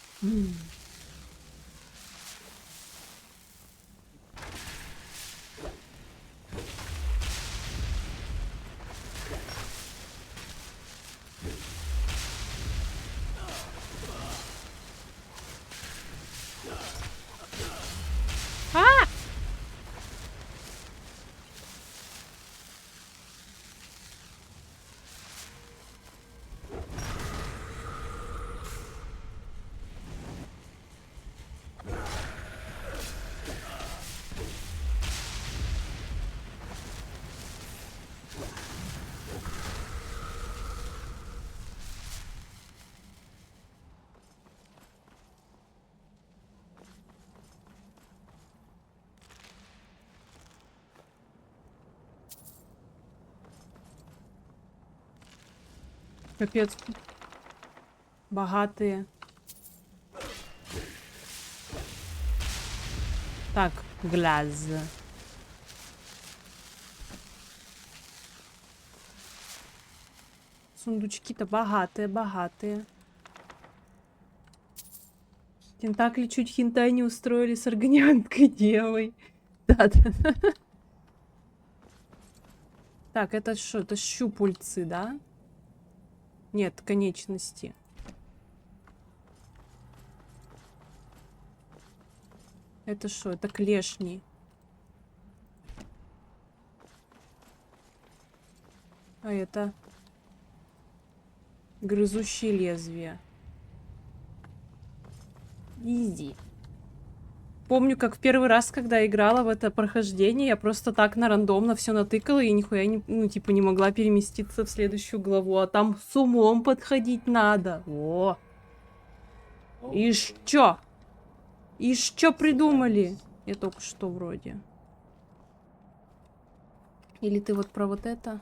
Капец. Богатые. Так, глаз. Сундучки-то богатые. Тентакли чуть хентай не устроили с органианской девой. Да-да. Так, это что? Это щупальцы, да? Нет, конечности. Это что? Это клешни. А это грызущие лезвия. Изи. Помню, как в первый раз, когда играла в это прохождение, я просто так на рандомно все натыкала и нихуя не, ну, типа, не могла переместиться в следующую главу. А там с умом подходить надо. О! И что? И что придумали? Я только что вроде. Или ты вот про вот это?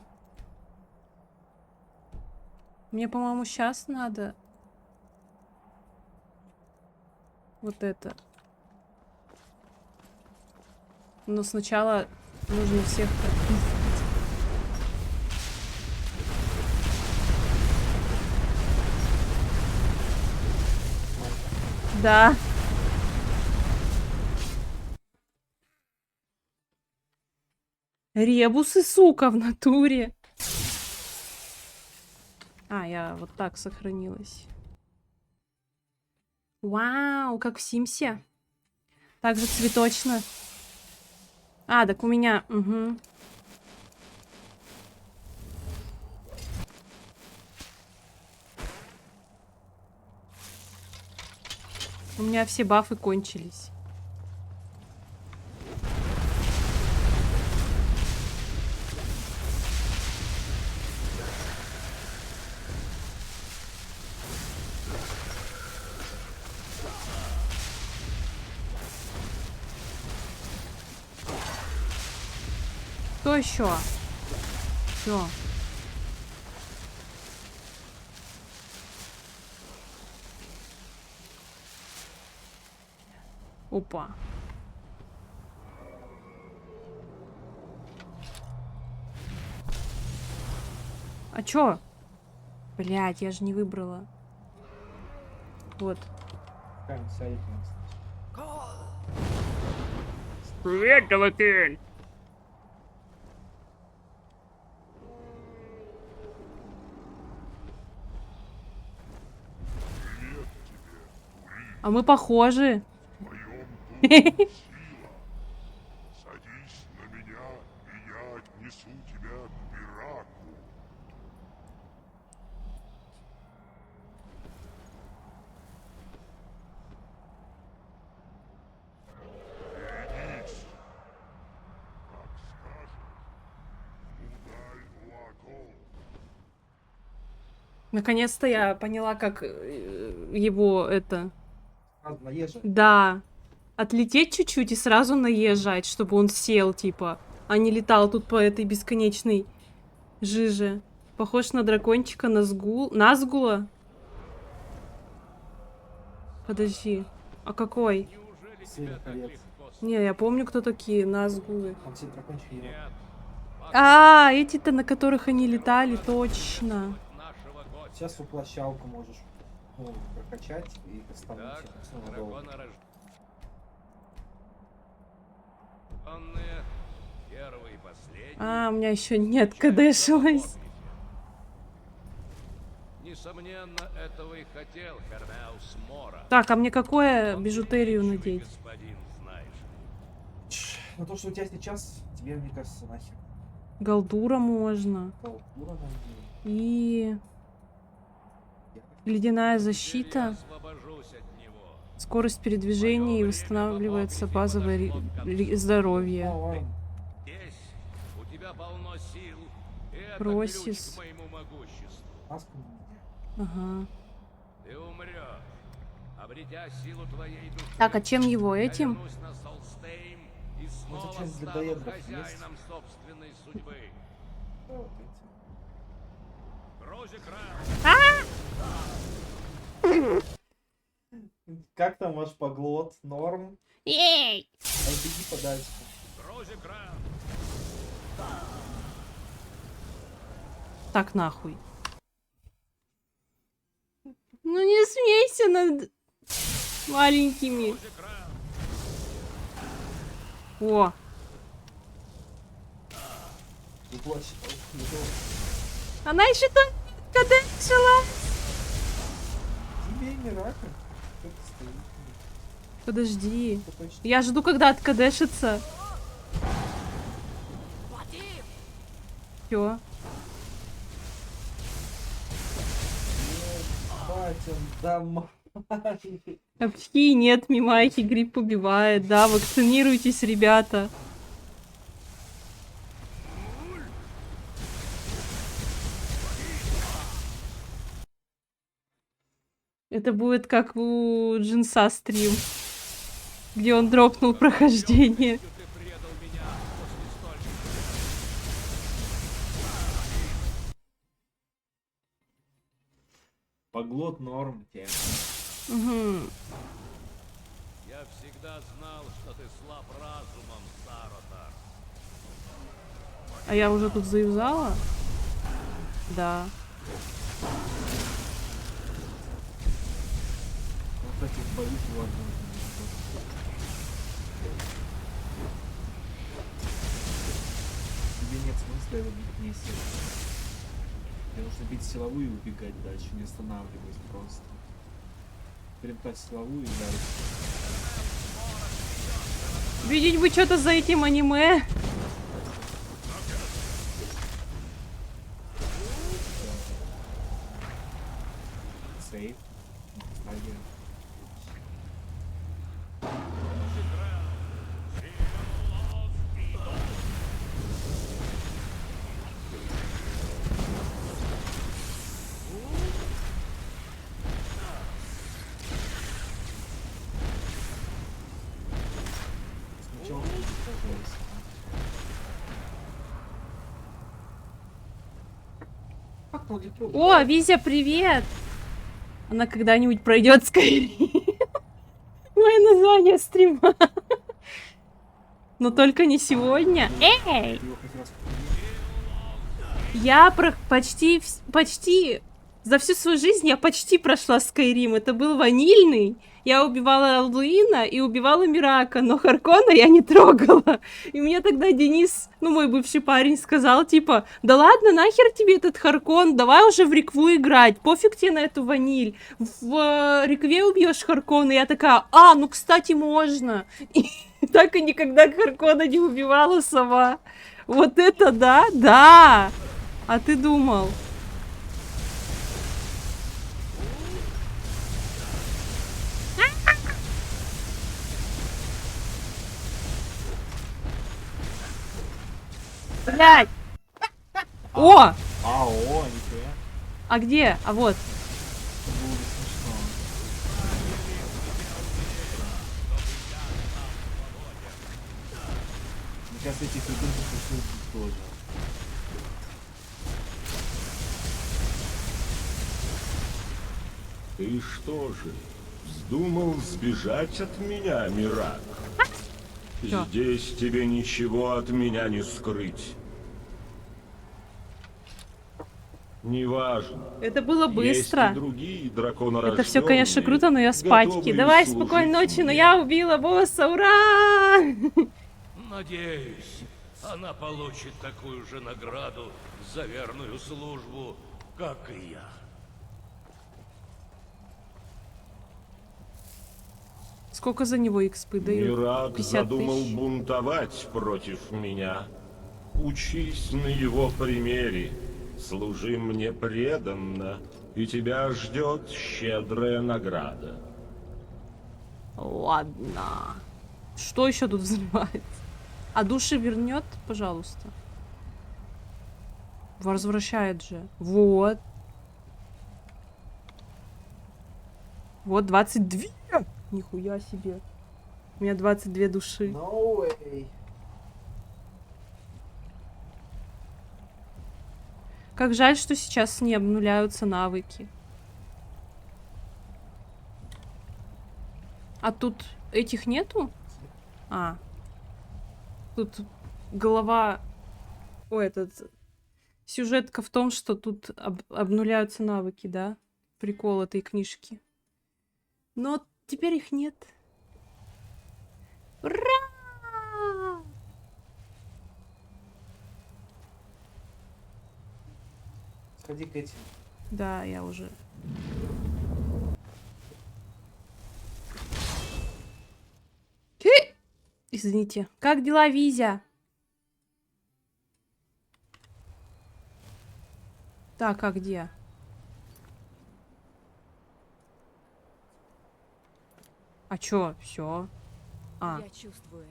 Мне, по-моему, сейчас надо. Вот это. Но сначала нужно всех попиздить. Да. Ребусы, сука, в натуре. А, я вот так сохранилась. Вау, как в Симсе. Так же цветочно. А, так у меня... Угу. У меня все бафы кончились. Кто еще? Все. Опа. А чё? Блядь, я же не выбрала. Вот. Какая он сядет. Привет, Далатин! А мы похожи. Садись на меня, и я отнесу тебя к Мираку. Берегись. Как скажешь. Удаль-Уакол. Наконец-то я поняла, как его это... Надо наезжать. Да. Отлететь чуть-чуть и сразу наезжать, чтобы он сел, типа. А не летал тут по этой бесконечной жиже. Похож на дракончика Назгула? Подожди. А какой? Семь колец. Не, я помню, кто такие Назгулы. Он все дракончики его. А, эти-то, на которых они летали, точно. Сейчас воплощалку можешь прокачать и поставить Так, снова долго. драконорожденные, первый и последний. А, у меня еще нет кадешилась. Несомненно, этого и хотел Хермеус Мора. Так, а мне какое Он бижутерию величивый надеть? господин, знаешь. Но то, что у тебя сейчас, тебе, мне кажется, нахер. Галдура можно. Толкура надо. И... Ледяная Теперь я защита. освобожусь от него. Скорость передвижения и восстанавливается базовое здоровье. Ну, ладно. Здесь у тебя полно сил, и это Просис. ключ к моему могуществу. Маску на меня. Ага. Ты умрешь, обретя силу твоей души. Так, а чем его? Я Этим? вернусь на Солстейн и снова зачем для стану доедров хозяином собственной судьбы. Да, вот эти. Розекран! Как там ваш поглот? Норм? Ей! А беги подальше. Розекран! Так нахуй. Ну не смейся над маленькими. Розекран! О, она еще там кадешила. Тебе и Мирака. Кто-то стоит. Подожди. Кто точно. Я жду, когда откадешится. Чё? Батин, да Вообще нет, Мимайки, грипп убивает. Да, вакцинируйтесь, ребята. Это будет как у Джинса стрим, где он дропнул прохождение. Ты предал меня после стольких. Поглот норм тебе. Угу. Я всегда знал, что ты слаб разумом, Саротар. А я уже тут заюзала? Да. Вот таких боюсь, ладно. Тебе нет смысла его бить вместе. Тебе нужно бить силовую и убегать дальше, не останавливаясь просто. Перемкать силовую и дальше. Видеть бы что-то за этим аниме. Сейф. Стадия. Сначала пожалуйста. Как он легко О, Визя, привет! Она когда-нибудь пройдет скорее. Мое название стрима. Но только не сегодня. Эй! его хотелось Я почти За всю свою жизнь я почти прошла Скайрим. Это был ванильный. Я убивала Алдуина и убивала Мирака, но Харкона я не трогала. И мне тогда Денис, ну мой бывший парень, сказал, типа, да ладно, нахер тебе этот Харкон, давай уже в Рикву играть, пофиг тебе на эту ваниль. В Рикве убьешь Харкона. И я такая, ну кстати, можно. И так и никогда Харкона не убивала сама. Вот это да, да. А ты думал? Блять! О! Нихуя. А где? А вот. Было бы смешно. Мне кажется, этих ребенков пришлось быть тоже. Ты что же, вздумал сбежать от меня, Мирак? Чё? Здесь тебе ничего от меня не скрыть. Неважно. Это было Есть быстро. и другие драконорожденные, Это все, конечно, круто, но я спатьки. готовые Давай, служить спокойной ночи, но мне. я убила босса, ура! Надеюсь, она получит такую же награду за верную службу, как и я. Сколько за него экспы дают? Мирак 50 задумал тысяч. бунтовать против меня. Учись на его примере. Служи мне преданно, и тебя ждет щедрая награда. Ладно. Что еще тут взрывается? А души вернет, пожалуйста. Возвращает же. Вот. Вот 22. Нихуя себе. У меня 22 души. No way. Как жаль, что сейчас не обнуляются навыки. А тут этих нету? А. Тут голова... Ой, этот... Сюжетка в том, что тут обнуляются навыки, да? Прикол этой книжки. Но теперь их нет. Ура! Сходи к этим. Да, я уже. Извините. Как дела, Визя? Так, а где? А чё? Все. А. Я чувствую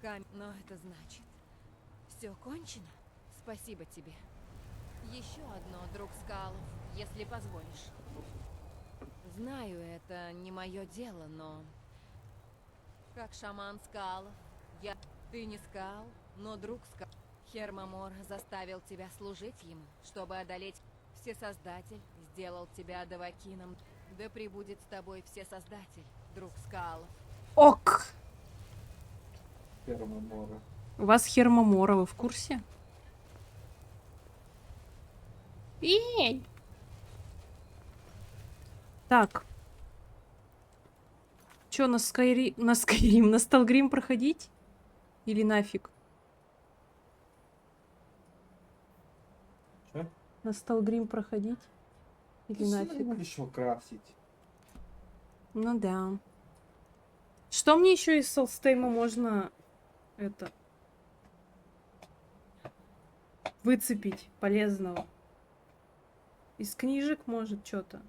это. Но это значит... Все кончено? Спасибо тебе. Еще одно, друг Скалов, если позволишь. Знаю, это не мое дело, но... Как шаман Скалов, Ты не Скал, но друг Скал. Хермамор заставил тебя служить ему, чтобы одолеть Всесоздатель, сделал тебя Давакином. Да пребудет с тобой Всесоздатель, друг Скалов. Ок! Хермамора. У вас Хермамора, вы в курсе? Эй! Так. Чё, на Скайрим, на Сталгрим проходить? Или нафиг? Чё? На Сталгрим проходить? Или Ты нафиг? будешь его крафтить. Ну да. Что мне еще из Солстейма можно это выцепить полезного? Из книжек, может, что-то.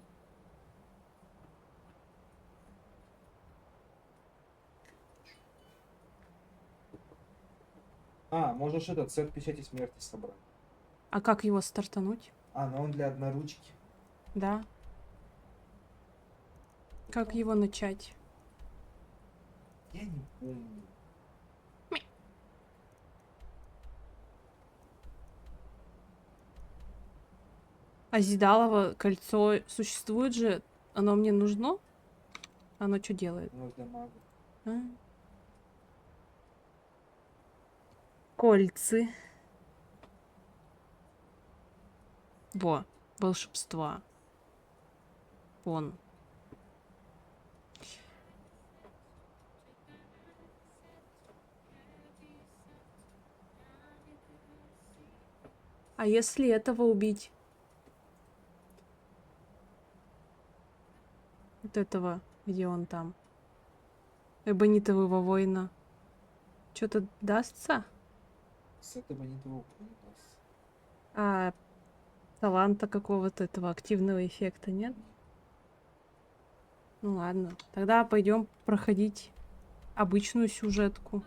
Можешь этот сет печати смерти собрать. А как его стартануть? Но он для одноручки. Да. Как его начать? Я не помню. А Зидалово кольцо существует же? Оно мне нужно? Оно что делает? Ну, для мага. А? Кольцы. Во. волшебства. Вон. А если этого убить? Вот этого, где он там? Эбонитового воина. Что-то дастся? С этого не того не даст. А таланта какого-то этого активного эффекта нет? Ну ладно, тогда пойдем проходить обычную сюжетку.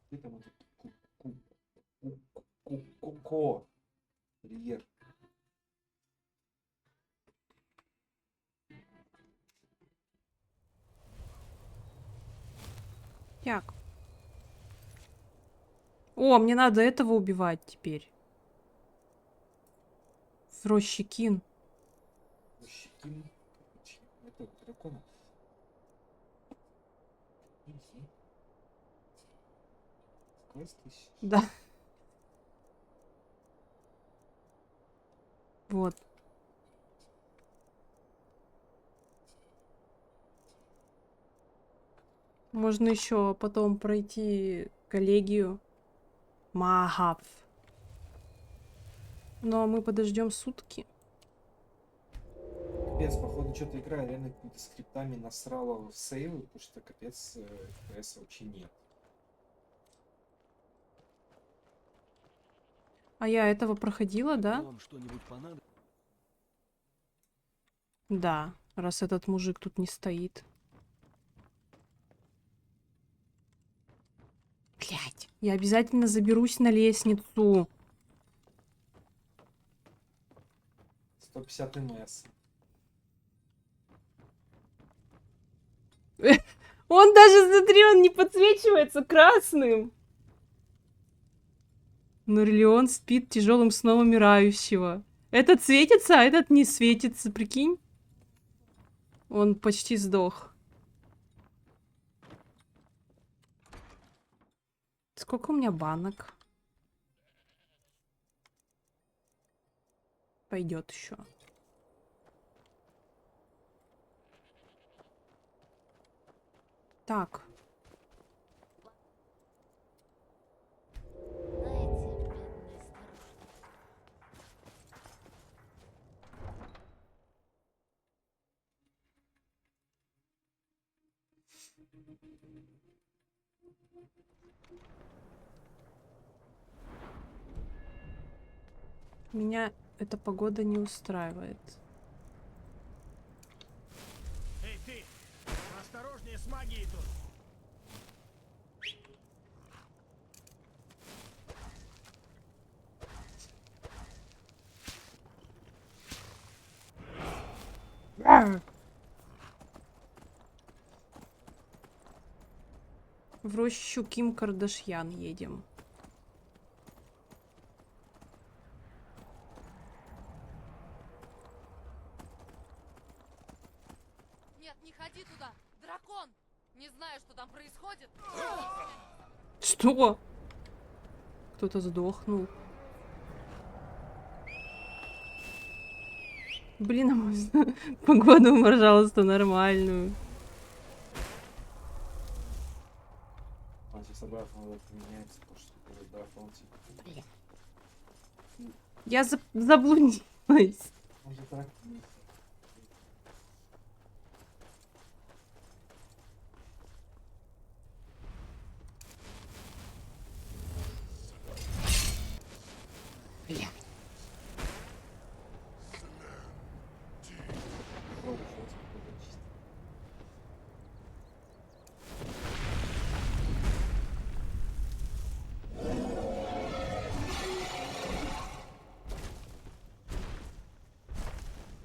Где там этот ко? Риер. Так. О, мне надо этого убивать теперь. Фрощикин. Щекин. Это дракона. Квест ищешь? Да. Вот. Можно еще потом пройти коллегию магов. Но мы подождем сутки. Капец, походу, что-то игра реально какими-то скриптами насрала в сейвы, потому что капец FPS вообще нет. А я этого проходила, да? Вам что-нибудь понадобится? Да, раз этот мужик тут не стоит. Блять, я обязательно заберусь на лестницу. 150 МС. Он даже, смотри, он не подсвечивается красным. Нурлеон спит тяжелым сном умирающего. Этот светится, а этот не светится, прикинь? Он почти сдох. Сколько у меня банок? Пойдет еще. Так. Меня эта погода не устраивает. Эй, ты! Осторожнее с магией тут! В рощу Ким Кардашьян едем. Нет, не ходи туда! Дракон! Не знаю, что там происходит. Что? Кто-то сдохнул. Блин, а можно погоду, пожалуйста, нормальную? Антисобрав, это меняется, потому что да, он типа. Я заблудилась. Может так? Бля.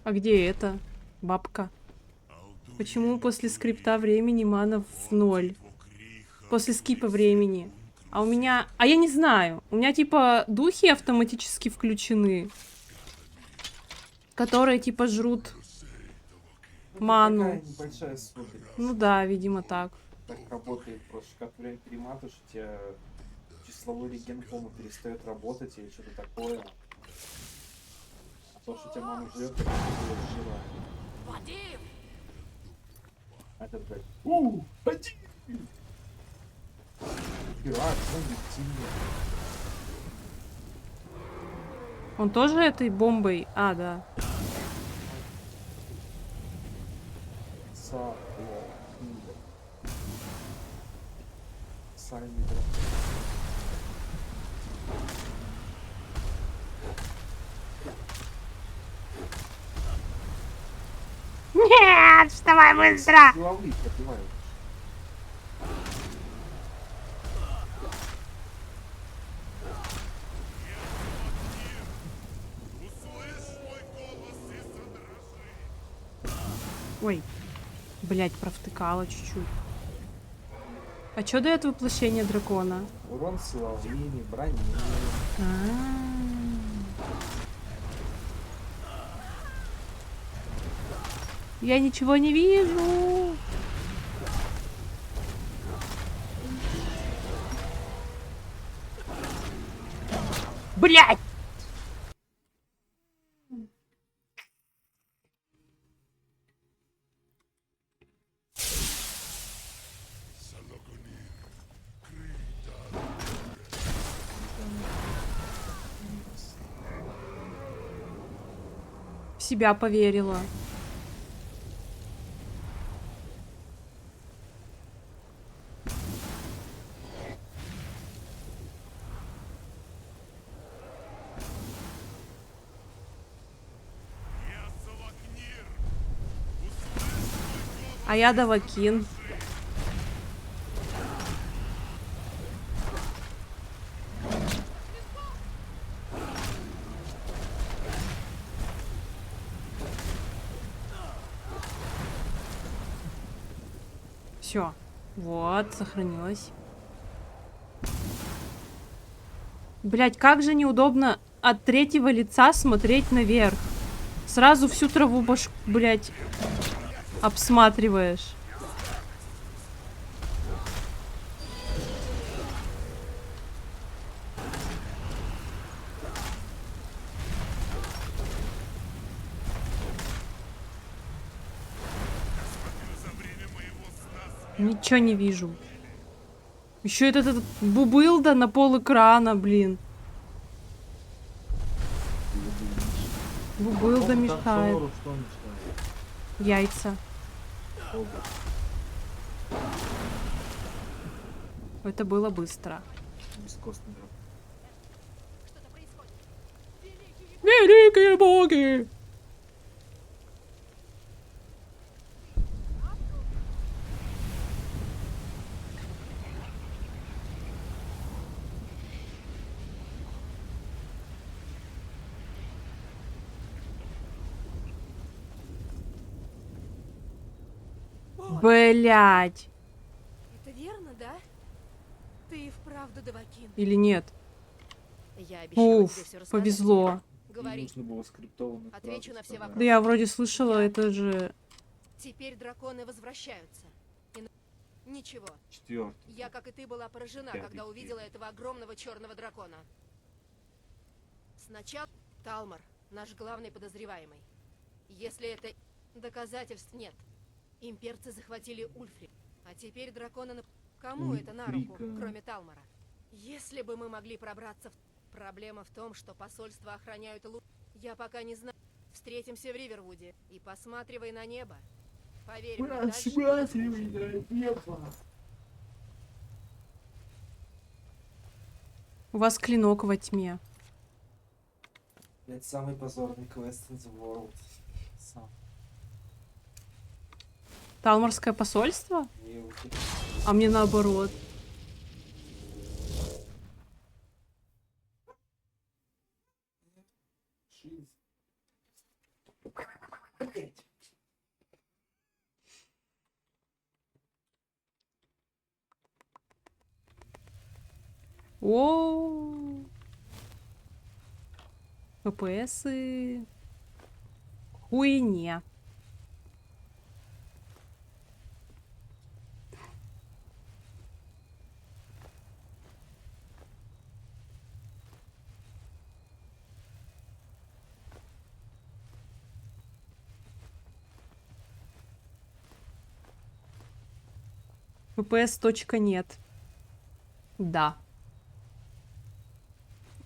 А где это? Бабка. Почему после скрипта времени мана в 0? После скипа времени. А у меня... А я не знаю. У меня типа духи автоматически включены. Которые типа жрут ману. Такая небольшая особенность. Ну да, видимо так. Так работает просто шкатулень примата, что у тебя числовой реген, по-моему, перестает работать или что-то такое. А то, что тебя ману жрет, это будет жива. Вадим! А это, блядь, один! Пират, зомби, птица. Он тоже этой бомбой? А, да. Сало. Сальный дракон. Нет, вставай быстро! Силовые пробивают. Ой, блять, провтыкала чуть-чуть. А чё дает воплощение дракона? Урон силовыми, брони. Я ничего не вижу. Блять! В себя поверила. А я Давакин. Все. Вот, сохранилось. Блять, как же неудобно от третьего лица смотреть наверх. Сразу всю траву башку, блять, обсматриваешь. Ничего не вижу. Еще этот бубылда на пол экрана, блин. Бубылда мешает. Яйца. Это было быстро. Великие боги! Блять. Это верно, да? Ты и вправду Давакин. Или нет? Я обещала Уф, тебе все рассказать. повезло. Говори. Нужно было скриптованную Отвечу фразу на все сказать. вопросы. Да я вроде слышала, это же... Теперь драконы возвращаются. Ничего. Четвертый. Я, как и ты, была поражена, Пятый когда увидела этого огромного черного дракона. Сначала Талмар, наш главный подозреваемый. Если это доказательств нет. Имперцы захватили Ульфри, а теперь драконы на... Кому это на руку, Ульфрика. кроме Талмара? Если бы мы могли пробраться в... Проблема в том, что посольство охраняют Лу... Я пока не знаю. Встретимся в Ривервуде и посматривай на небо. Поверь мне, дальше будет хуже. У вас клинок во тьме. Это самый позорный квест in the world. Сам. Талморское посольство? И А мне наоборот. жизнь. О, ППСы. Хуйня. ППС точка нет. Да.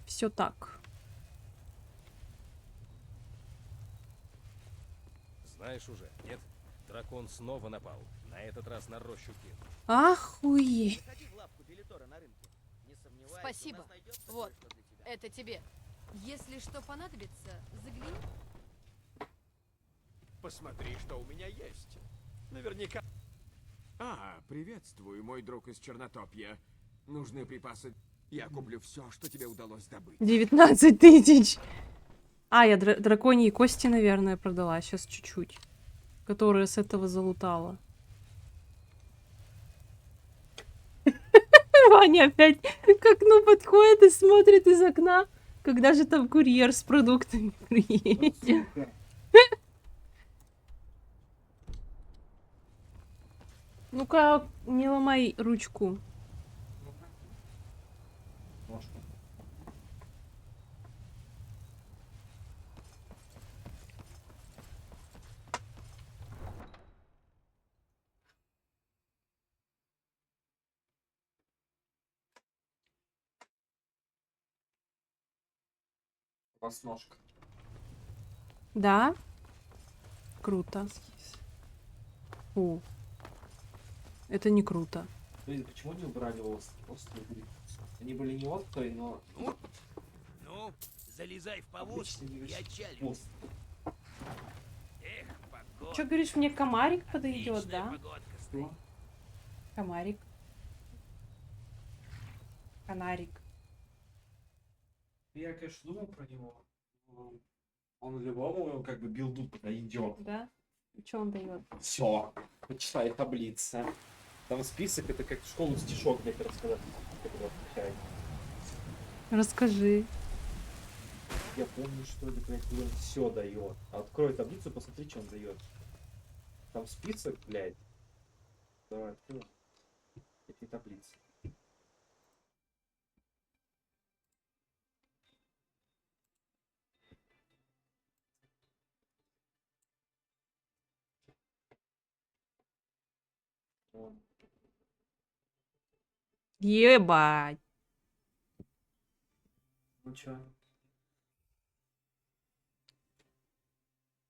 Все так. Знаешь уже, нет? Дракон снова напал. На этот раз на рощу Кин. Охуеть. Заходи в лавку Белитора на рынке. Не сомневайся, у Спасибо. нас найдется Вот, кое-что для тебя. это тебе. Если что понадобится, загляни. Посмотри, что у меня есть. Наверняка... приветствую, мой друг из Чернотопья. Нужны припасы. Я куплю все, что тебе удалось добыть. 19 тысяч. Я драконьи кости, наверное, продала. Сейчас чуть-чуть. Которые с этого залутала. Ваня опять к окну подходит и смотрит из окна. Когда же там курьер с продуктами приедет? Ну-ка, не ломай ручку. Ножку. У вас ножка. Да? Круто. Фу. Это не круто. Блин, почему не убрали острые грифы? Они были не острые, но... Ну, залезай в повозку обычно не и отчаливай. острые. Эх, погода. Что говоришь, мне комарик подойдет, Отличная да? погодка стоит. Комарик. Канарик. Я, конечно, думал про него. Он любому как бы билду подойдет. Да? Что он дает? Все. Почитай таблица. Там список, это как в школу стишок, блядь, рассказать. Расскажи. Я помню, что это, блядь, он все дает. Открой таблицу, посмотри, что он дает. Там список, блядь. Давай, открой. Эти таблицы. Вон. Ебать. Ну чё?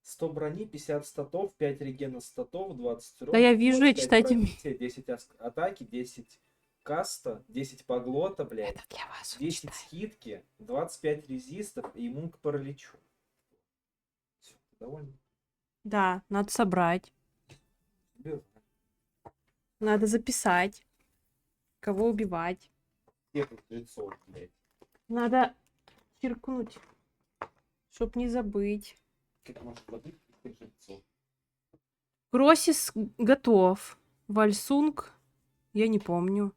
100 брони, 50 статов, 5 регена статов, 20 урона. Да я вижу, я 25 читать не пробития, 10 атаки, 10 каста, 10 поглота, блядь, Это для вас. 10 скидки, 25 резистов и иммун к параличу. Всё, ты доволен? Да, надо собрать. Тебе Надо записать. Кого убивать. всех жрецов, блядь. Надо черкнуть, чтоб не забыть. Как можно подуть всех жрецов? Кросис готов. Вальсунг я не помню.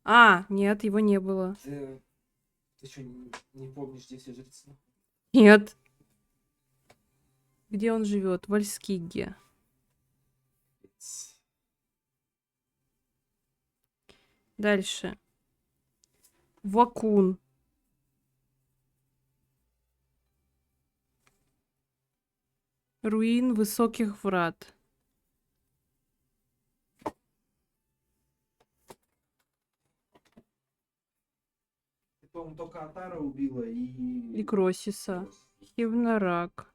Нет, его не было. Ты что, не помнишь, где все жрецы? Нет. Где он живет? В Альскиге. Дальше. Вакун. Руин высоких врат. Ты, по-моему, только Атара убила и... И Кросиса. Хивнарак.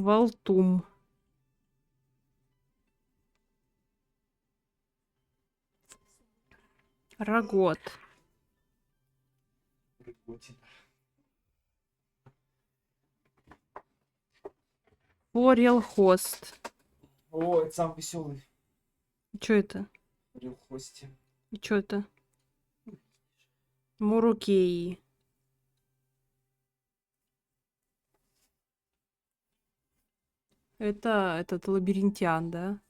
Валтум. Рагот. Форелхост. О, это самый веселый. Чё это? Форелхосте. И чё это? Мурукеи. Это этот лабиринтян, да?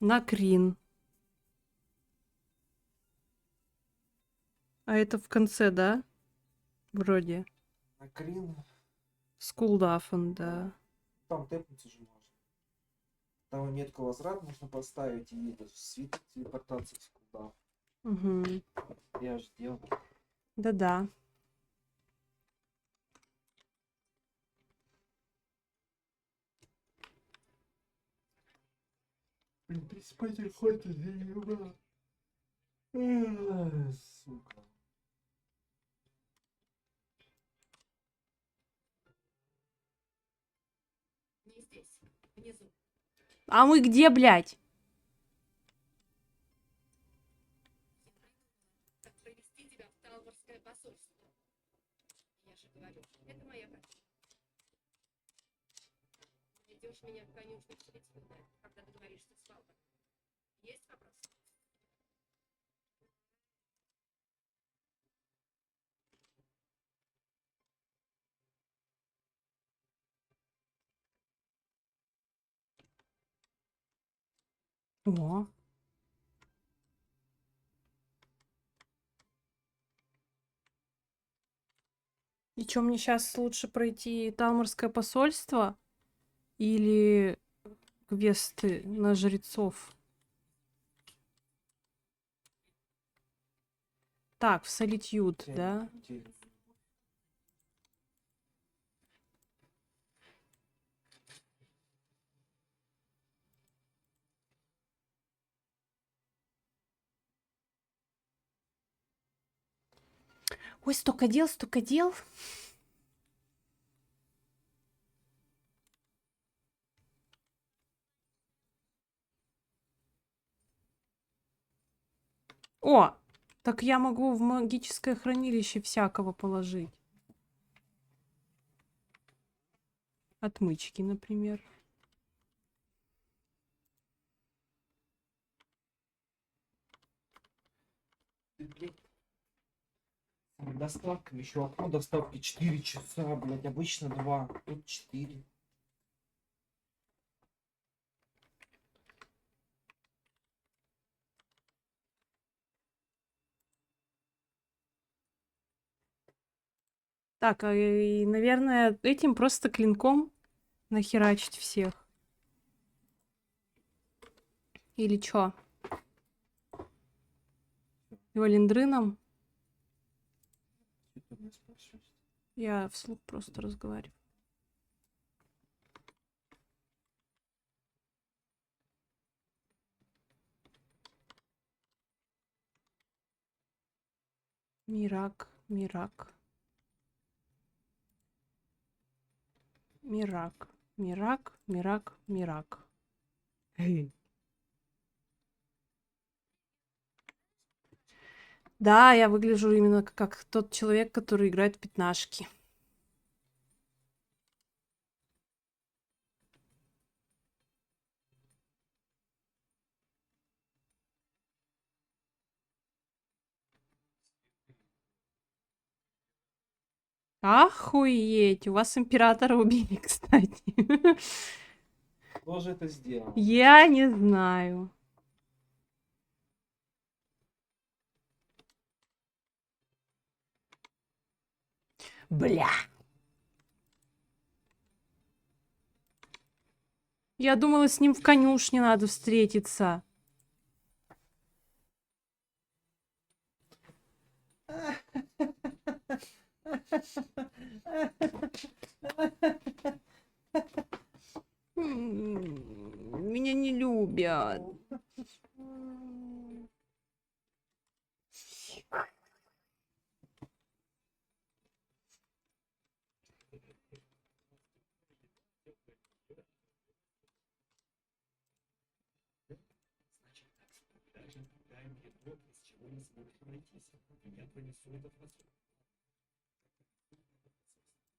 Накрин. А это в конце, да? Вроде. Накрин. Скулдафен, да. Там тэпнуться же можно. Там метку возврат можно поставить и даже свит телепортации в скулдав. Угу. Я же делал. Да-да. Блин, приспатель ходит и заебал. Сука. Не здесь, внизу. А мы где, блядь? Как провести тебя в Талворское посольство. Я же говорю, это моя картина. Найдешь меня в конюшне в Светилове, когда договоришься с Валбом. Есть вопрос? О. И что, мне сейчас лучше пройти Талморское посольство или квесты на жрецов? Так, в Солитюд, да? Ой, столько дел, столько дел. О, так я могу в магическое хранилище всякого положить. Отмычки, например. Доставка, еще окно доставки 4 часа, блядь, обычно 2, тут 4. Так, и, наверное, этим просто клинком нахерачить всех. Или чё? Валендрином? Я вслух просто разговариваю. Мирак, Мирак. Мирак, Мирак, Мирак, Мирак. Да, я выгляжу именно как тот человек, который играет в пятнашки. Охуеть, у вас императора убили, кстати. Кто же это сделал? Я не знаю. Бля. Я думала, с ним в конюшне надо встретиться. Меня не любят.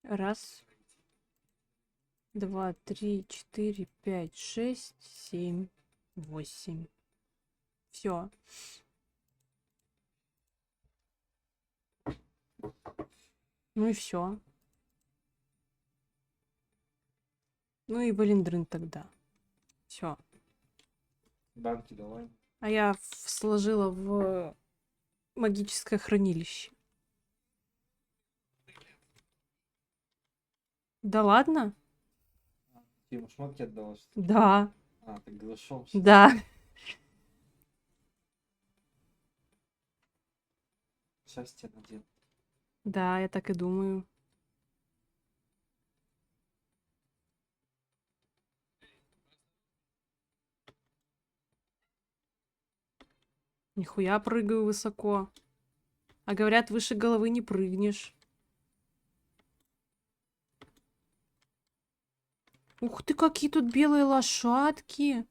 Раз, два, три, четыре, пять, шесть, семь, восемь. Все. Ну и все. Ну и Валендрин тогда. Все. Банки давай. А я сложила в магическое хранилище. Да ладно? Ты ему шмотки отдала, что ли? Да. А, ты голышом, что ли? Да. запчасти надел. Да, я так и думаю. Нихуя прыгаю высоко. А говорят, выше головы не прыгнешь. Ух ты, какие тут белые лошадки.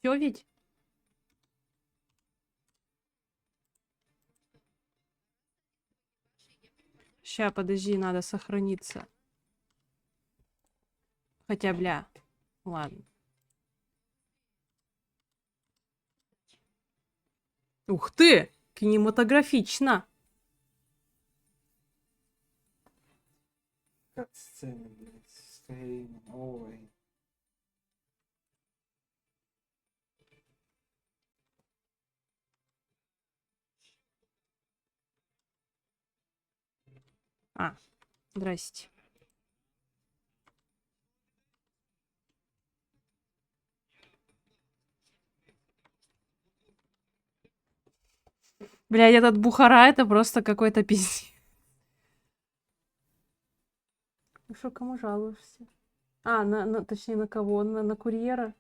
Все ведь? Ща, подожди, надо сохраниться. Хотя, бля. Ладно. Ух ты! Кинематографично. Как сцены, блядь, Скайрим. Ой. А, здрасте. Блядь, этот Бухара это просто какой-то пиздец. Ну что, кому жалуешься? А, точнее, на кого? На курьера?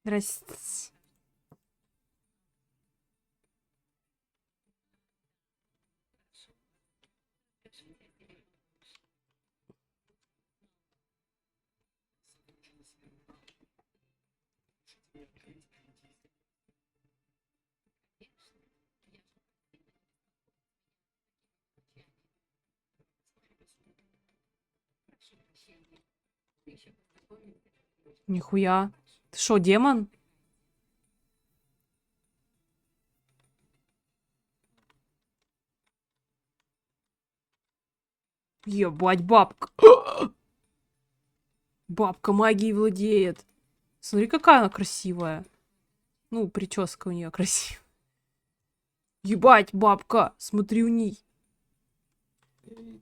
Здрасте. Нихуя. Ты шо, демон? Ебать, бабка. Бабка магией владеет. Смотри, какая она красивая. Ну, прическа у нее красивая. Ебать, бабка. Смотри у ней.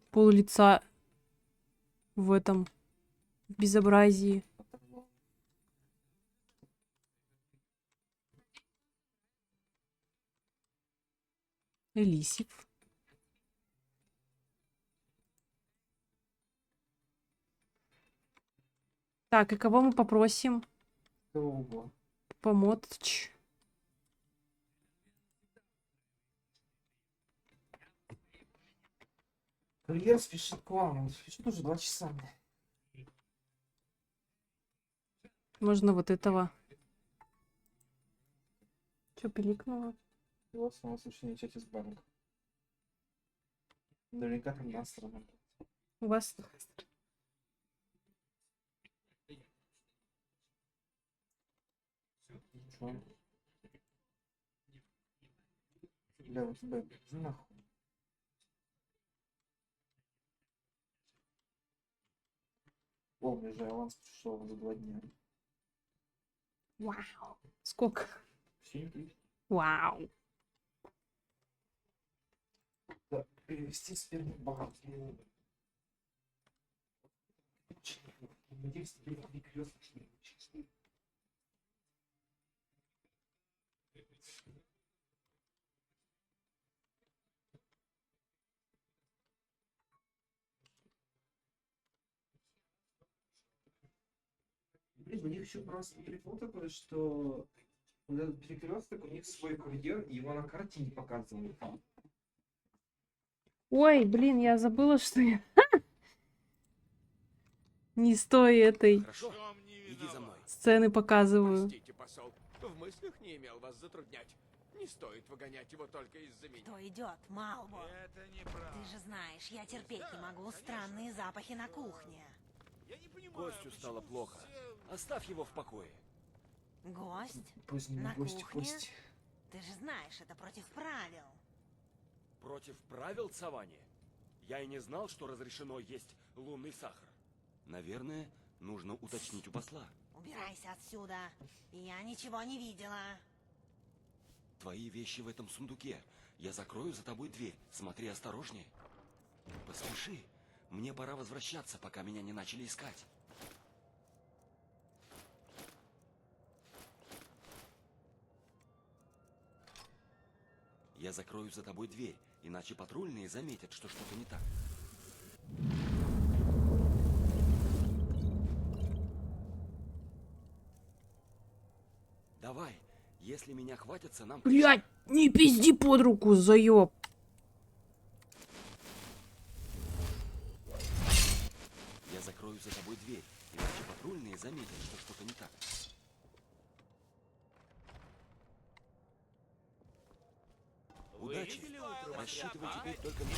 Пол лица в этом в безобразии. Элисив. Так, и кого мы попросим? Помочь. Курьер спешит к вам. Он спешит уже 2 часа. Можно вот этого. Чё пиликнуло? У вас снова случайно чате с банком. Наверняка там Настра. У вас... Чё? Бля, у тебя нахуй. О, мне же аванс пришел за 2 дня. Вау. Сколько? 7 тысяч. Вау. Да, перевести с первого банка. Надеюсь, тебе перекресток не учить. Блин, у них еще просто прикол такой, что вот этот перекресток, у них свой курьер, и его на карте не показывают. Ой, блин, я забыла, что я... Не с той этой Хорошо, иди за мной. сцены показываю. Простите, посол, в мыслях не имел вас затруднять. Не стоит выгонять его только из-за меня. Кто идет, Малбо? Это неправда. Ты же знаешь, я терпеть не могу странные запахи на кухне. Гостю стало плохо. Оставь его в покое. Гость? Пусть не На гость, кухне? гость. Ты же знаешь, это против правил. Против правил, Цавани? Я и не знал, что разрешено есть лунный сахар. Наверное, Нужно уточнить у посла. Убирайся отсюда. Я ничего не видела. Твои вещи в этом сундуке. Я закрою за тобой дверь. Смотри осторожнее. Поспеши. Мне пора возвращаться, пока меня не начали искать. Я закрою за тобой дверь, иначе патрульные заметят, что что-то не так. Давай, если меня хватятся, нам... Блядь, не пизди под руку, заёб. Я закрою за тобой дверь, иначе патрульные заметят, что что-то не так. Удачи. Рассчитывай теперь только на...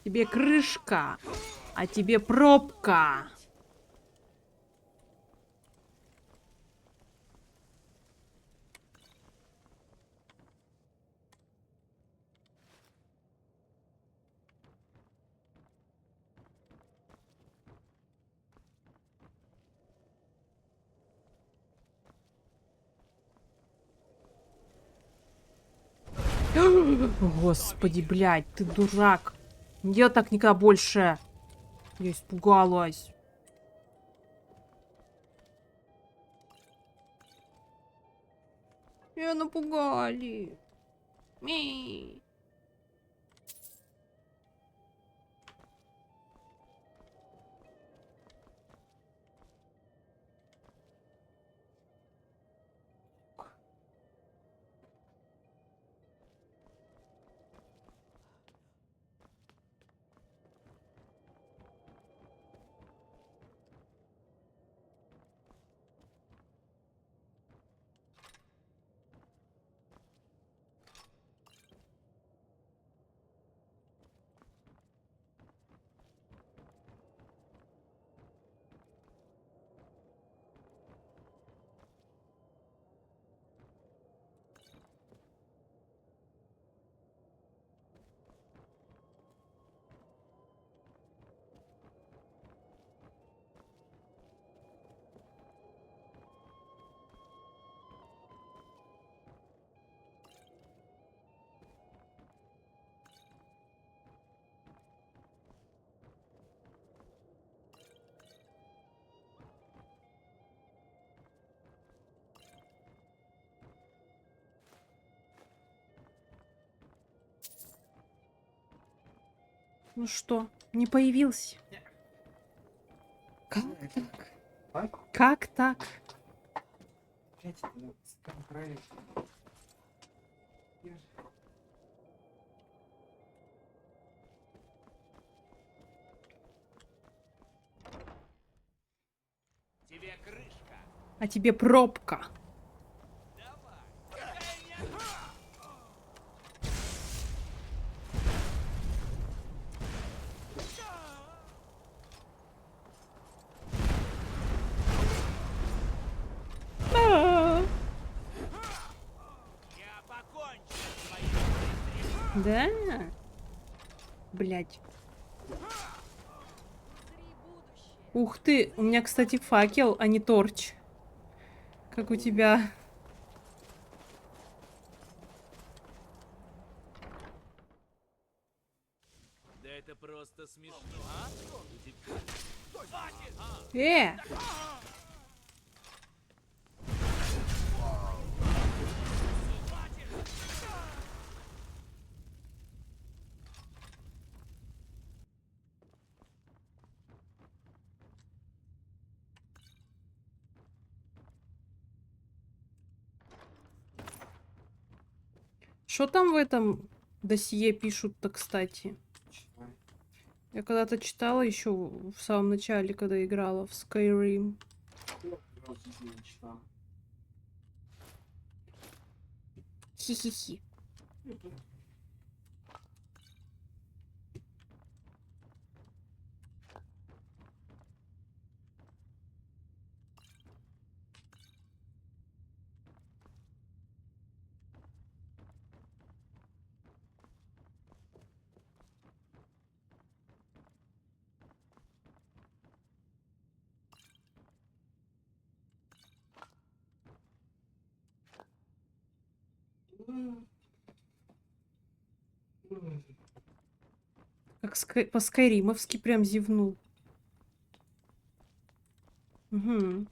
Тебе крышка, а тебе пробка. Господи, блядь, ты дурак. Не делай так никогда больше. Я испугалась. Меня напугали. Ми. Ну что, не появился? Как так? Как так? Тебе крышка. А тебе пробка. Я покончу с твоим Да? Блять. Ух ты, у меня, кстати, факел, а не торч. Как у тебя. Да это просто смешно, а? У тебя... Хватит! Что там в этом досье пишут-то, кстати? Я когда-то читала еще в самом начале, когда играла в Skyrim. Хи-хи-хи. Как по-скайримовски прям зевнул. Угу.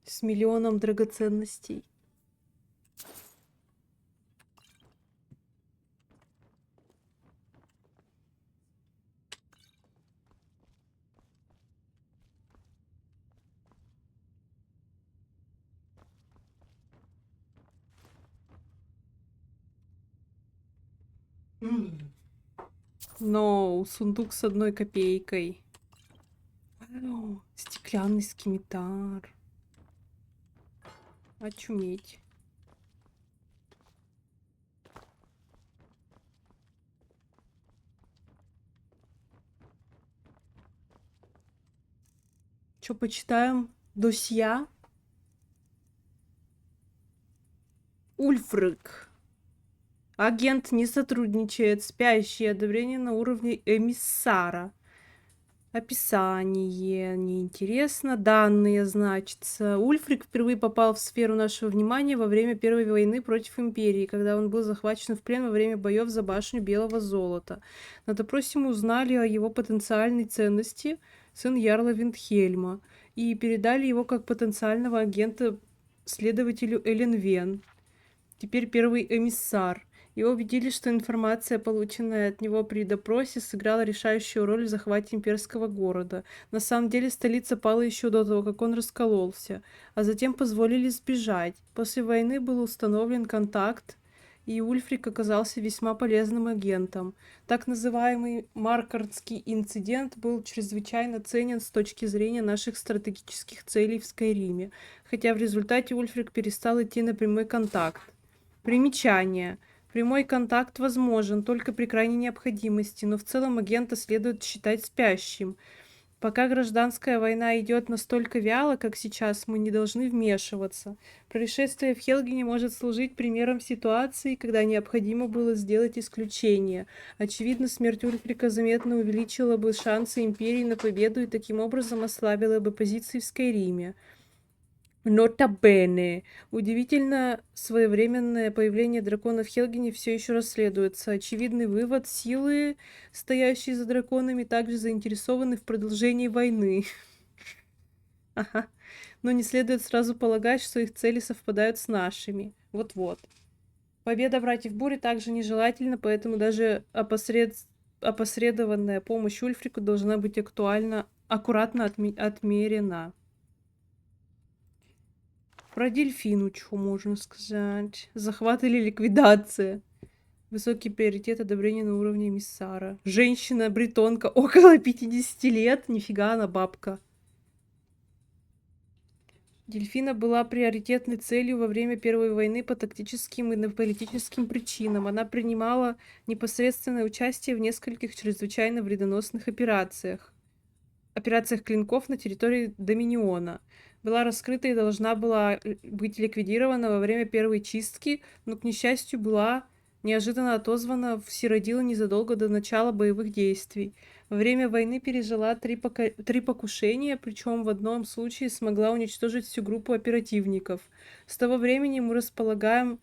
С миллионом драгоценностей. Но сундук с 1 копейкой. Стеклянный скимитар. Очуметь. Чё, почитаем? Досья? Ульфрик. Агент не сотрудничает. Спящий. Одобрение на уровне эмиссара. Описание. Неинтересно. Данные, значится. Ульфрик впервые попал в сферу нашего внимания во время Первой войны против Империи, когда он был захвачен в плен во время боев за башню Белого Золота. На допросе мы узнали о его потенциальной ценности, сын Ярла Виндхельма, и передали его как потенциального агента следователю Элен Вен, теперь первый эмиссар. Его убедили, что информация, полученная от него при допросе, сыграла решающую роль в захвате имперского города. На самом деле столица пала еще до того, как он раскололся, а затем позволили сбежать. После войны был установлен контакт, и Ульфрик оказался весьма полезным агентом. Так называемый Маркардский инцидент был чрезвычайно ценен с точки зрения наших стратегических целей в Скайриме, хотя в результате Ульфрик перестал идти на прямой контакт. Примечание. Прямой контакт возможен только при крайней необходимости, но в целом агента следует считать спящим. Пока гражданская война идет настолько вяло, как сейчас, мы не должны вмешиваться. Происшествие в Хелгене может служить примером ситуации, когда необходимо было сделать исключение. Очевидно, смерть Ульфрика заметно увеличила бы шансы Империи на победу и таким образом ослабила бы позиции в Скайриме. Нота бене. Удивительно, своевременное появление дракона в Хелгене все еще расследуется. Очевидный вывод: силы, стоящие за драконами, также заинтересованы в продолжении войны. Ага. Но не следует сразу полагать, что их цели совпадают с нашими. Вот-вот. Победа братьев Бури также нежелательна, поэтому даже опосредованная помощь Ульфрику должна быть аккуратно отмерена. Про дельфину, что можно сказать? Захват или ликвидация? Высокий приоритет одобрения на уровне эмиссара. Женщина-бретонка около 50 лет. Нифига она бабка. Дельфина была приоритетной целью во время Первой войны по тактическим и политическим причинам. Она принимала непосредственное участие в нескольких чрезвычайно вредоносных операциях. Операциях клинков на территории Доминиона. Была раскрыта и должна была быть ликвидирована во время первой чистки, но, к несчастью, была неожиданно отозвана в Сиродило незадолго до начала боевых действий. Во время войны пережила три покушения, причем в одном случае смогла уничтожить всю группу оперативников. С того времени мы располагаем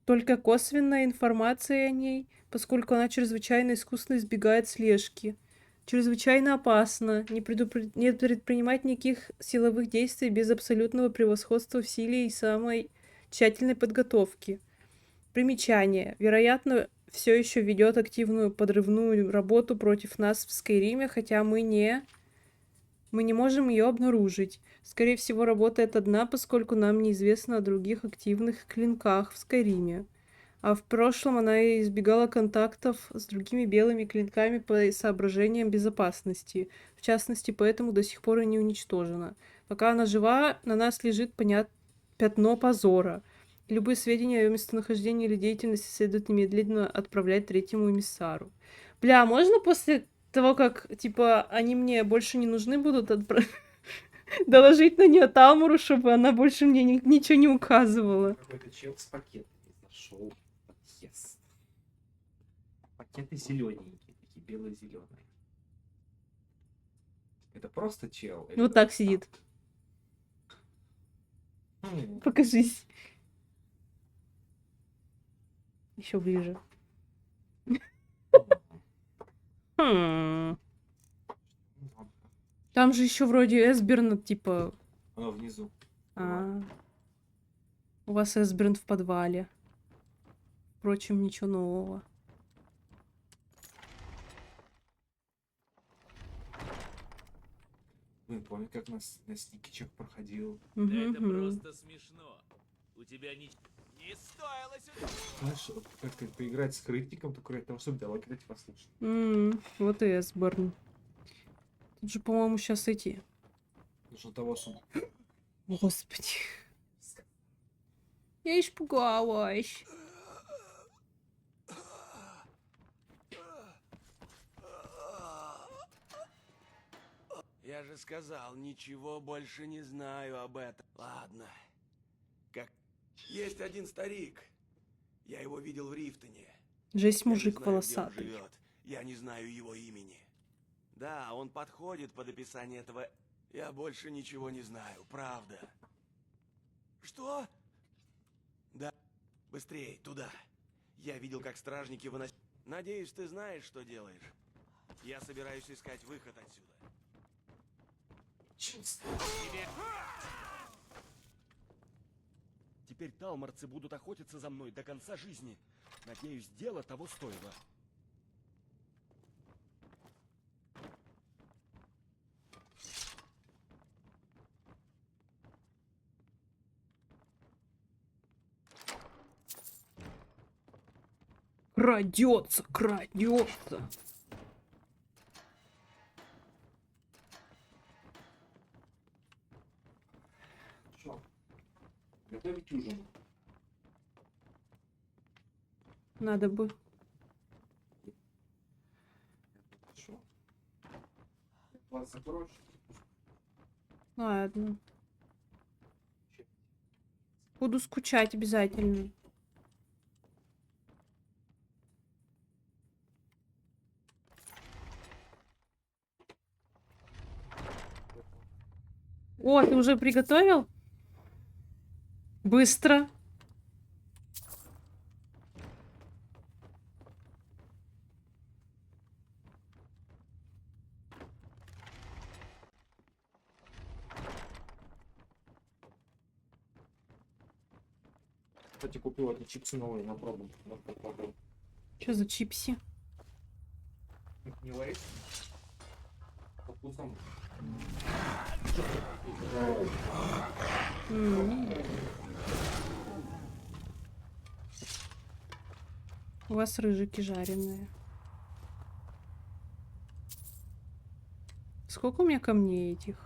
только косвенной информацией о ней, поскольку она чрезвычайно искусно избегает слежки. Чрезвычайно опасно не предпринимать никаких силовых действий без абсолютного превосходства в силе и самой тщательной подготовки. Примечание. Вероятно, все еще ведет активную подрывную работу против нас в Скайриме, хотя мы не можем ее обнаружить. Скорее всего, работает одна, поскольку нам неизвестно о других активных клинках в Скайриме. А в прошлом она избегала контактов с другими белыми клинками по соображениям безопасности. В частности, поэтому до сих пор и не уничтожена. Пока она жива, на нас лежит пятно позора. Любые сведения о ее местонахождении или деятельности следует немедленно отправлять третьему эмиссару. Бля, можно после того, как, типа, они мне больше не нужны будут, Доложить на нее Тамуру, чтобы она больше мне ничего не указывала. Какой-то чел с пакетами зашел. Yes. Пакеты зелененькие, такие бело-зеленые. Это просто чел? или Вот это так сидит. Хм. Покажись. Еще ближе. Хм. Там же еще вроде Эсберн, типа. Оно внизу. А. У вас Эсберн в подвале. Впрочем, ничего нового. Ну, я помню, как на стикичах проходил. Да это просто смешно. У тебя не стоило сюда. Знаешь, вот как поиграть с крытником, только это особенно давай, когда тебя послушать. Вот и Эсберн. Тут же, по-моему, сейчас эти. Нужно того сумку. Господи. Я испугалась. Я же сказал, ничего больше не знаю об этом. Ладно. Как... Есть один старик. Я его видел в Рифтоне. Жесть, Я не мужик знаю, где он волосатый. живет. Я не знаю его имени. Да, он подходит под описание этого... Я больше ничего не знаю, правда. Что? Да. Быстрее, туда. Я видел, как стражники выносят... Надеюсь, ты знаешь, что делаешь. Я собираюсь искать выход отсюда. Теперь талмарцы будут охотиться за мной до конца жизни. Надеюсь, дело того стоило. Крадется, крадется. Что? Готовить ужин. Надо бы. Что? Вас заброшь? Ладно. Буду скучать обязательно. О, ты уже приготовил? Быстро. Кстати, купил эти чипсы новые на пробу. Что за чипси? Не лейс. По вкусам. У вас рыжики жареные. Сколько у меня камней этих?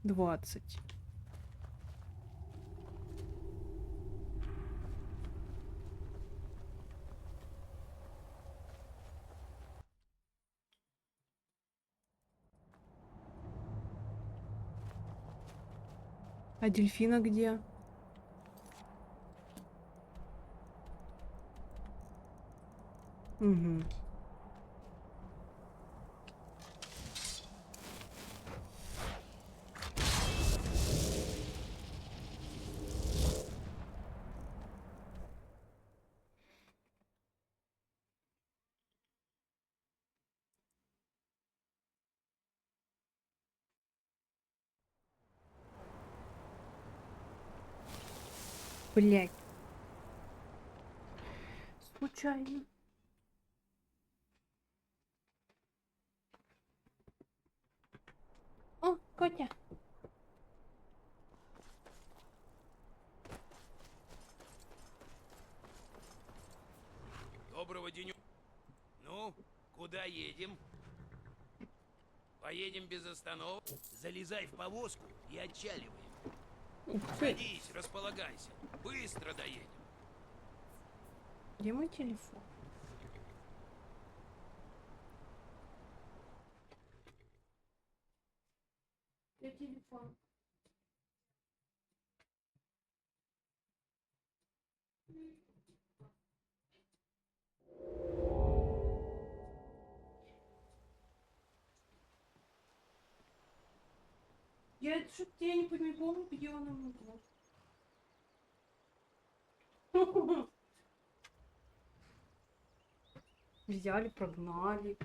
20. А дельфина где? Угу. Блять. Случайно. О, Котя. Доброго денёк. Ну, куда едем? Поедем без остановок. Залезай в повозку и отчаливай. Садись, располагайся. Быстро доедем. Где мой телефон? Я что-то не помню, где она была. Взяли, прогнали.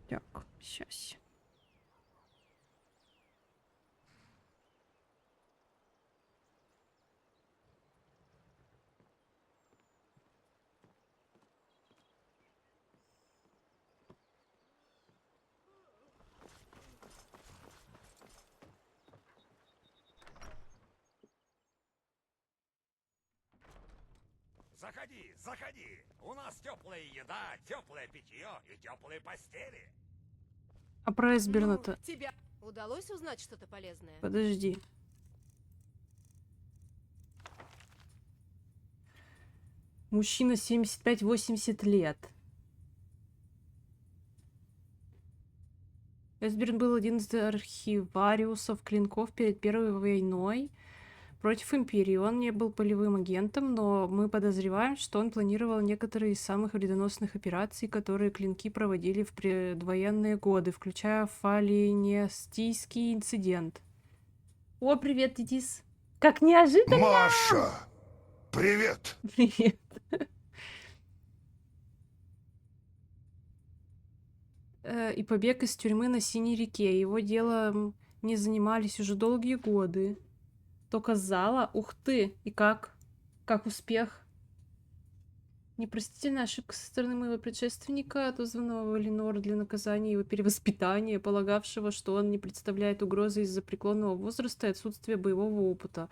Так, сейчас. Заходи, заходи. У нас теплая еда, теплое питье и теплые постели. А про Эсберна-то... Тебя удалось узнать что-то полезное? Подожди. Мужчина 75-80 лет. Эсберн был один из архивариусов клинков перед Первой войной против Империи. Он не был полевым агентом, но мы подозреваем, что он планировал некоторые из самых вредоносных операций, которые клинки проводили в предвоенные годы, включая Фалинестийский инцидент. О, привет, Дидис. Как неожиданно! Маша! Привет! Привет. И побег из тюрьмы на Синей реке. Его делом не занимались уже долгие годы. Только зала. Ух ты! И как? Как успех? Непростительная ошибка со стороны моего предшественника, отозванного Валинора для наказания его перевоспитания, полагавшего, что он не представляет угрозы из-за преклонного возраста и отсутствия боевого опыта.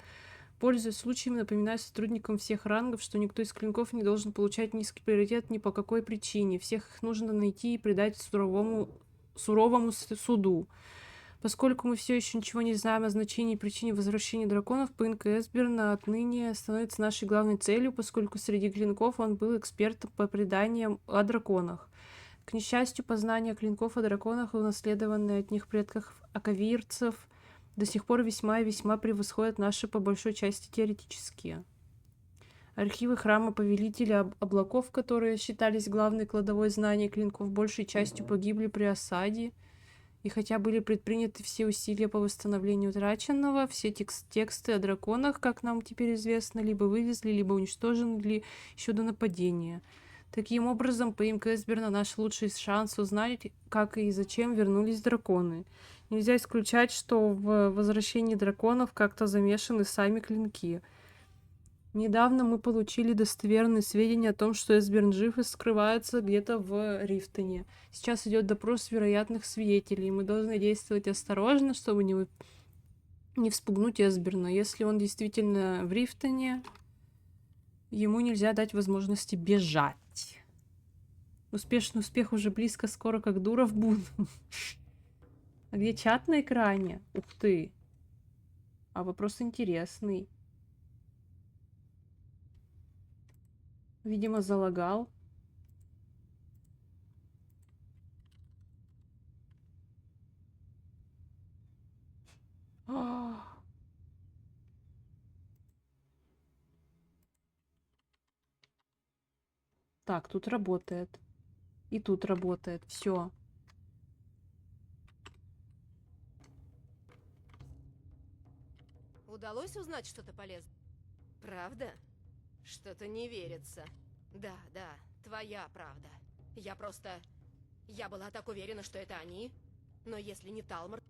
Пользуясь случаем, напоминаю сотрудникам всех рангов, что никто из клинков не должен получать низкий приоритет ни по какой причине. Всех их нужно найти и предать суровому суду. Поскольку мы все еще ничего не знаем о значении и причине возвращения драконов, поимка Эсберна отныне становится нашей главной целью, поскольку среди клинков он был экспертом по преданиям о драконах. К несчастью, познания клинков о драконах, унаследованные от них предков аковирцев, до сих пор весьма и весьма превосходят наши по большой части теоретические. Архивы храма Повелителя Облаков, которые считались главной кладовой знаний клинков, большей частью погибли при осаде. И хотя были предприняты все усилия по восстановлению утраченного, все тексты о драконах, как нам теперь известно, либо вывезли, либо уничтожены еще до нападения. Таким образом, поимка Эсберна — наш лучший шанс узнать, как и зачем вернулись драконы. Нельзя исключать, что в возвращении драконов как-то замешаны сами клинки. Недавно мы получили достоверные сведения о том, что Эсберн жив и скрывается где-то в Рифтоне. Сейчас идет допрос вероятных свидетелей. Мы должны действовать осторожно, чтобы не вспугнуть Эсберна. Если он действительно в Рифтоне, ему нельзя дать возможности бежать. Успешный успех уже близко, скоро как дура в буду. А где чат на экране? Ух ты. А вопрос интересный. Видимо, залагал. Так, тут работает. И тут работает. Все. Удалось узнать что-то полезное? Правда? Что-то не верится. Да, твоя правда. Я была так уверена, что это они. Но если не Талмор...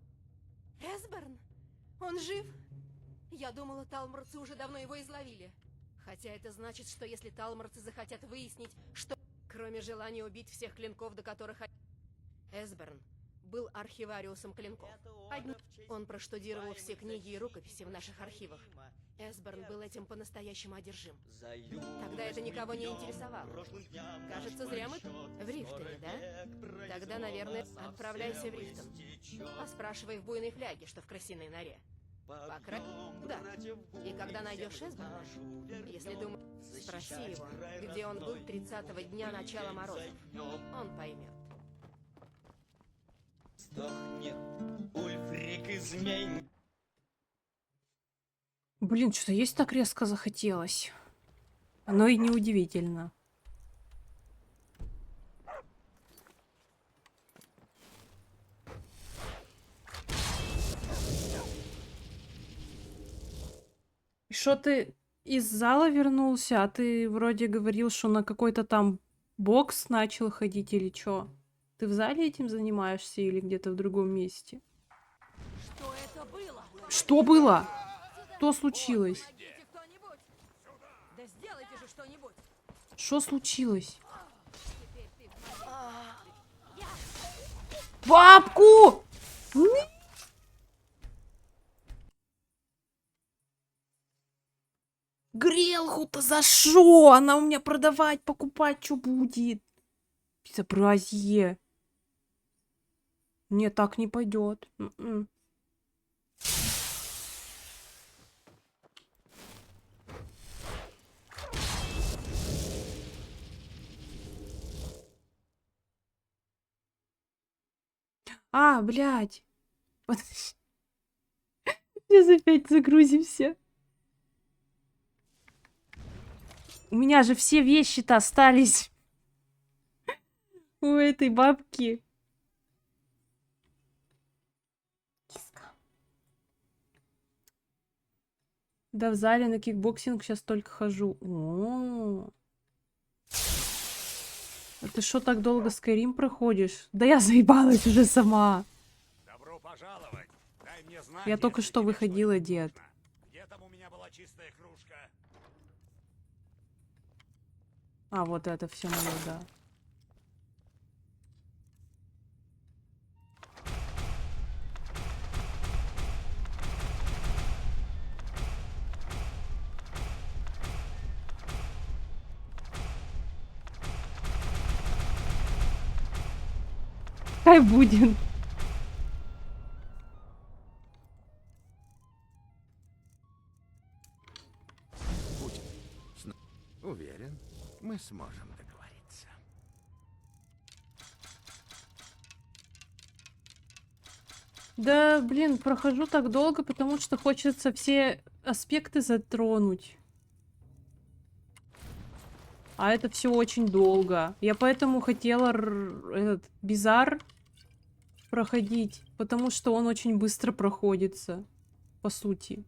Эсберн? Он жив? Я думала, талморцы уже давно его изловили. Хотя это значит, что если талморцы захотят выяснить, что... Кроме желания убить всех клинков, до которых... Эсберн был архивариусом клинков. Он проштудировал все книги и рукописи в наших архивах. Эсберн был этим по-настоящему одержим. Тогда это никого не интересовало. Кажется, зря мы в Рифтоне, да? Тогда, наверное, отправляйся в Рифтон. Поспрашивай в буйной фляге, что в крысиной норе. Да. И когда найдешь Эсберна, если думаешь, спроси его, где он был 30-го дня начала морозов. Он поймет. Блин, что-то есть так резко захотелось. Оно и неудивительно. И что ты из зала вернулся, а ты вроде говорил, что на какой-то там бокс начал ходить или чё? Ты в зале этим занимаешься или где-то в другом месте? Что это было? Что было? Что случилось? Да сделайте же что-нибудь. Что случилось? Бабку! Грелку-то за шо? Она у меня продавать, покупать что будет? Безобразие. Не, так не пойдет. А, блядь. Подожди. Сейчас опять загрузимся. У меня же все вещи-то остались у этой бабки. Киска. Да, в зале на кикбоксинг сейчас только хожу. О-о-о. А ты что так долго Skyrim проходишь? Да я заебалась уже сама. Добро пожаловать. Дай мне знать, Я только если что тебе выходила, что-нибудь дед. нужно. Где там у меня была чистая кружка? А, вот это все моё, да. Хай будет. Уверен, мы сможем договориться. Да, блин, прохожу так долго, потому что хочется все аспекты затронуть. А это все очень долго. Я поэтому хотела этот Бизар проходить, потому что он очень быстро проходится, по сути.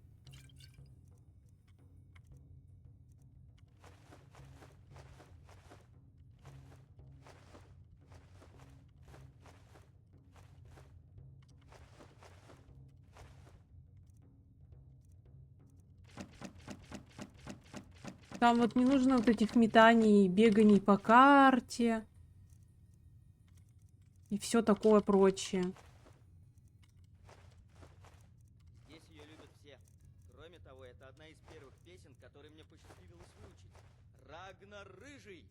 Там вот не нужно вот этих метаний, беганий по карте и все такое прочее. Здесь ее любят все. Кроме того, это одна из первых песен, которые мне посчастливилось выучить. Рагнар Рыжий.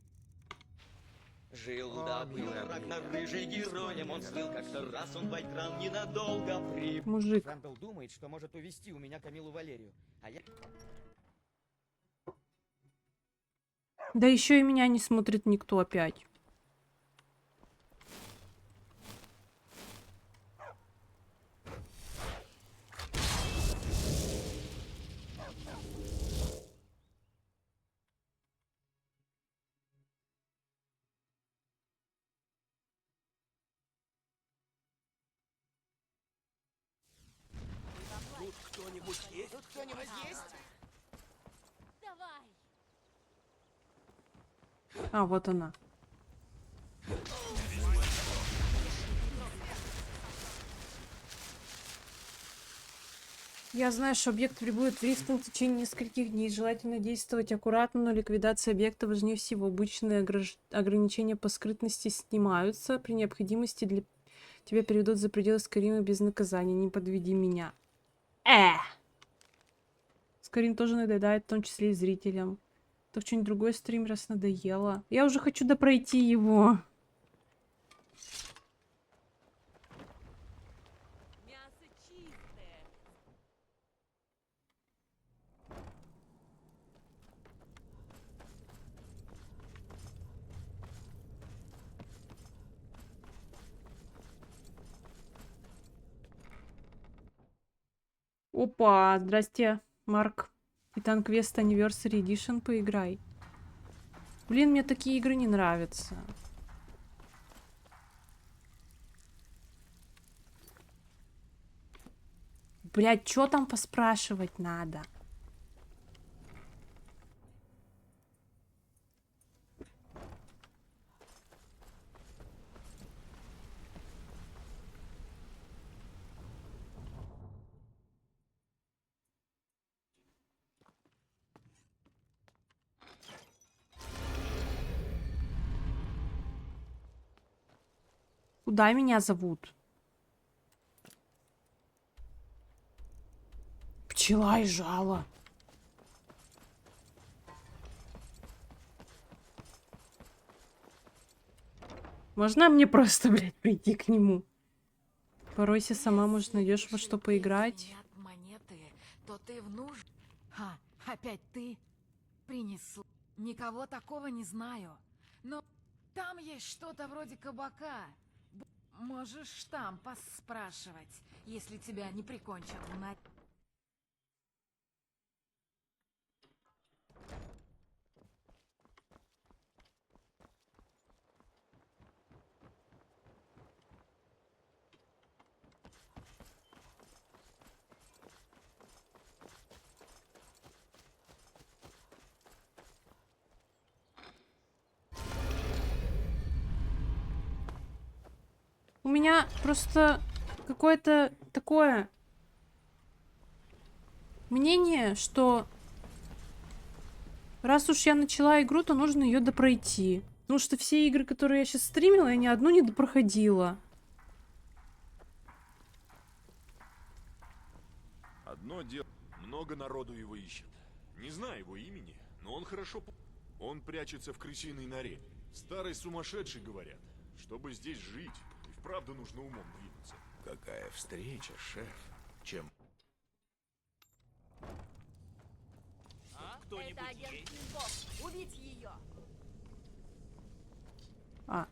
Жил да был Рагнар Рыжий героем, он слыл как-то раз, он Вальтран ненадолго Мужик. Рэмпел думает, что может увести у меня Камилу Валерию, а я... Да еще и меня не смотрит никто опять. Тут кто-нибудь есть? Тут кто-нибудь есть? Давай. А, вот она. Я знаю, что объект прибудет в Рифтон в течение нескольких дней. Желательно действовать аккуратно, но ликвидация объекта важнее всего. Обычные ограничения по скрытности снимаются. При необходимости тебя переведут за пределы Скайрима без наказания. Не подведи меня. Скорин тоже надоедает, в том числе и зрителям. То в что-нибудь другое стрим раз надоело. Я уже хочу допройти его. Мясо чистое. Опа, здрасте, Марк. Titan Quest Anniversary Edition поиграй. Блин, мне такие игры не нравятся. Блядь, чё там поспрашивать надо? Куда меня зовут? Пчела и жало. Можно мне просто, блядь, прийти к нему? Поройся сама, может, найдешь во что поиграть. Нет монеты, то ты в нуж... Ха, опять ты принесла. Никого такого не знаю. Но там есть что-то вроде кабака. Можешь там поспрашивать, если тебя не прикончат на... У меня просто какое-то такое мнение, что раз уж я начала игру, то нужно ее допройти. Потому что все игры, которые я сейчас стримила, я ни одну не допроходила. Одно дело, много народу его ищет. Не знаю его имени, но он хорошо... Он прячется в крысиной норе. Старый сумасшедший, говорят. Чтобы здесь жить, и вправду нужно умом двигаться. Какая встреча, шеф. Чем... Это агент Кингов. Убить ее. А.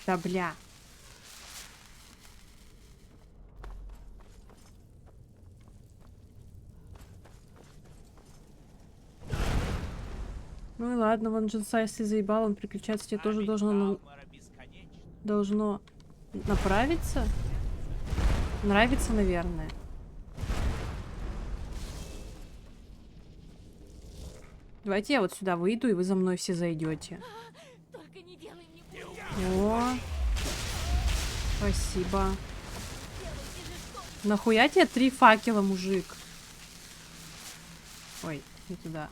Да бля. Ну и ладно, вон Джинса, если заебал, он переключаться тебе тоже должно направиться. Нравится, наверное. Давайте я вот сюда выйду, и вы за мной все зайдете. Только не делай мне О, спасибо. Нахуя тебе 3 факела, мужик? Ой, не туда.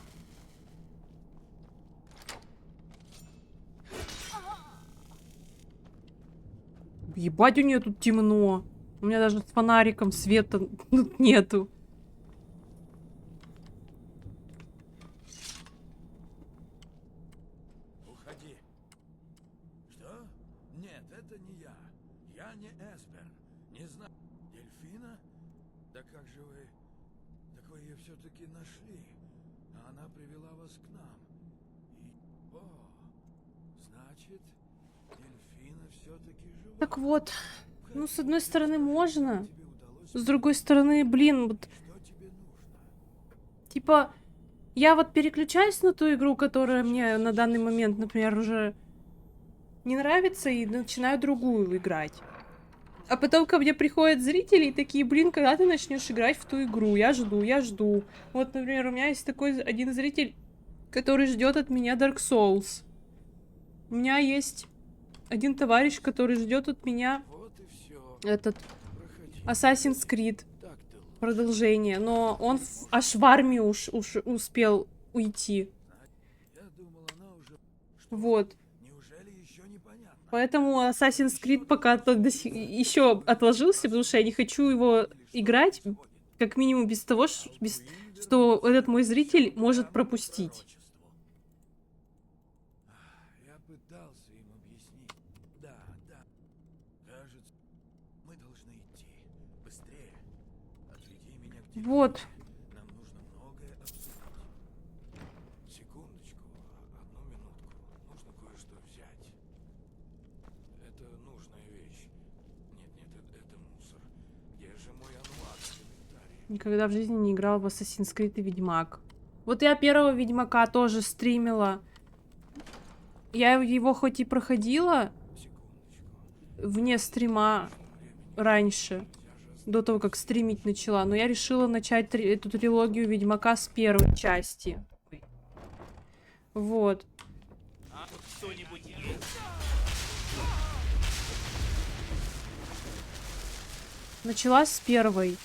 Ебать, у нее тут темно. У меня даже с фонариком света тут нету. Уходи. Что? Нет, это не я. Я не Эспер. Не знаю. Дельфина? Да как же вы... Так вы ее все-таки нашли. А она привела вас к нам. И... О, значит, дельфина все-таки жива. Так вот, ну, с одной стороны, можно. С другой стороны, блин, вот... Типа, я вот переключаюсь на ту игру, которая мне на данный момент, например, уже не нравится, и начинаю другую играть. А потом ко мне приходят зрители и такие, блин, когда ты начнешь играть в ту игру? Я жду, я жду. Вот, например, у меня есть такой один зритель, который ждет от меня Dark Souls. У меня есть один товарищ, который ждет от меня этот Assassin's Creed продолжение, но он аж в армию уж успел уйти. Вот. Поэтому Assassin's Creed пока еще отложился, потому что я не хочу его играть, как минимум без того, что этот мой зритель может пропустить. Я пытался им объяснить. Да, да. Кажется, мы должны идти. Быстрее. Отведи меня к тебе. Вот. Нам нужно многое обсудить. Секундочку, одну минутку. Нужно кое-что взять. Это нужная вещь. Нет, это мусор. Где же мой анлак в инвентаре? Никогда в жизни не играл в Assassin's Creed и Ведьмак. Вот я первого Ведьмака тоже стримила. Я его хоть и проходила вне стрима раньше, до того, как стримить начала, но я решила начать эту трилогию Ведьмака с первой части. Вот. Начала с первой.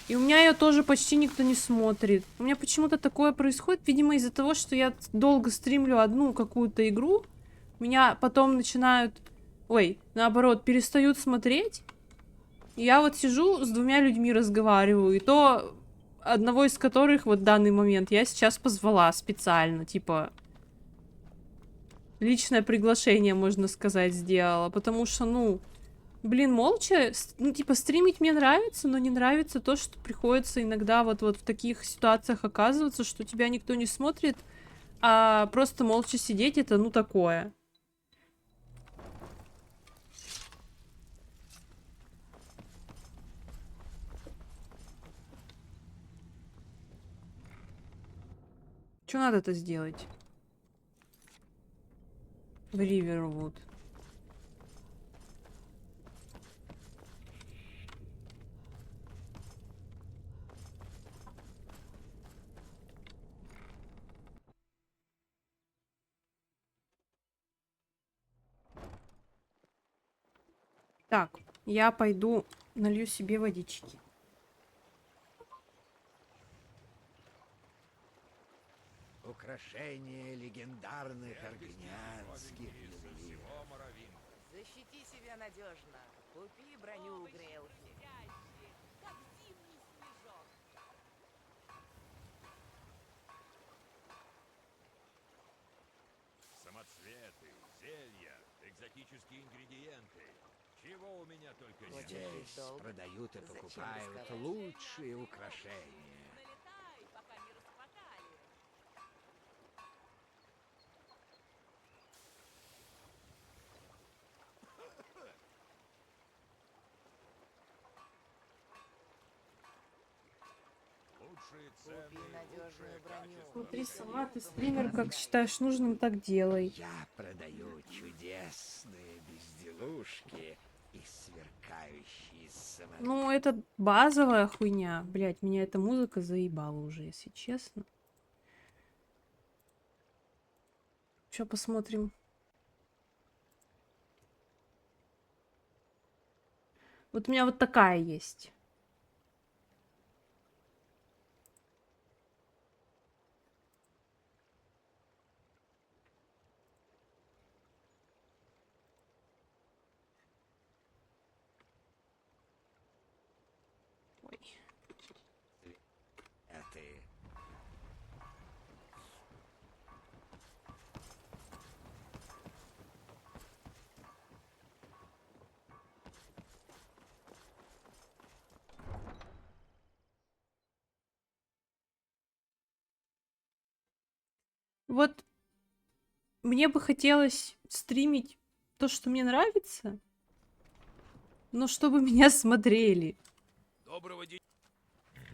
И у меня ее тоже почти никто не смотрит. У меня почему-то такое происходит, видимо, из-за того, что я долго стримлю одну какую-то игру. Меня потом начинают... Ой, наоборот, перестают смотреть. И я вот сижу с двумя людьми разговариваю. И то одного из которых вот в данный момент я сейчас позвала специально. Типа... Личное приглашение, можно сказать, сделала. Потому что, ну... Блин, молча, ну, типа, стримить мне нравится, но не нравится то, что приходится иногда вот в таких ситуациях оказываться, что тебя никто не смотрит, а просто молча сидеть, это, ну, такое. Что надо-то сделать? В Ривервуд. Так, я пойду налью себе водички. Украшение легендарных аргнянских ювелиров. Защити себя надежно. Купи броню у Грейлки. Как зимний снежок. Самоцветы, зелья, экзотические ингредиенты. Чего у меня только нет. Здесь продают и покупают лучшие украшения. Налетай, пока не распахали. Лучшие цены, лучшее качество. Смотри, сама ты стример, как считаешь нужным, так делай. Я продаю чудесные безделушки и сверкающие самолеты. Ну, это базовая хуйня. Блять, меня эта музыка заебала уже, если честно. Сейчас посмотрим. Вот у меня вот такая есть. Вот мне бы хотелось стримить то, что мне нравится, но чтобы меня смотрели. Доброго дня.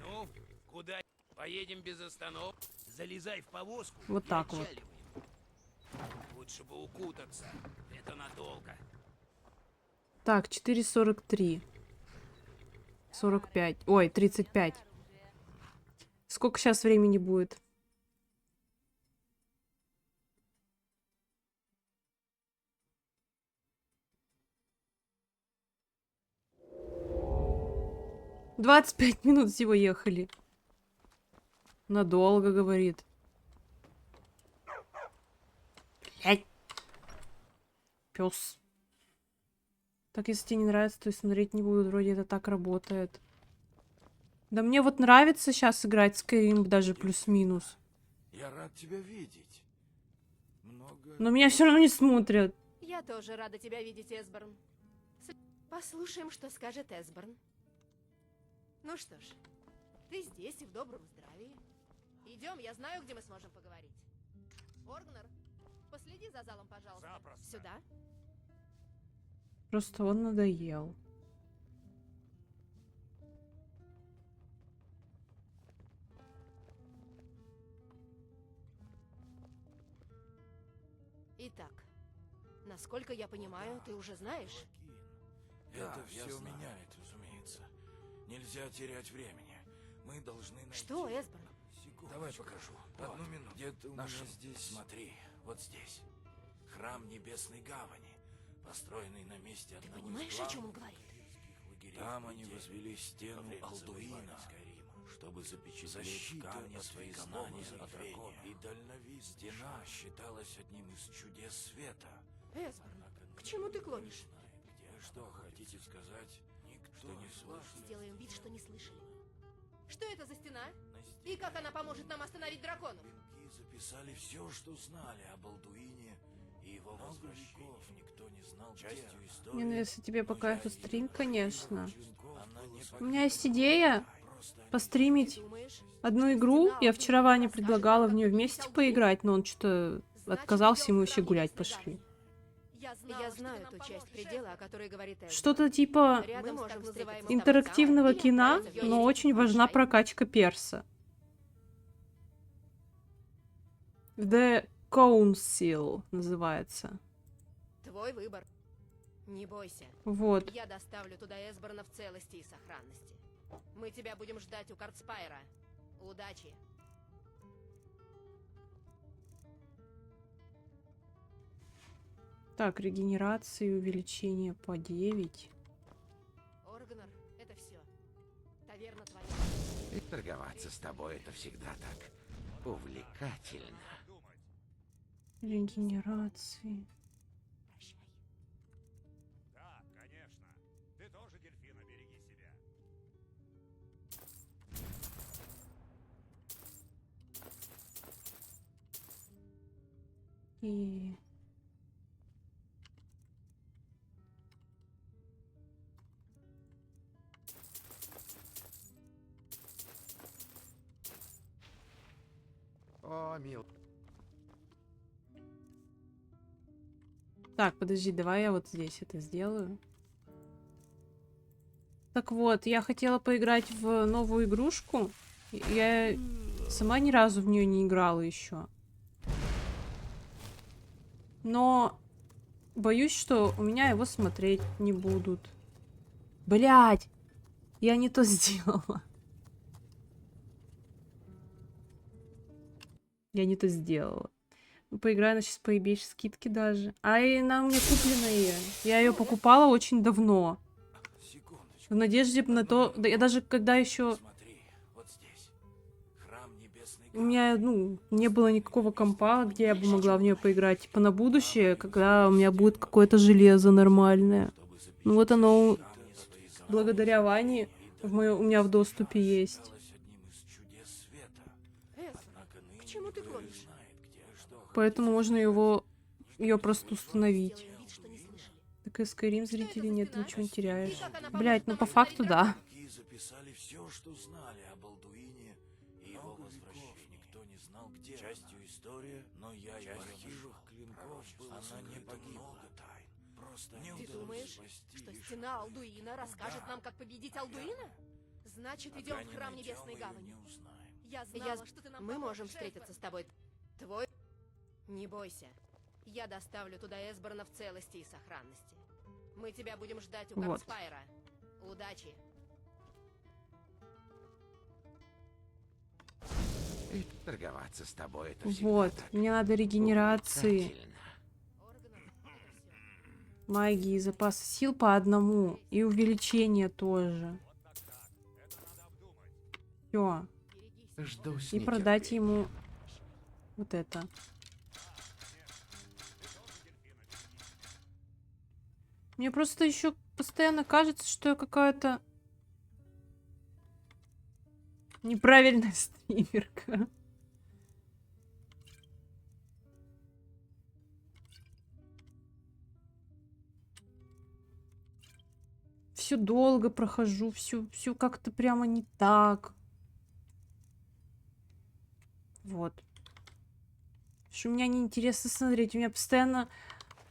Ну, куда? Поедем без остановки. Залезай в повозку. Вот и так вот. отчаливай. Лучше бы укутаться. Это надолго. Так, 4:43. 45. Ой, 35. Сколько сейчас времени будет? — 25 минут всего ехали. Надолго, говорит. Блять. Пес. Так, если тебе не нравится, то и смотреть не буду. Вроде это так работает. Да мне вот нравится сейчас играть в Skyrim даже плюс-минус. Я рад тебя видеть. Много... Но меня все равно не смотрят. Я тоже рада тебя видеть, Эсборн. Послушаем, что скажет Эсборн. Ну что ж, ты здесь и в добром здравии. Идем, я знаю, где мы сможем поговорить. Оргнер, последи за залом, пожалуйста. Сюда. Просто он надоел. Итак, насколько я понимаю, ты уже знаешь? Это все меняет, разумеется. Нельзя терять времени. Мы должны найти... Что, Эсборн? Давай покажу. Одну минуту. Где-то у меня здесь... Смотри, вот здесь. Храм Небесной Гавани, построенный на месте Ты одного понимаешь, из о чем он главных говорит? лагерей. Там они возвели стену Алдуина, чтобы запечатлеть в камне свои знания о драконе. И дальновидность. Стена считалась одним из чудес света. Эсборн, к чему ты клонишь? Что хотите сказать? Никто не слышит. Сделаем вид, что не слышали. Что это за стена? И как она поможет нам остановить драконов? Клинки записали все, что знали об Алдуине и его возвращении. Никто не знал частью истории. Не, ну если тебе по кайфу стрим, конечно. У меня есть идея постримить одну игру. Я вчера Ване предлагала в нее вместе поиграть, но он что-то отказался, и мы вообще гулять пошли. Я знаю ту часть предела, о которой говорит Эсборн. Что-то типа Рядом с так называемым интерактивного там, кино, или но очень важна прокачка перса. The Council называется. Твой выбор. Не бойся. Вот. Я доставлю туда Эсборна в целости и сохранности. Мы тебя будем ждать у Картспайра. Удачи. Так, регенерации, увеличение по 9. Оргнер, это все. Таверна твоя. И торговаться с тобой это всегда так увлекательно. Регенерации. Да, конечно. Ты тоже, дельфина, береги себя. И... О, мил. Так, подожди, давай я вот здесь это сделаю. Так вот, я хотела поиграть в новую игрушку. Я сама ни разу в нее не играла еще. Но боюсь, что у меня его смотреть не будут. Блядь! Я не то сделала. Я не то сделала. Ну, поиграю на сейчас по eBay скидки даже. А и она у меня купленная. Я ее покупала очень давно. В надежде на то... Да я даже когда еще... У меня, ну, не было никакого компа, где я бы могла в нее поиграть. Типа на будущее, когда у меня будет какое-то железо нормальное. Ну вот оно, благодаря Ване, у меня в доступе есть. К чему ты клонишь? Поэтому можно ее просто установить. Так и Skyrim зрителей нет, ничего не теряешь. Блять, ну по факту да. Записали все, что знали об Алдуине и его возвращении. Никто не знал, где частью история, но я и в архивах клинков был, она не погибла. Просто не Ты думаешь, что стена Алдуина расскажет нам, как победить Алдуина? Значит, идем в храм Небесной Гавани. Я знала, что ты нам Мы можем встретиться с тобой. Твой... Не бойся. Я доставлю туда Эсборна в целости и сохранности. Мы тебя будем ждать у Вот. Картспайра. Удачи. И торговаться с тобой это всегда Вот, так мне надо регенерации, увлекательно. магии и запаса сил по одному. И увеличение тоже. Все. Жду с И продать нетерпением. ему вот это. Мне просто еще постоянно кажется, что я какая-то неправильная стримерка. Все долго прохожу, все как-то прямо не так. Вот. Что меня неинтересно смотреть. У меня постоянно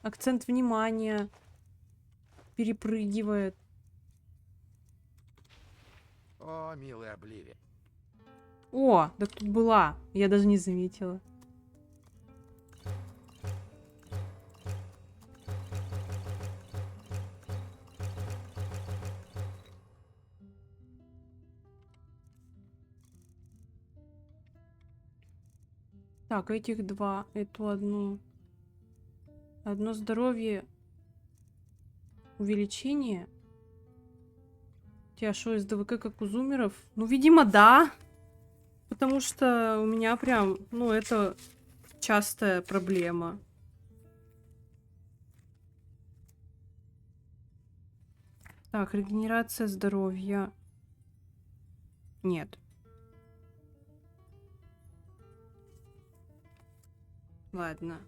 акцент внимания перепрыгивает. О, милый Обливия. О, да тут была. Я даже не заметила. Так, этих два. Эту одну. Одно здоровье. Увеличение. У тебя шо, СДВК как у зумеров? Ну, видимо, да. Потому что у меня прям, ну, это частая проблема. Так, регенерация здоровья. Нет. Ладно.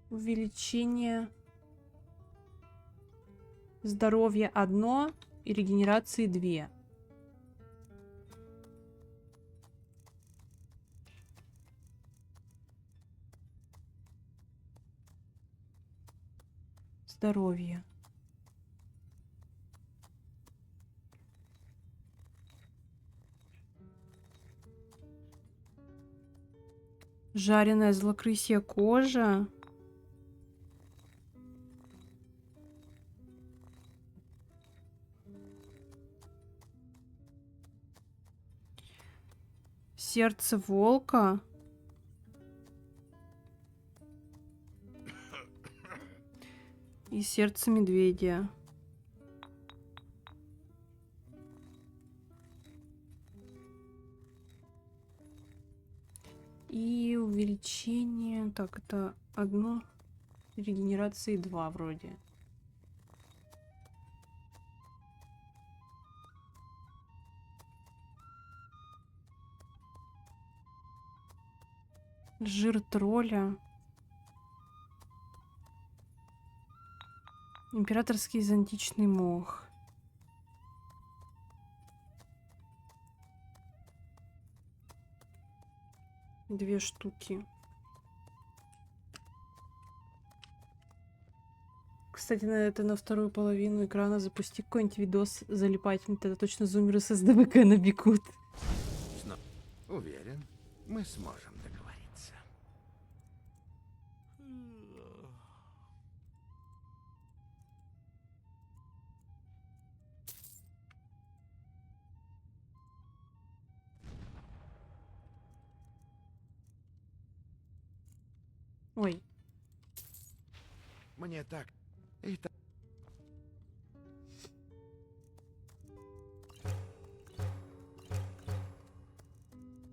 Увеличение здоровья 1 и регенерации 2. Здоровье. Жареная злокрысья кожа. Сердце волка. И сердце медведя. И увеличение. Так, это 1. Регенерации 2 вроде. Жир тролля. Императорский зонтичный мох. Две штуки. Кстати, на это на вторую половину экрана запусти какой-нибудь видос залипательный, тогда точно зумеры с СДВК набегут. Уверен, мы сможем договориться. Ой. Мне так и так.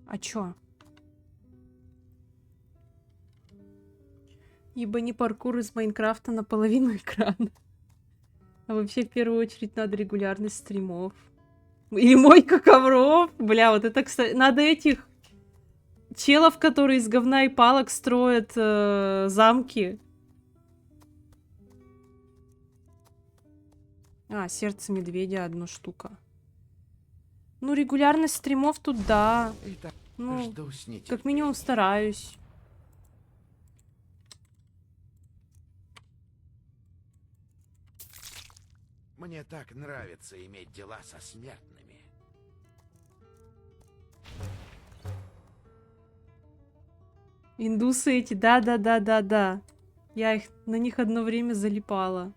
А чё? Ебани паркур из Майнкрафта на половину экрана. А вообще, в первую очередь, надо регулярность стримов. Или мойка ковров. Бля, вот это, кстати, надо этих челов, которые из говна и палок строят замки. А, сердце медведя 1 штука. Ну, регулярность стримов тут да. Итак, Ну, жду с нетерпением. как минимум стараюсь. Мне так нравится иметь дела со смертными. Индусы эти, да. Я их на них одно время залипала.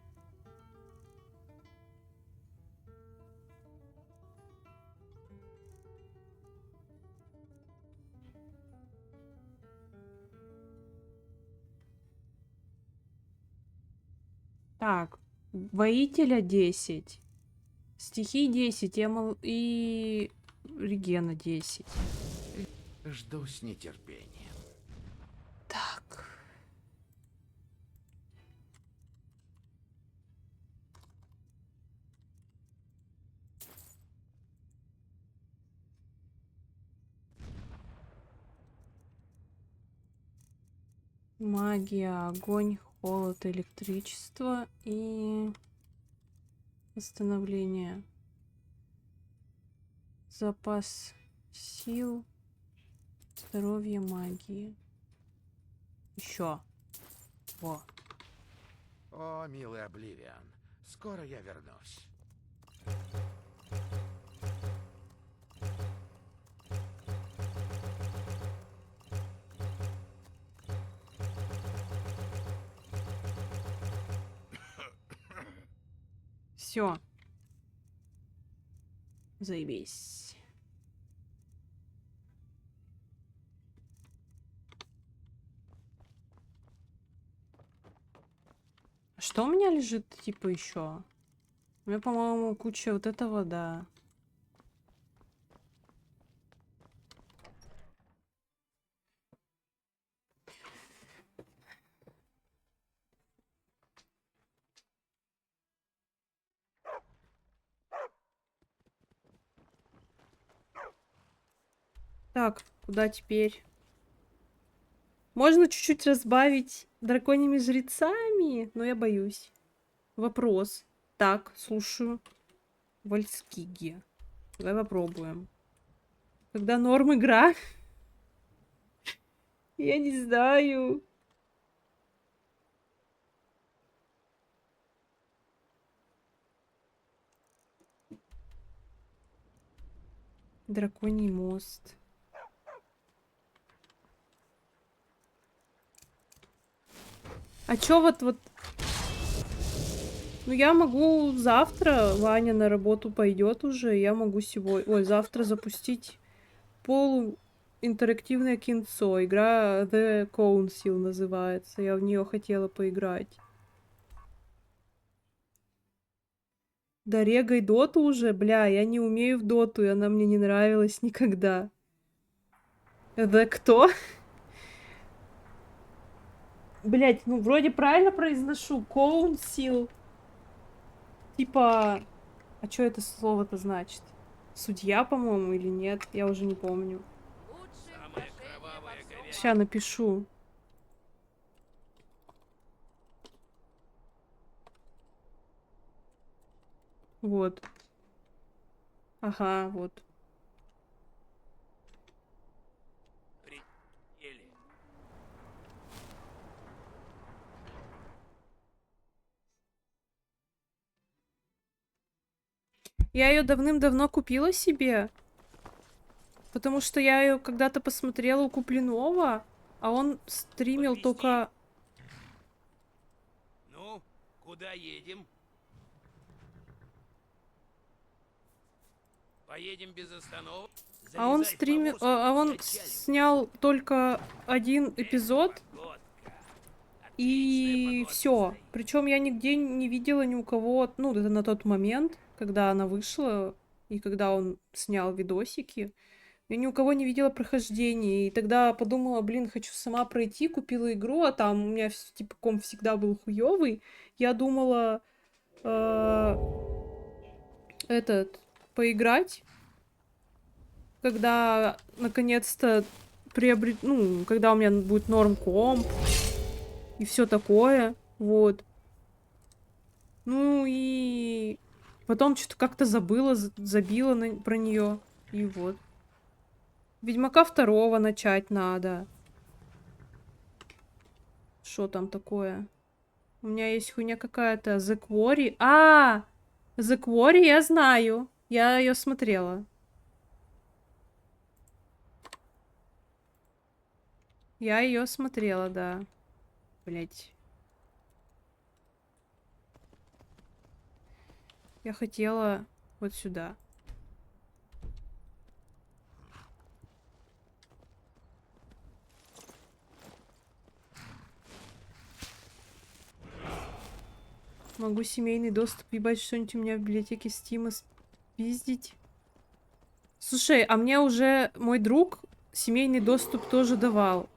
Так, воителя 10. Стихий 10 и регена 10. Жду с нетерпением. Так. Магия, огонь, холод, электричество и восстановление. Запас сил, здоровье, магии. Еще. Во. О, милый Обливион, скоро я вернусь. Все. Заебись. А что у меня лежит, типа, еще? У меня, по-моему, куча вот этого, да. Так, куда теперь? Можно чуть-чуть разбавить драконьими жрецами, но я боюсь. Вопрос. Так, слушаю. Вальскиги. Давай попробуем. Когда норм игра? Я не знаю. Драконий мост. А чё вот... Ну, я могу завтра, Ваня на работу пойдет уже, я могу сегодня... Ой, завтра запустить полуинтерактивное кинцо. Игра The Council называется. Я в нее хотела поиграть. Да регай доту уже, бля, я не умею в доту, и она мне не нравилась никогда. The кто? Блять, ну вроде правильно произношу. Council. Типа... А что это слово-то значит? Судья, по-моему, или нет? Я уже не помню. Сейчас напишу. Вот. Ага, вот. Я ее давным-давно купила себе. Потому что я ее когда-то посмотрела у Куплинова, а он стримил только... Ну, куда едем? Поедем без остановок? А он стримил... А он снял только один эпизод. И все. Причем я нигде не видела ни у кого... Ну, это на тот момент, когда она вышла, и когда он снял видосики. Я ни у кого не видела прохождения. И тогда подумала, блин, хочу сама пройти. Купила игру, а там у меня типа комп всегда был хуёвый. Я думала... поиграть. Когда наконец-то ну, когда у меня будет норм комп. И все такое. Вот. Ну и... Потом что-то как-то забыла, забила про нее. И вот. Ведьмака 2 начать надо. Что там такое? У меня есть хуйня какая-то. The Quarry. The Quarry я знаю. Я ее смотрела. Я ее смотрела, да. Блять. Я хотела вот сюда. Могу семейный доступ, ебать, что-нибудь у меня в библиотеке Стима спиздить. Слушай, а мне уже мой друг семейный доступ тоже давал.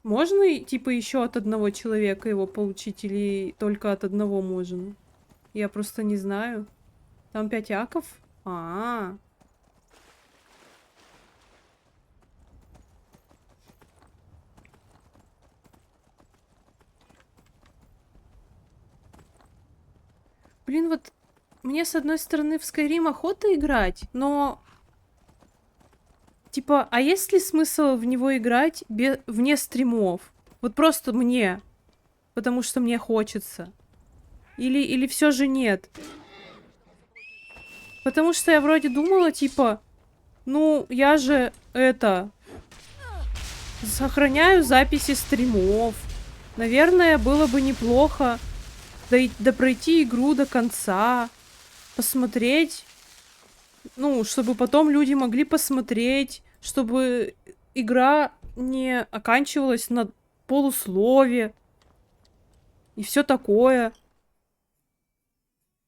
Можно, типа, еще от одного человека его получить или только от одного можно? Я просто не знаю. Там 5 аков? А-а-а. Блин, вот мне с одной стороны в Skyrim охота играть, но типа, а есть ли смысл в него играть вне стримов? Вот просто мне, потому что мне хочется. Или все же нет? Потому что я вроде думала, типа, ну, я же сохраняю записи стримов. Наверное, было бы неплохо пройти игру до конца, посмотреть, ну, чтобы потом люди могли посмотреть, чтобы игра не оканчивалась на полуслове и все такое.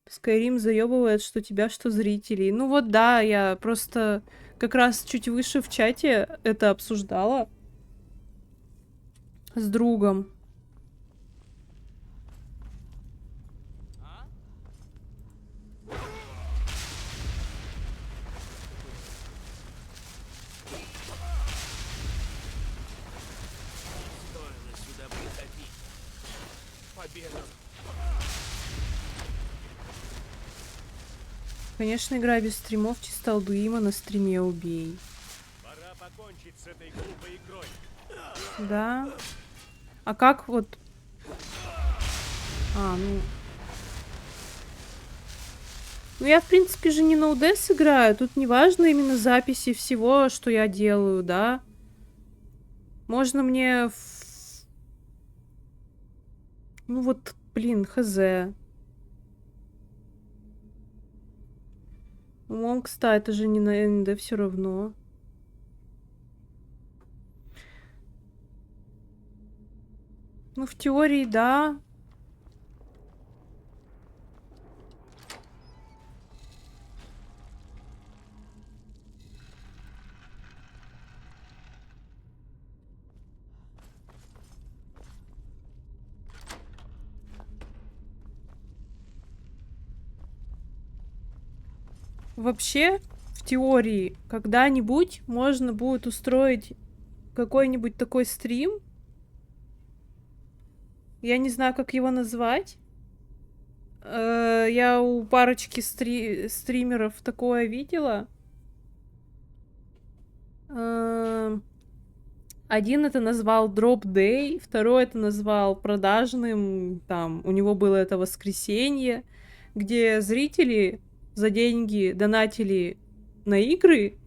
Skyrim заебывает, что тебя, что зрителей. Ну вот да, я просто как раз чуть выше в чате это обсуждала с другом. Стоило сюда приходить. Победа. Конечно, играю без стримов, чисто Алдуима на стриме убей. Пора покончить с этой глупой игрой. Да. А как вот... А, ну... Ну, я, в принципе, же не на УДС играю. Тут не важно именно записи всего, что я делаю, да? Можно мне... Ну вот, блин, хз. Монкста, это же не на НД все равно. Ну, в теории, да. Вообще, в теории, когда-нибудь можно будет устроить какой-нибудь такой стрим. Я не знаю, как его назвать. Я у парочки стримеров такое видела. Один это назвал Drop Day, второй это назвал продажным. Там у него было это воскресенье, где зрители за деньги донатили на игры,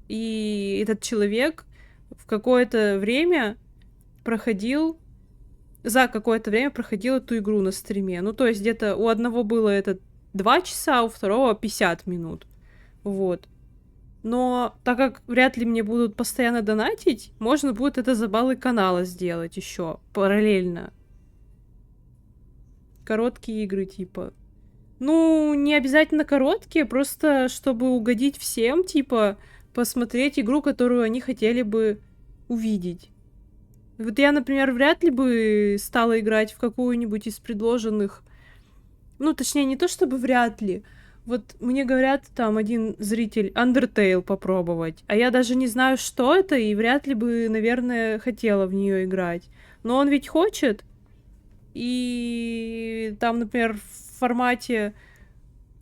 и этот человек в какое-то время за какое-то время проходил эту игру на стриме. Ну, то есть где-то у одного было это 2 часа, а у второго 50 минут. Вот. Но так как вряд ли мне будут постоянно донатить, можно будет это за баллы канала сделать еще параллельно. Короткие игры типа. Ну, не обязательно короткие, просто чтобы угодить всем, типа, посмотреть игру, которую они хотели бы увидеть. Вот я, например, вряд ли бы стала играть в какую-нибудь из предложенных... Ну, точнее, не то чтобы вряд ли. Вот мне говорят, там, один зритель, Undertale попробовать. А я даже не знаю, что это, и вряд ли бы, наверное, хотела в нее играть. Но он ведь хочет. И там, например, в формате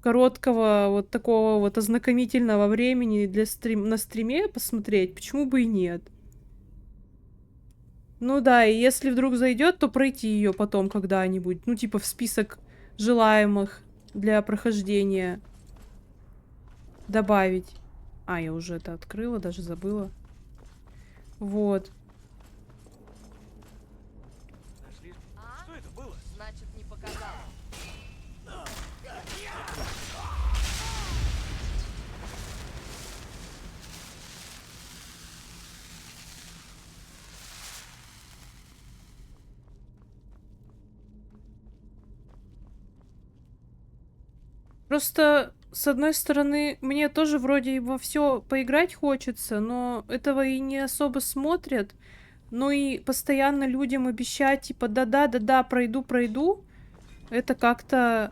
короткого вот такого вот ознакомительного времени на стриме посмотреть, почему бы и нет. Ну да, и если вдруг зайдет, то пройти ее потом когда-нибудь. Ну, типа в список желаемых для прохождения добавить. А, я уже это открыла, даже забыла. Вот. Что это было? Значит, не показалось. Просто с одной стороны, мне тоже вроде во все поиграть хочется, но этого и не особо смотрят. Ну и постоянно людям обещать, типа, да-да, пройду, это как-то,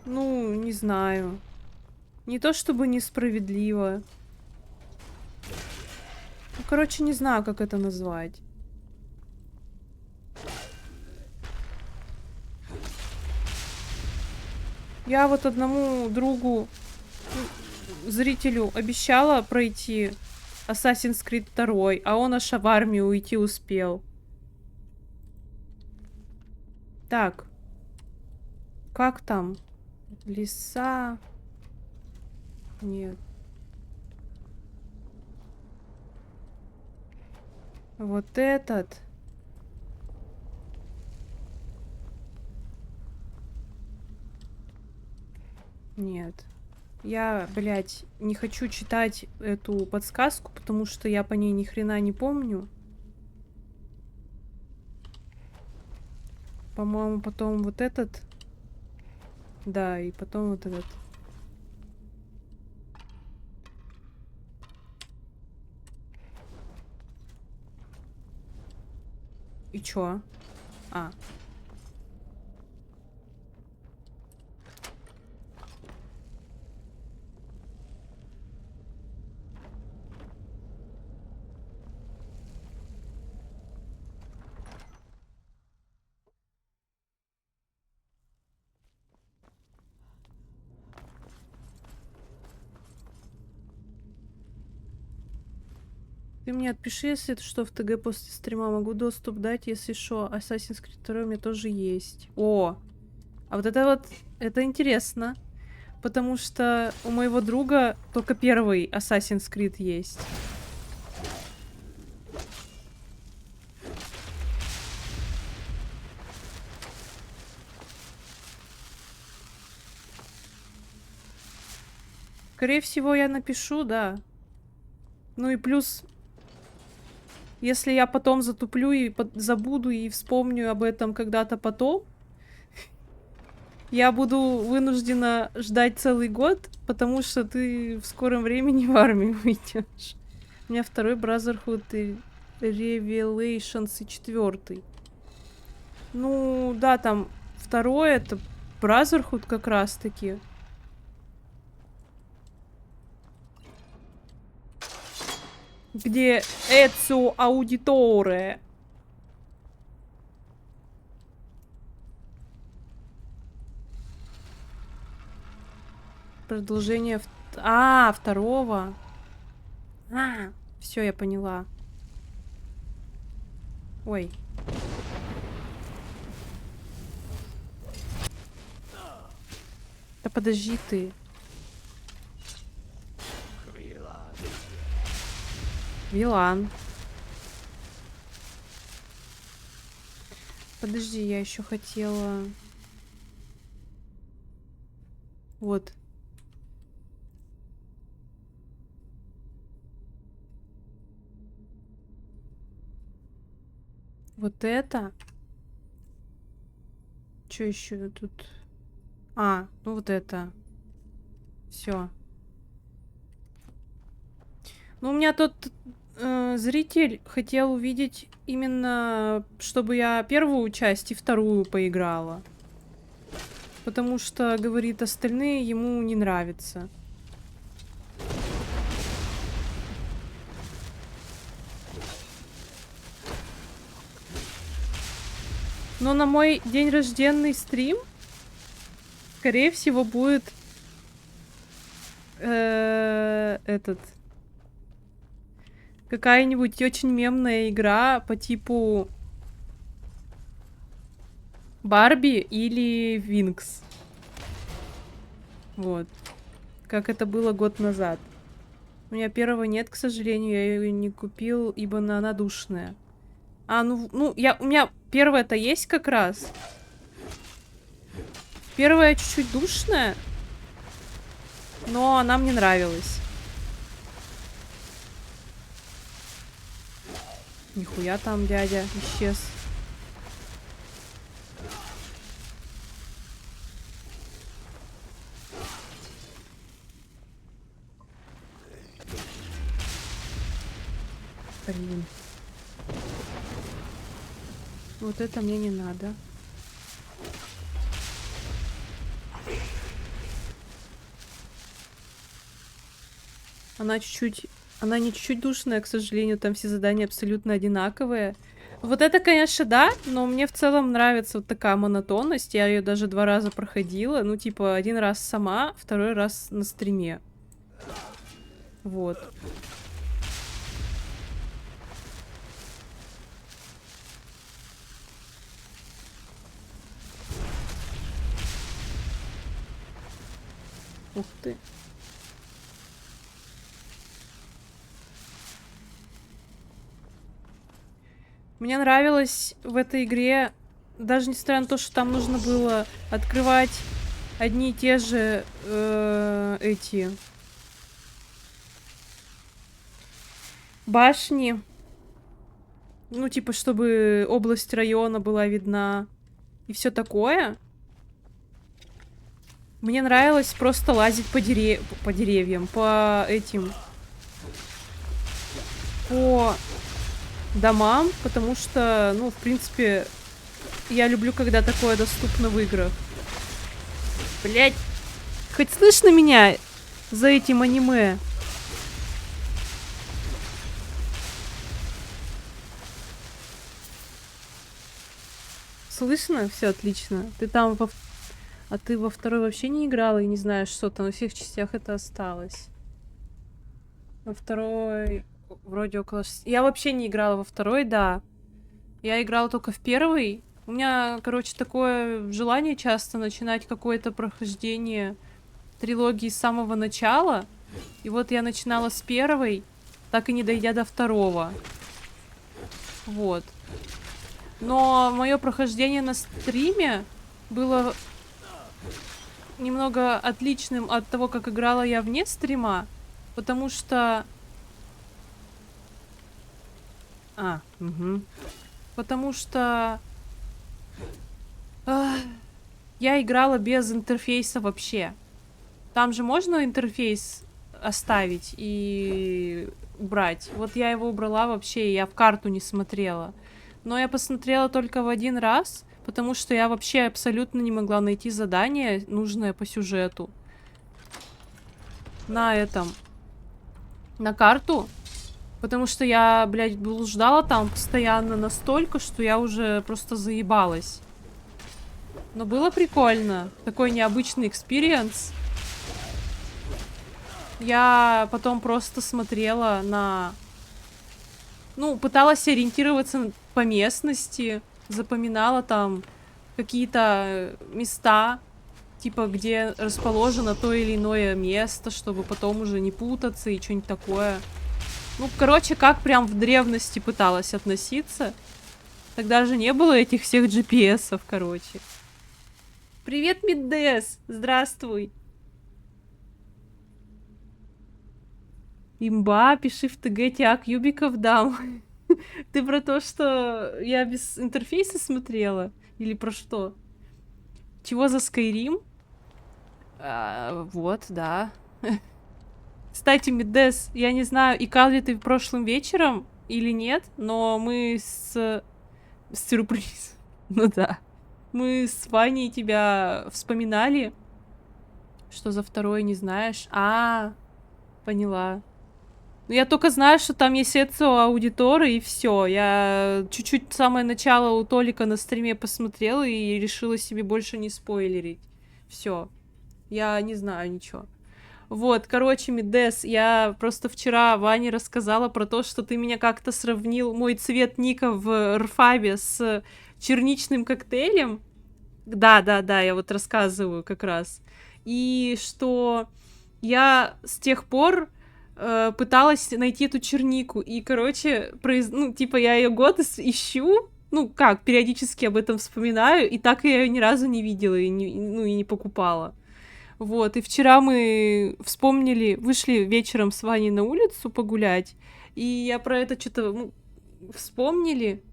ну, не знаю. Не то чтобы несправедливо. Ну, короче, не знаю, как это назвать. Я вот одному другу, зрителю, обещала пройти Assassin's Creed 2, а он аж в армию уйти успел. Так. Как там? Леса? Нет. Вот этот. Нет. Я, блядь, не хочу читать эту подсказку, потому что я по ней ни хрена не помню. По-моему, потом вот этот. Да, и потом вот этот. И чё? А. Ты мне отпиши, если это что в ТГ после стрима. Могу доступ дать, если что. Assassin's Creed 2 у меня тоже есть. О! А вот, это интересно. Потому что у моего друга только первый Assassin's Creed есть. Скорее всего, я напишу, да. Ну и плюс... Если я потом затуплю и забуду и вспомню об этом когда-то потом, я буду вынуждена ждать целый год, потому что ты в скором времени в армию уйдешь. У меня второй Brotherhood и Revelations и 4. Ну, да, там второй это Brotherhood как раз-таки. Где Эцио Аудиторе. Продолжение... второго. Все, я поняла. Ой. Да подожди ты. Вилан. Подожди, я еще хотела... Вот. Вот это. Что еще тут? А, ну вот это. Все. Ну, у меня тот зритель хотел увидеть именно, чтобы я первую часть и вторую поиграла. Потому что, говорит, остальные ему не нравятся. Но на мой день рожденный стрим, скорее всего, будет какая-нибудь очень мемная игра по типу Барби или Винкс. Вот. Как это было год назад. У меня первого нет, к сожалению, я ее не купил, ибо она душная. А, ну у меня первая-то есть как раз. Первая чуть-чуть душная, но она мне нравилась. Нихуя там дядя исчез. Блин. Вот это мне не надо. Она чуть-чуть... Она не чуть-чуть душная, к сожалению. Там все задания абсолютно одинаковые. Вот это, конечно, да, но мне в целом нравится вот такая монотонность. Я ее даже 2 раза проходила. Ну, типа, 1 раз сама, 2 раз на стриме. Вот. Ух ты. Мне нравилось в этой игре, даже несмотря на то, что там нужно было открывать одни и те же эти башни. Ну, типа, чтобы область района была видна и все такое. Мне нравилось просто лазить по деревьям, по этим... По домам, потому что, ну, в принципе, я люблю, когда такое доступно в играх. Блять, хоть слышно меня за этим аниме? Слышно? Все отлично. Ты там А ты во 2 вообще не играла и не знаешь, что там. На всех частях это осталось. Во 2 вроде около... Я вообще не играла во 2, да. Я играла только в 1. У меня, короче, такое желание часто начинать какое-то прохождение трилогии с самого начала. И вот я начинала с 1, так и не дойдя до 2. Вот. Но мое прохождение на стриме было немного отличным от того, как играла я вне стрима, потому что... Потому что... я играла без интерфейса вообще. Там же можно интерфейс оставить и убрать. Вот я его убрала вообще, я в карту не смотрела. Но я посмотрела только в 1 раз, потому что я вообще абсолютно не могла найти задание, нужное по сюжету. На этом. На карту. Потому что я, блядь, блуждала там постоянно настолько, что я уже просто заебалась. Но было прикольно. Такой необычный экспириенс. Я потом просто смотрела на... Ну, пыталась ориентироваться по местности. Запоминала там какие-то места, типа, где расположено то или иное место, чтобы потом уже не путаться и что-нибудь такое. Ну, короче, как прям в древности пыталась относиться. Тогда же не было этих всех GPS-ов, короче. Привет, Миддес! Здравствуй! Имба, пиши в ТГ, тебя кьюбиков дам. Ты про то, что я без интерфейса смотрела? Или про что? Чего за Skyrim? Вот, да. Кстати, Миддес, я не знаю, икал ли ты прошлым вечером или нет, но мы с... Сюрприз. Ну да. Мы с Ваней тебя вспоминали. Что за 2 не знаешь? Поняла. Ну, я только знаю, что там есть Эцио Аудиторы, и все. Я чуть-чуть самое начало у Толика на стриме посмотрела и решила себе больше не спойлерить. Все. Я не знаю ничего. Вот, короче, Мидес, я просто вчера Ване рассказала про то, что ты меня как-то сравнил, мой цвет ника в Рфабе с черничным коктейлем. Да, я вот рассказываю как раз. И что я с тех пор пыталась найти эту чернику. И, короче, ну, типа, я ее год ищу. Ну, как, периодически об этом вспоминаю. И так я ее ни разу не видела и не покупала. Вот, и вчера мы вспомнили, вышли вечером с Ваней на улицу погулять, и я про это что-то вспомнили.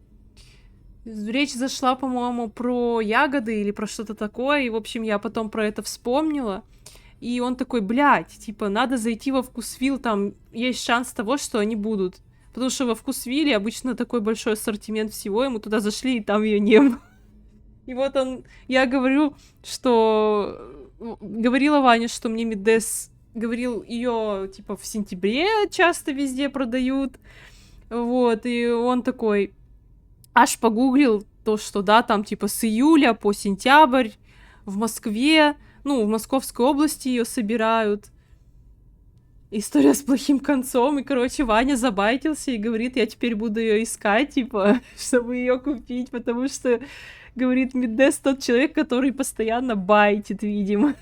Речь зашла, по-моему, про ягоды или про что-то такое, и, в общем, я потом про это вспомнила. И он такой, блядь, типа, надо зайти во Вкусвилл, там есть шанс того, что они будут. Потому что во Вкусвилле обычно такой большой ассортимент всего, и мы туда зашли, и там ее не было. И вот я говорю, что... Говорила Ваня, что мне Мидес говорил, ее типа в сентябре часто везде продают. Вот, и он такой аж погуглил то, что да, там типа с июля по сентябрь в Москве, ну, в Московской области ее собирают. История с плохим концом, и, короче, Ваня забайтился и говорит, я теперь буду ее искать, типа, чтобы ее купить, потому что, говорит, Мидес тот человек, который постоянно байтит, видимо.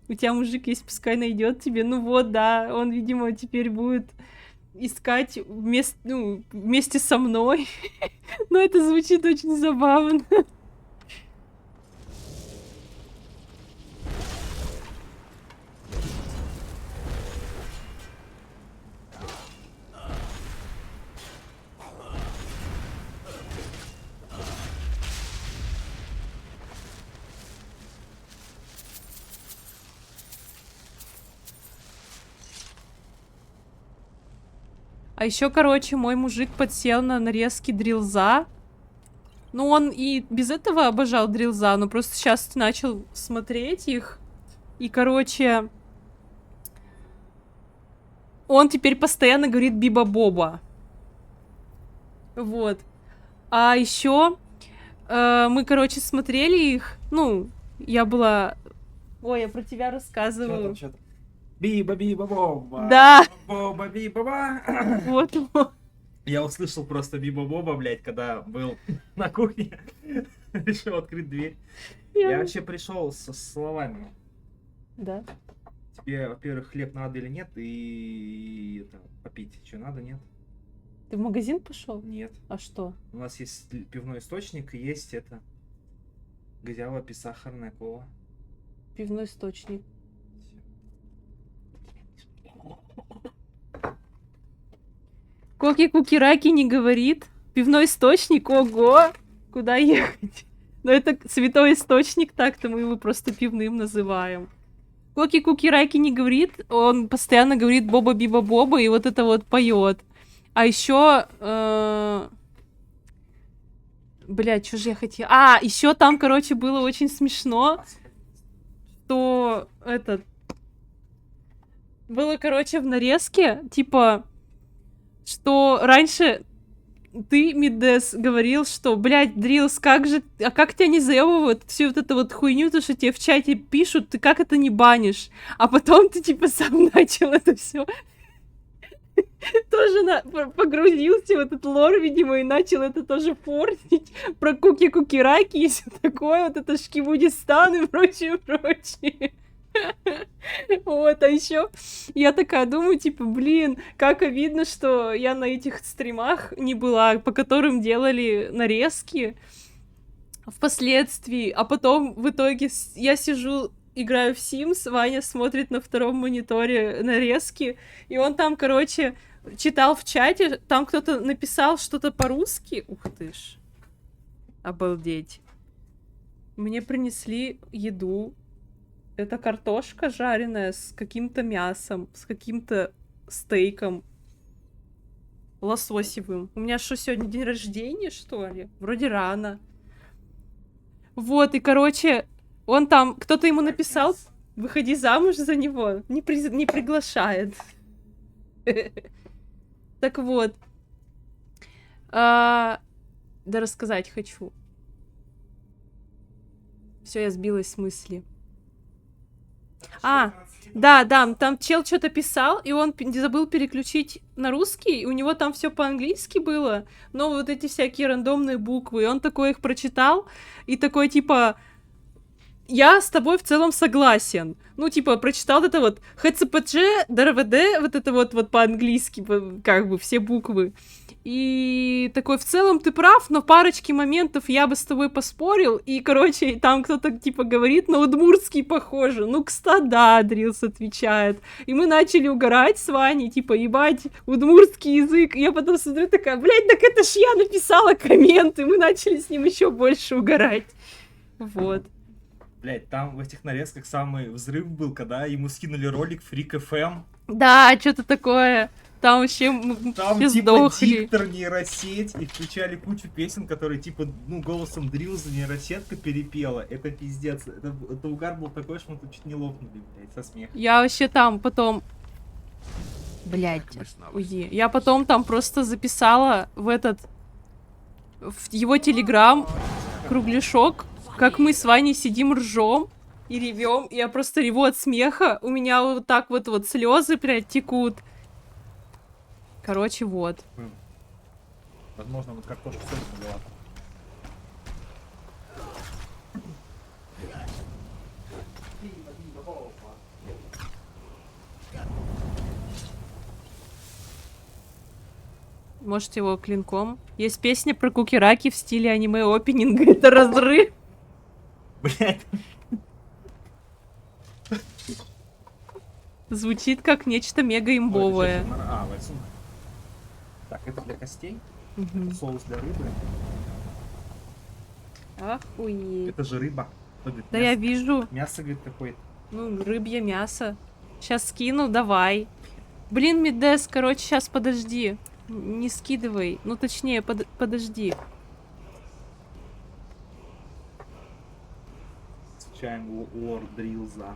У тебя мужик есть, пускай найдет тебе. Ну вот, да, он, видимо, теперь будет искать вместе со мной. Но это звучит очень забавно. А еще, короче, мой мужик подсел на нарезки Дрилза. Ну, он и без этого обожал Дрилза, но просто сейчас начал смотреть их. И, короче, он теперь постоянно говорит Биба-Боба. Вот. А еще мы, короче, смотрели их. Ну, я была... Ой, я про тебя рассказываю. Чё там? Биба-биба-боба. Да. Боба-биба-ба. Вот. Я услышал просто Биба-Боба, блядь, когда был на кухне. Решил открыть дверь. Я вообще пришел со словами. Да. Тебе, во-первых, хлеб надо или нет, и это, попить. Что надо, нет? Ты в магазин пошел? Нет. А что? У нас есть пивной источник и есть это. Газява, сахарная кола. Пивной источник. Коки-куки-раки не говорит. Пивной источник, ого! Куда ехать? Но это святой источник, так-то мы его просто пивным называем. Коки-куки-раки не говорит, он постоянно говорит Боба-биба-боба и вот это вот поет. А еще... Блядь, что же я хотела... А, еще там, короче, было очень смешно, что этот... Было, короче, в нарезке, типа, что раньше ты, Мидес, говорил, что, блядь, Дрилс, как тебя не заебывают всю вот эту вот хуйню, то, что тебе в чате пишут, ты как это не банишь? А потом ты, типа, сам начал это все тоже погрузился в этот лор, видимо, и начал это тоже портить про куки-куки-раки и все такое, вот это Шкибудистан и прочее. Вот, а еще я такая думаю, типа, блин, как обидно, что я на этих стримах не была, по которым делали нарезки впоследствии, а потом в итоге я сижу, играю в Sims, Ваня смотрит на втором мониторе нарезки, и он там, короче, читал в чате, там кто-то написал что-то по-русски, ух ты ж, обалдеть. Мне принесли еду. Это картошка жареная с каким-то мясом, с каким-то стейком лососевым. У меня что, сегодня день рождения, что ли? Вроде рано. Вот, и, короче, он там, кто-то ему написал, выходи замуж за него, не приглашает. Так вот. Да рассказать хочу. Все, я сбилась с мысли. Да, там чел что-то писал, и он забыл переключить на русский, и у него там все по-английски было, но вот эти всякие рандомные буквы, и он такой их прочитал, и такой, типа, я с тобой в целом согласен. Ну, типа, прочитал это вот ХЦПЧ, ДРВД, вот это вот по-английски, как бы, все буквы. И такой, в целом ты прав, но парочки моментов я бы с тобой поспорил. И, короче, там кто-то, типа, говорит, на удмуртский похоже. Ну, кстати, да, Дрилс отвечает. И мы начали угорать с Ваней, типа, ебать, удмуртский язык. И я потом смотрю, такая, блядь, так это ж я написала коммент. И мы начали с ним еще больше угорать. Вот. Блядь, там в этих нарезках самый взрыв был, когда ему скинули ролик Freak FM. Да, что-то такое. Там вообще Там все типа сдохли. диктор, нейросеть, и включали кучу песен, которые типа, ну, голосом Дрилза нейросетка перепела. Это пиздец. Это угар был такой, что мы тут чуть не лопнули, блядь, со смеха. Я вообще там потом... Блядь, уйди. Я потом там просто записала в его телеграм кругляшок, как мы с Ваней сидим ржем и ревем. Я просто реву от смеха. У меня вот так вот слезы прям текут. Короче, вот. Возможно, вот картошку соль была. Может, его клинком. Есть песня про кукираки в стиле аниме-опенинга. Это разрыв. Блядь. Звучит как нечто мега-имбовое. Вальсунг. Так, это для костей. Мгм. Соус для рыбы. Охуеть. Это же рыба. Да я вижу. Мясо, говорит, какое-то. Ну, рыбье мясо. Сейчас скину, давай. Блин, Мидес, короче, сейчас подожди. Не скидывай. Ну, точнее, подожди. Встречаем лорд Дрилза.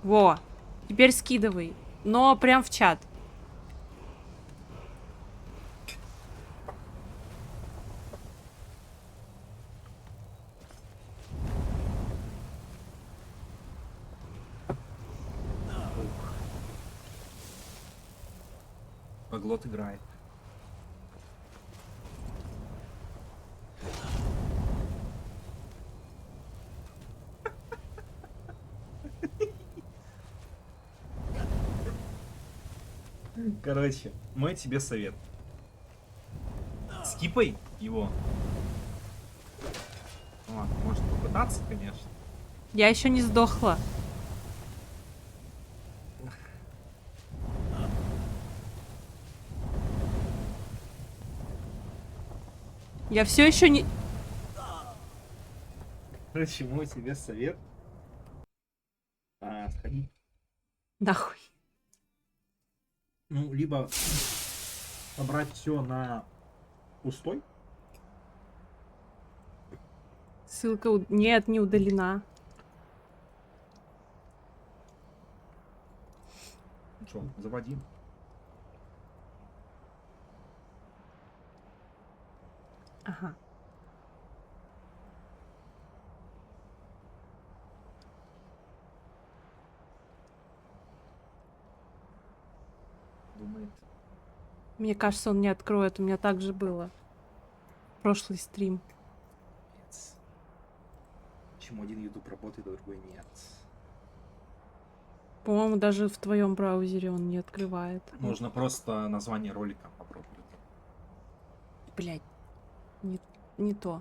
Во. Теперь скидывай. Но прям в чат. Поглот играет. Короче, мой тебе совет. Скипай его. Ладно, можно попытаться, конечно. Я еще не сдохла. Я все еще не... Короче, мой тебе совет. Сходи. Нахуй. Ну, либо собрать все на пустой. Ссылка... Нет, не удалена. Ну что, заводи. Ага. Думает. Мне кажется, он не откроет. У меня так же было. Прошлый стрим. Почему один YouTube работает, а другой нет? По-моему, даже в твоем браузере он не открывает. Можно просто название ролика попробовать. Блять. Не то.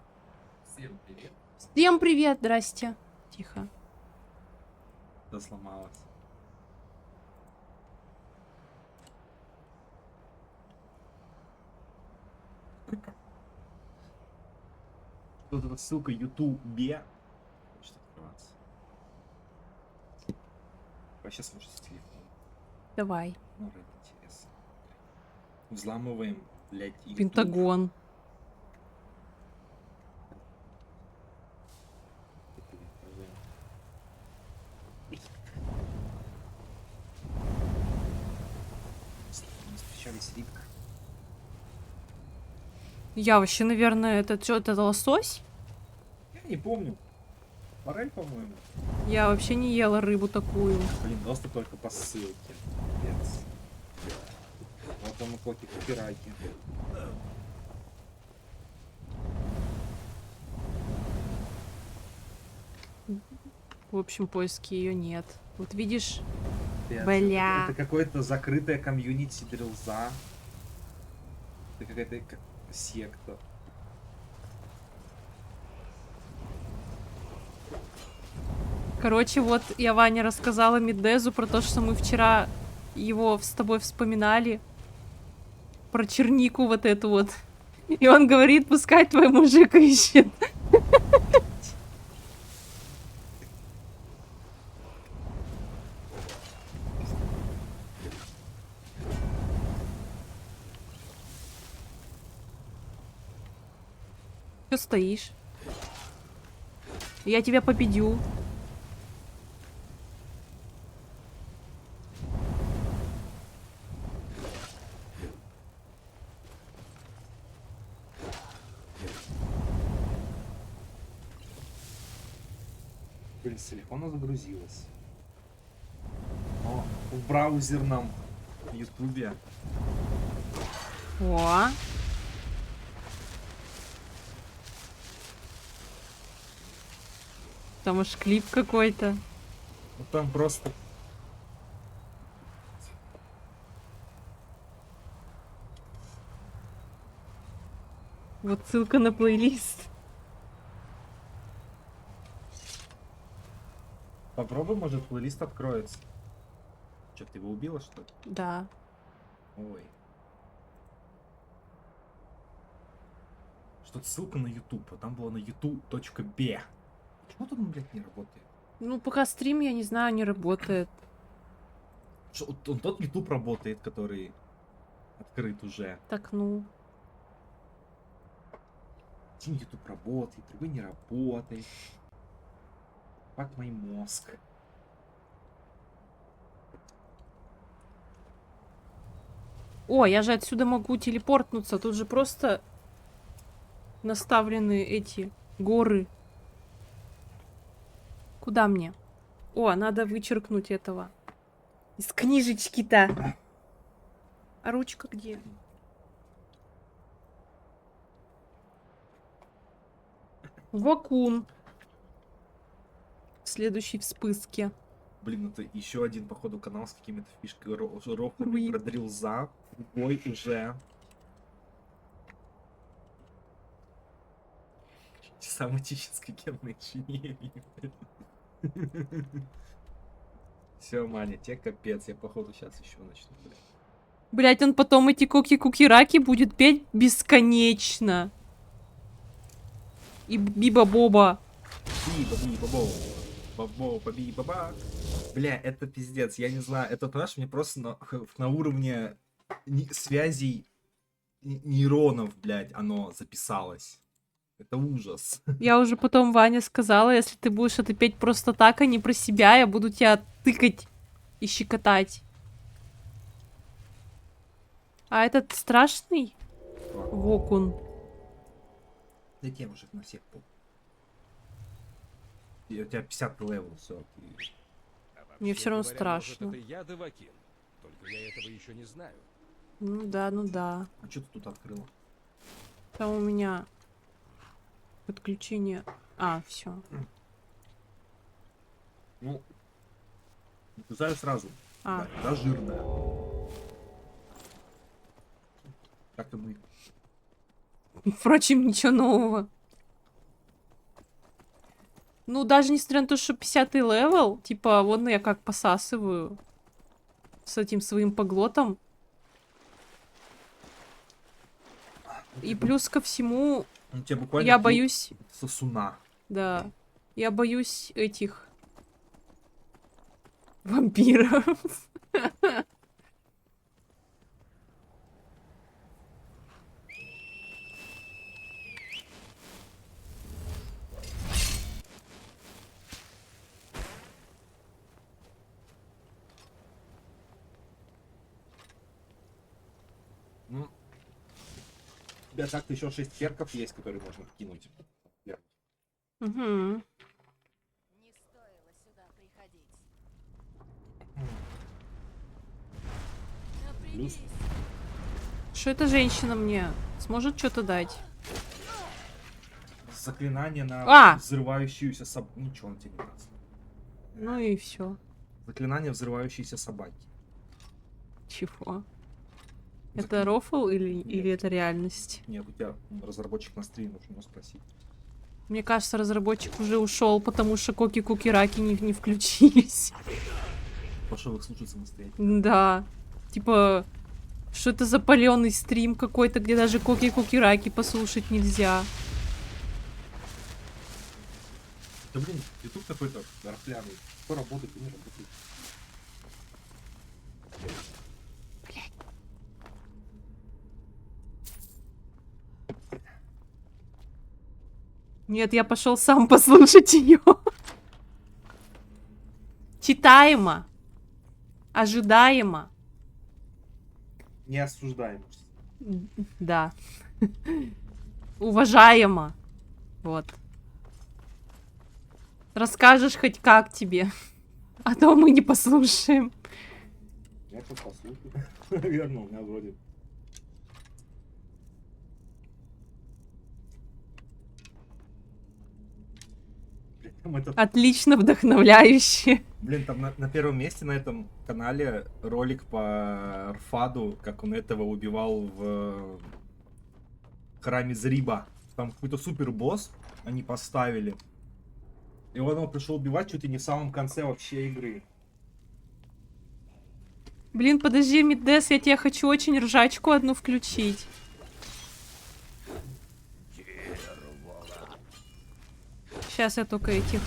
Всем привет. Всем привет, здрасте. Тихо. Да сломалась. Вот эта ссылка Ютубе хочет открываться. Вообще смотришь с телефона. Давай. Ну, это интересно. Взламываем, блядь, YouTube. Пентагон. Встречались рыбка. Я вообще, наверное, это что, это лосось? Я не помню. Форель, по-моему. Я вообще не ела рыбу такую. Блин, просто только по ссылке. Пипец. Вот там коки копираки. В общем, поиски ее нет. Вот видишь? Пипец. Бля. Это какое-то закрытое комьюнити дрилза. Это какая-то секта. Короче, вот я Ване рассказала Мидезу про то, что мы вчера его с тобой вспоминали. Про чернику вот эту вот. И он говорит, пускай твой мужик ищет. Что стоишь? Я тебя победю. Блин, с телефона загрузилась. О, в браузерном ютубе. О. Там аж клип какой-то. Ну там просто... Вот ссылка на плейлист. Попробуй, может, плейлист откроется. Че, ты его убила, что ли? Да. Ой. Что-то ссылка на YouTube, а там было на youtube.b. Почему тут, блядь, не работает? Ну, пока стрим, я не знаю, не работает. Что, тот YouTube работает, который открыт уже. Так, ну. Один YouTube работает, другой не работает. Как мой мозг. О, я же отсюда могу телепортнуться. Тут же просто наставлены эти горы. Куда мне? О, надо вычеркнуть этого. Из книжечки-то. А ручка где? Вакуум. В следующей вспышке. Блин, это еще один, походу, канал с какими-то фишками рофлами про дрилза. Другой уже. Самотической генной инженерии. Все, Маня, тебе капец. Я, походу, сейчас еще начну, блядь. Блять, он потом эти куки-куки-раки будет петь бесконечно. И Биба-Боба. Биба-биба-бо. Бабо-баби-баба. Бля, это пиздец. Я не знаю, это, понимаешь, мне просто на уровне связей нейронов, блядь, оно записалось. Это ужас. Я уже потом Ване сказала, если ты будешь это петь просто так, а не про себя, я буду тебя тыкать и щекотать. А этот страшный? Вокун. Да тебе уже на всех пол. И у тебя 50 левел, все. Мне все равно страшно. Может, это я Девакин, только я этого еще не знаю. Ну да, ну да. А что ты тут открыла? Там у меня подключение. А, все. Ну, знаю сразу. А. Да, жирная. Как и мы. Впрочем, ничего нового. Ну, даже несмотря на то, что 50-й левел, типа, вон я как посасываю с этим своим поглотом. И плюс ко всему, я боюсь... Сосуна. Да. Я боюсь этих... вампиров. Ну, у тебя так-то еще 6 перков есть, которые можно кинуть. Угу. Не стоило сюда приходить. Плюс. Что эта женщина мне сможет что-то дать? Заклинание на А! взрывающуюся собаку. Ничего, он тебе не даст. Ну и все. Заклинание взрывающейся собаки. Чего? Это рофл или это реальность? Нет, у тебя разработчик на стриме, нужно его спросить. Мне кажется, разработчик уже ушел, потому что коки-куки-раки не включились. Пошел их слушать самостоятельно. Да. Типа, Что это за паленый стрим какой-то, где даже коки-куки-раки послушать нельзя? Да блин, YouTube какой-то рахлявый. Кто работает, не работает. Нет, я пошел сам послушать ее. Читаемо. Ожидаемо. Не осуждаем. Да. Уважаемо. Вот. Расскажешь хоть как тебе. А то мы не послушаем. Я сейчас послушаю. Наверное, у меня вроде. Там этот... Отлично, вдохновляюще. Блин, там на первом месте на этом канале ролик по Рфаду, как он этого убивал в храме Зриба. Там какой-то супер босс они поставили. И он его пришел убивать чуть ли не в самом конце вообще игры. Блин, подожди, Миддес, я тебе хочу очень ржачку одну включить. Сейчас я только этих...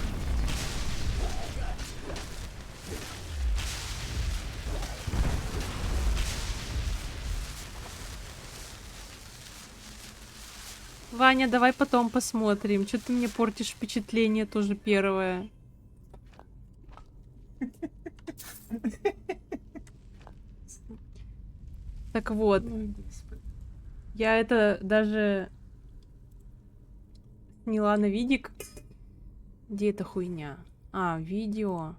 Ваня, давай потом посмотрим. Что ты мне портишь впечатление тоже первое. Так вот. Я это даже сняла на видик. Где эта хуйня? А, видео.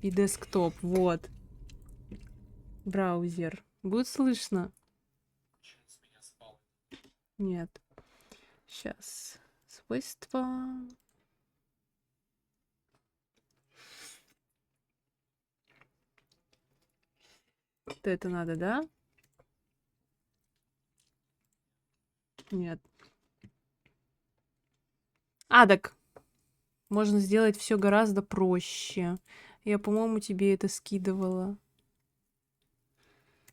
И десктоп, вот. Браузер. Будет слышно? Нет. Сейчас. Свойства. Вот это надо, да? Нет. А, так. Можно сделать все гораздо проще. Я, по-моему, тебе это скидывала.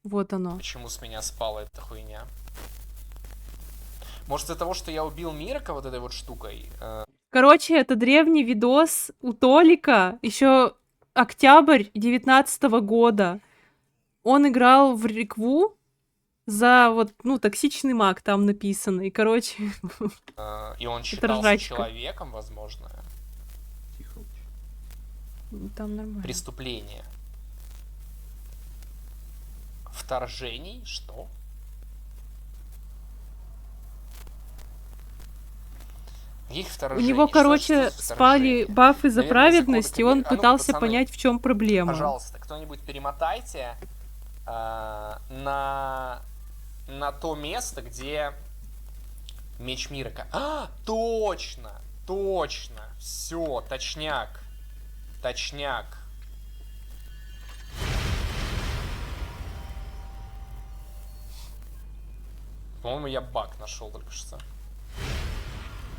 Вот оно. Почему с меня спала эта хуйня? Может, из-за того, что я убил Мирка вот этой вот штукой? Короче, это древний видос у Толика. Еще октябрь 19-го года. Он играл в Рикву за вот, ну, токсичный маг там написано. И, короче... И он считался человеком, возможно. Там нормально. Преступление. Вторжений? Что? Каких У вторжений? него, Что короче, значит спали вторжение? бафы за Наверное, праведность, и он закон- А ну-ка, пытался пацаны, понять, в чем проблема. Пожалуйста, кто-нибудь перемотайте на то место, где меч Мирка. А, точно! Точно! Все, точняк. Точняк. По-моему, я баг нашел только что.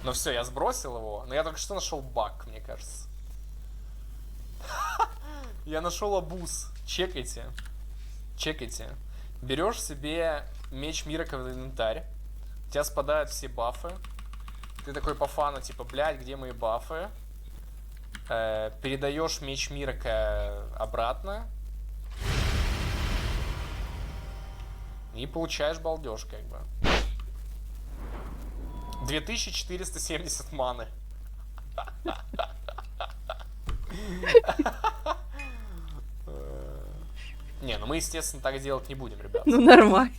Ну все, я сбросил его, но я только что нашел баг, мне кажется. Я нашел абуз. Чекайте. Чекайте. Берешь себе меч Мирка в инвентарь. У тебя спадают все бафы. Ты такой по фану, типа, блядь, где мои бафы? Передаешь меч Мирка обратно. И получаешь балдеж, как бы. 2470 маны. Не, ну мы, естественно, так делать не будем, ребят. Ну, нормально.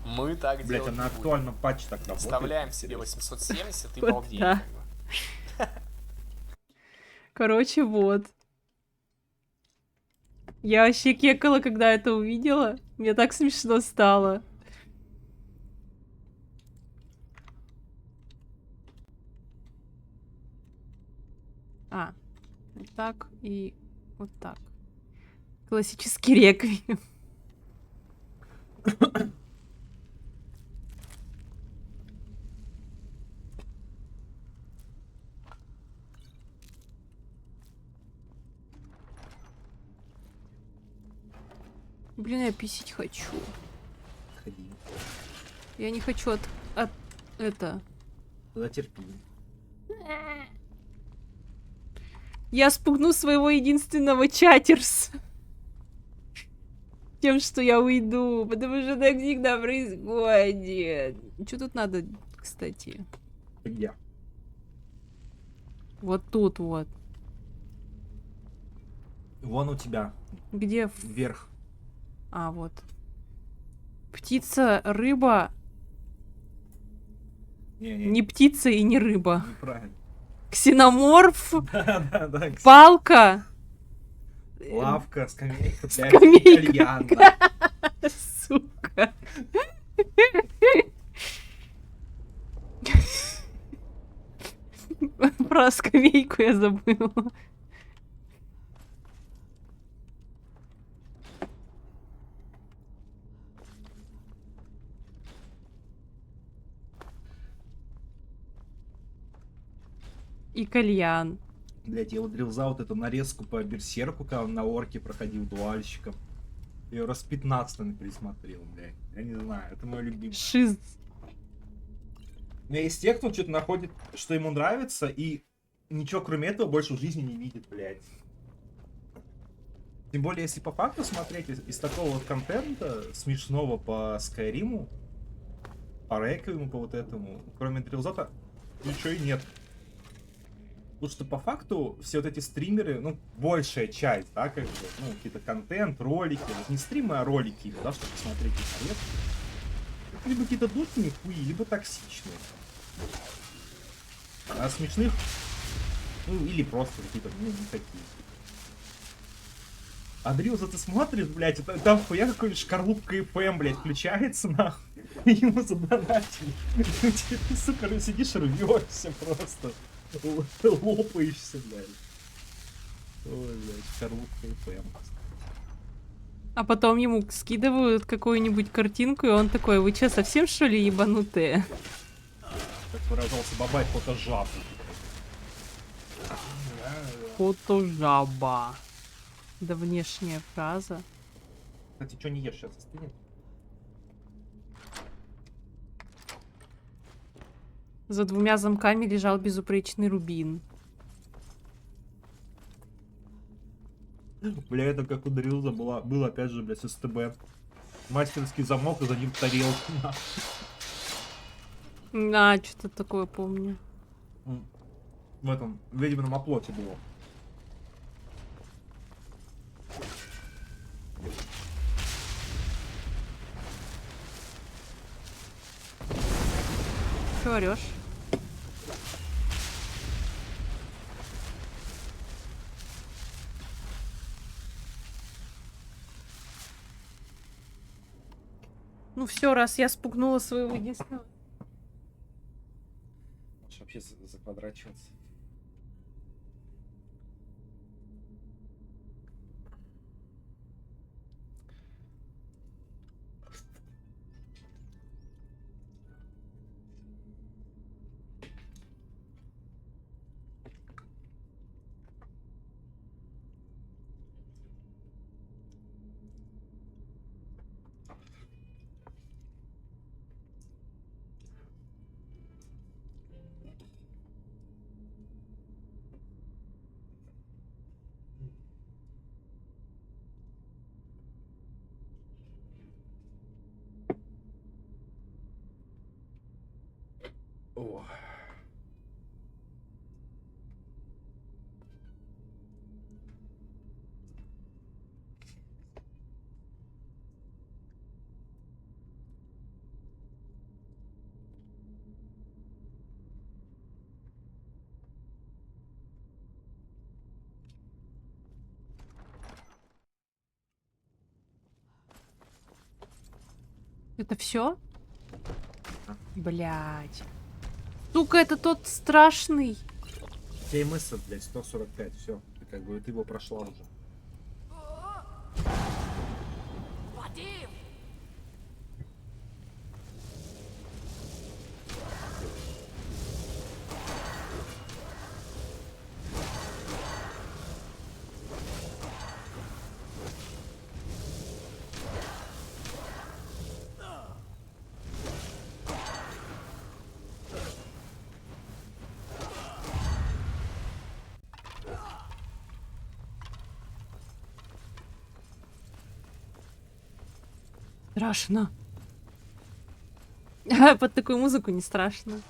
Мы так Блять, делать а на не будем. актуальном патче так работает. Вставляем себе 870 и Вот балдеем. да. как бы. Короче, вот. Я вообще кекала, когда это увидела. Мне так смешно стало. А, вот так и вот так. Классический реквием. Блин, я писать хочу. Ходи. Я не хочу от это. Тогда терпи. Я спугну своего единственного чатерс. Тем, что я уйду, потому что так всегда происходит. Что тут надо, кстати? Где? Вот тут вот. Вон у тебя. Где? Вверх. А, вот. Птица, рыба. Не-не. Не птица и не рыба. Неправильно. Ксеноморф. Да. Палка. Лавка, скамейка, блядь, Скамейка. кальян, да. Сука. Про скамейку я забыла. И кальян. Блять, я вот дрелзал вот эту нарезку по берсерку, когда он на орке проходил дуальщиком. Я раз 15 пересмотрел, блядь. Я не знаю, это мой любимый. Шиз. У меня есть те, кто что-то находит, что ему нравится, и ничего кроме этого больше в жизни не видит, блядь. Тем более, если по факту смотреть из такого вот контента смешного по Скайриму, по Реквиему, по вот этому, кроме дрилзота, ничего и нет. Потому что по факту все вот эти стримеры, ну, большая часть, да, как бы, ну, какие-то контент, ролики, вот не стримы, а ролики, да, чтобы посмотреть их совет. Это либо какие-то душные хуи, либо токсичные. А смешных, ну, или просто какие-то, ну, не такие. А Дрилза ты смотришь, блядь, это, там хуя какой-нибудь шкарлупка ИПМ, блядь, включается, нахуй, и ему задонатили. Ты, сука, сидишь, рвешься просто. Лопаешься, блядь. Ой, блядь, шкарлупка ИПМ. А потом ему скидывают какую-нибудь картинку, и он такой: вы что, совсем что ли ебанутые? Как выражался Бабай, фотожаб. Фотожаба. Да внешняя фраза. Кстати, что не ешь, сейчас остынет? За 2 замками лежал безупречный рубин. Бля, это как у Дрилза был опять же, блядь, СТБ. Мастерский замок, и за ним тарелка. А, что-то такое помню. В этом ведьмином оплоте было. Чё орёшь? Ну все, раз я спугнула своего единственного. Можешь вообще заквадрачиваться. О. Это все? Блять. Сука, это тот страшный. ТМС, блядь, 145, все. Ты как бы ты его прошла уже. Вадим! Страшно. Под такую музыку не страшно.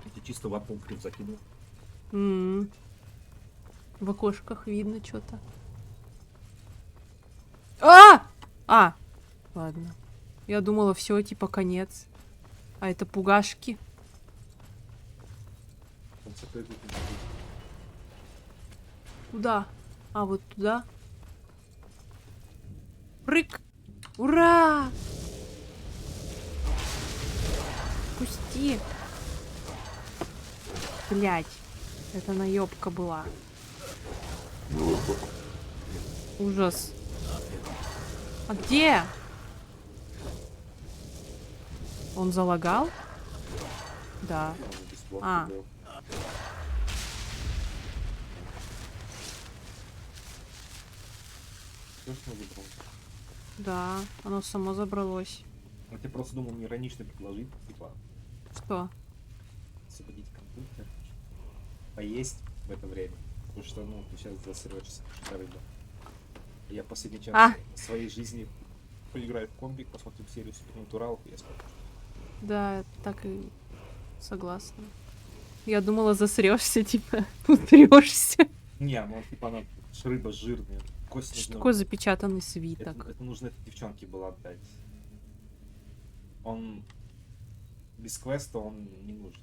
Это чисто в апункт закинул. В окошках видно что-то. А! Ладно. Я думала, все, типа, конец. А это пугашки. Куда? А, вот туда. Прыг! Ура! Пусти! Блять, это наебка была. Ужас. А где? Он залагал? Да. А. Да, оно само забралось. А ты просто думал мне иронично предложить, типа... Что? Освободить компьютер, поесть в это время. Потому что, ну, ты сейчас засрёшься, что рыба. Я последний час своей жизни поиграю в комбик, посмотрим серию Супернатуралов, и я спокойно. Да, так и согласна. Я думала, засрёшься, типа, утрёшься. Не, ну, типа, она рыба жирная. Кость Что такое запечатанный свиток? Это нужно этой девчонке было отдать. Он... Без квеста он не нужен.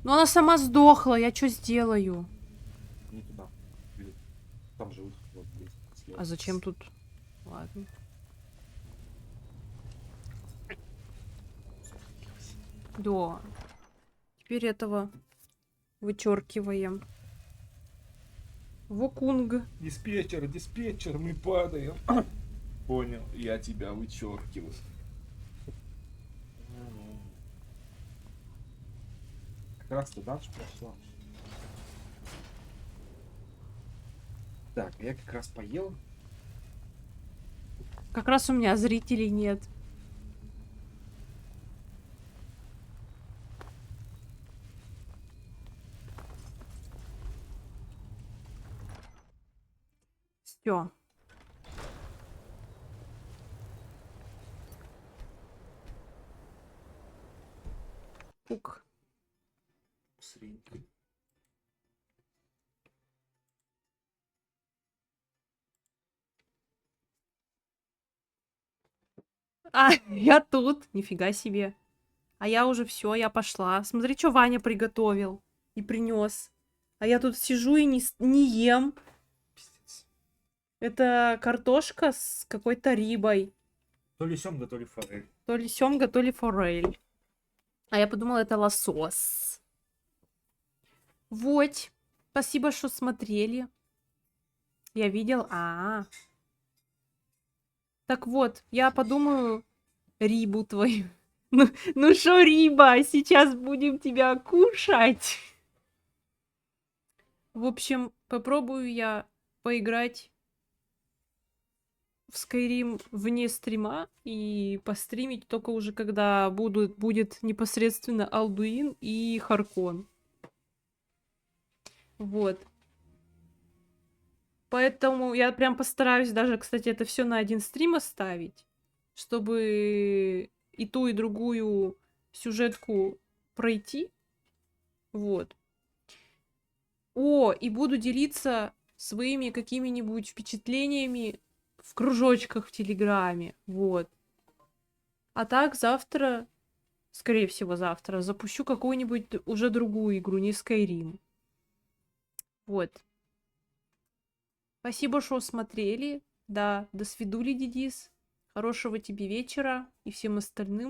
Но она сама сдохла, я что сделаю? Не туда. Там живут. Вот здесь. А зачем тут? Ладно. Да. Теперь этого вычеркиваем. Вокунг. Диспетчер, диспетчер, мы падаем. Понял, я тебя вычеркиваю. Как раз туда же прошла. Так, я как раз поел. Как раз у меня зрителей нет. Всё. Пук. Средний. А, я тут. Нифига себе. А я уже все, я пошла. Смотри, что Ваня приготовил и принес. А я тут сижу и не ем. Это картошка с какой-то рибой. То ли семга, то ли форель. То ли семга, то ли форель. А я подумала, это лосось. Вот. Спасибо, что смотрели. Я видел. Так вот, я подумаю рибу твою. Ну шо, риба, сейчас будем тебя кушать. В общем, попробую я поиграть в Skyrim вне стрима и постримить только уже, когда будет непосредственно Алдуин и Харкон. Вот. Поэтому я прям постараюсь даже, кстати, это все на один стрим оставить, чтобы и ту, и другую сюжетку пройти. Вот. И буду делиться своими какими-нибудь впечатлениями в кружочках в Телеграме. Вот. А так завтра, скорее всего завтра, запущу какую-нибудь уже другую игру, не Skyrim. Вот. Спасибо, что смотрели. Да, до свидули, Дидис. Хорошего тебе вечера и всем остальным.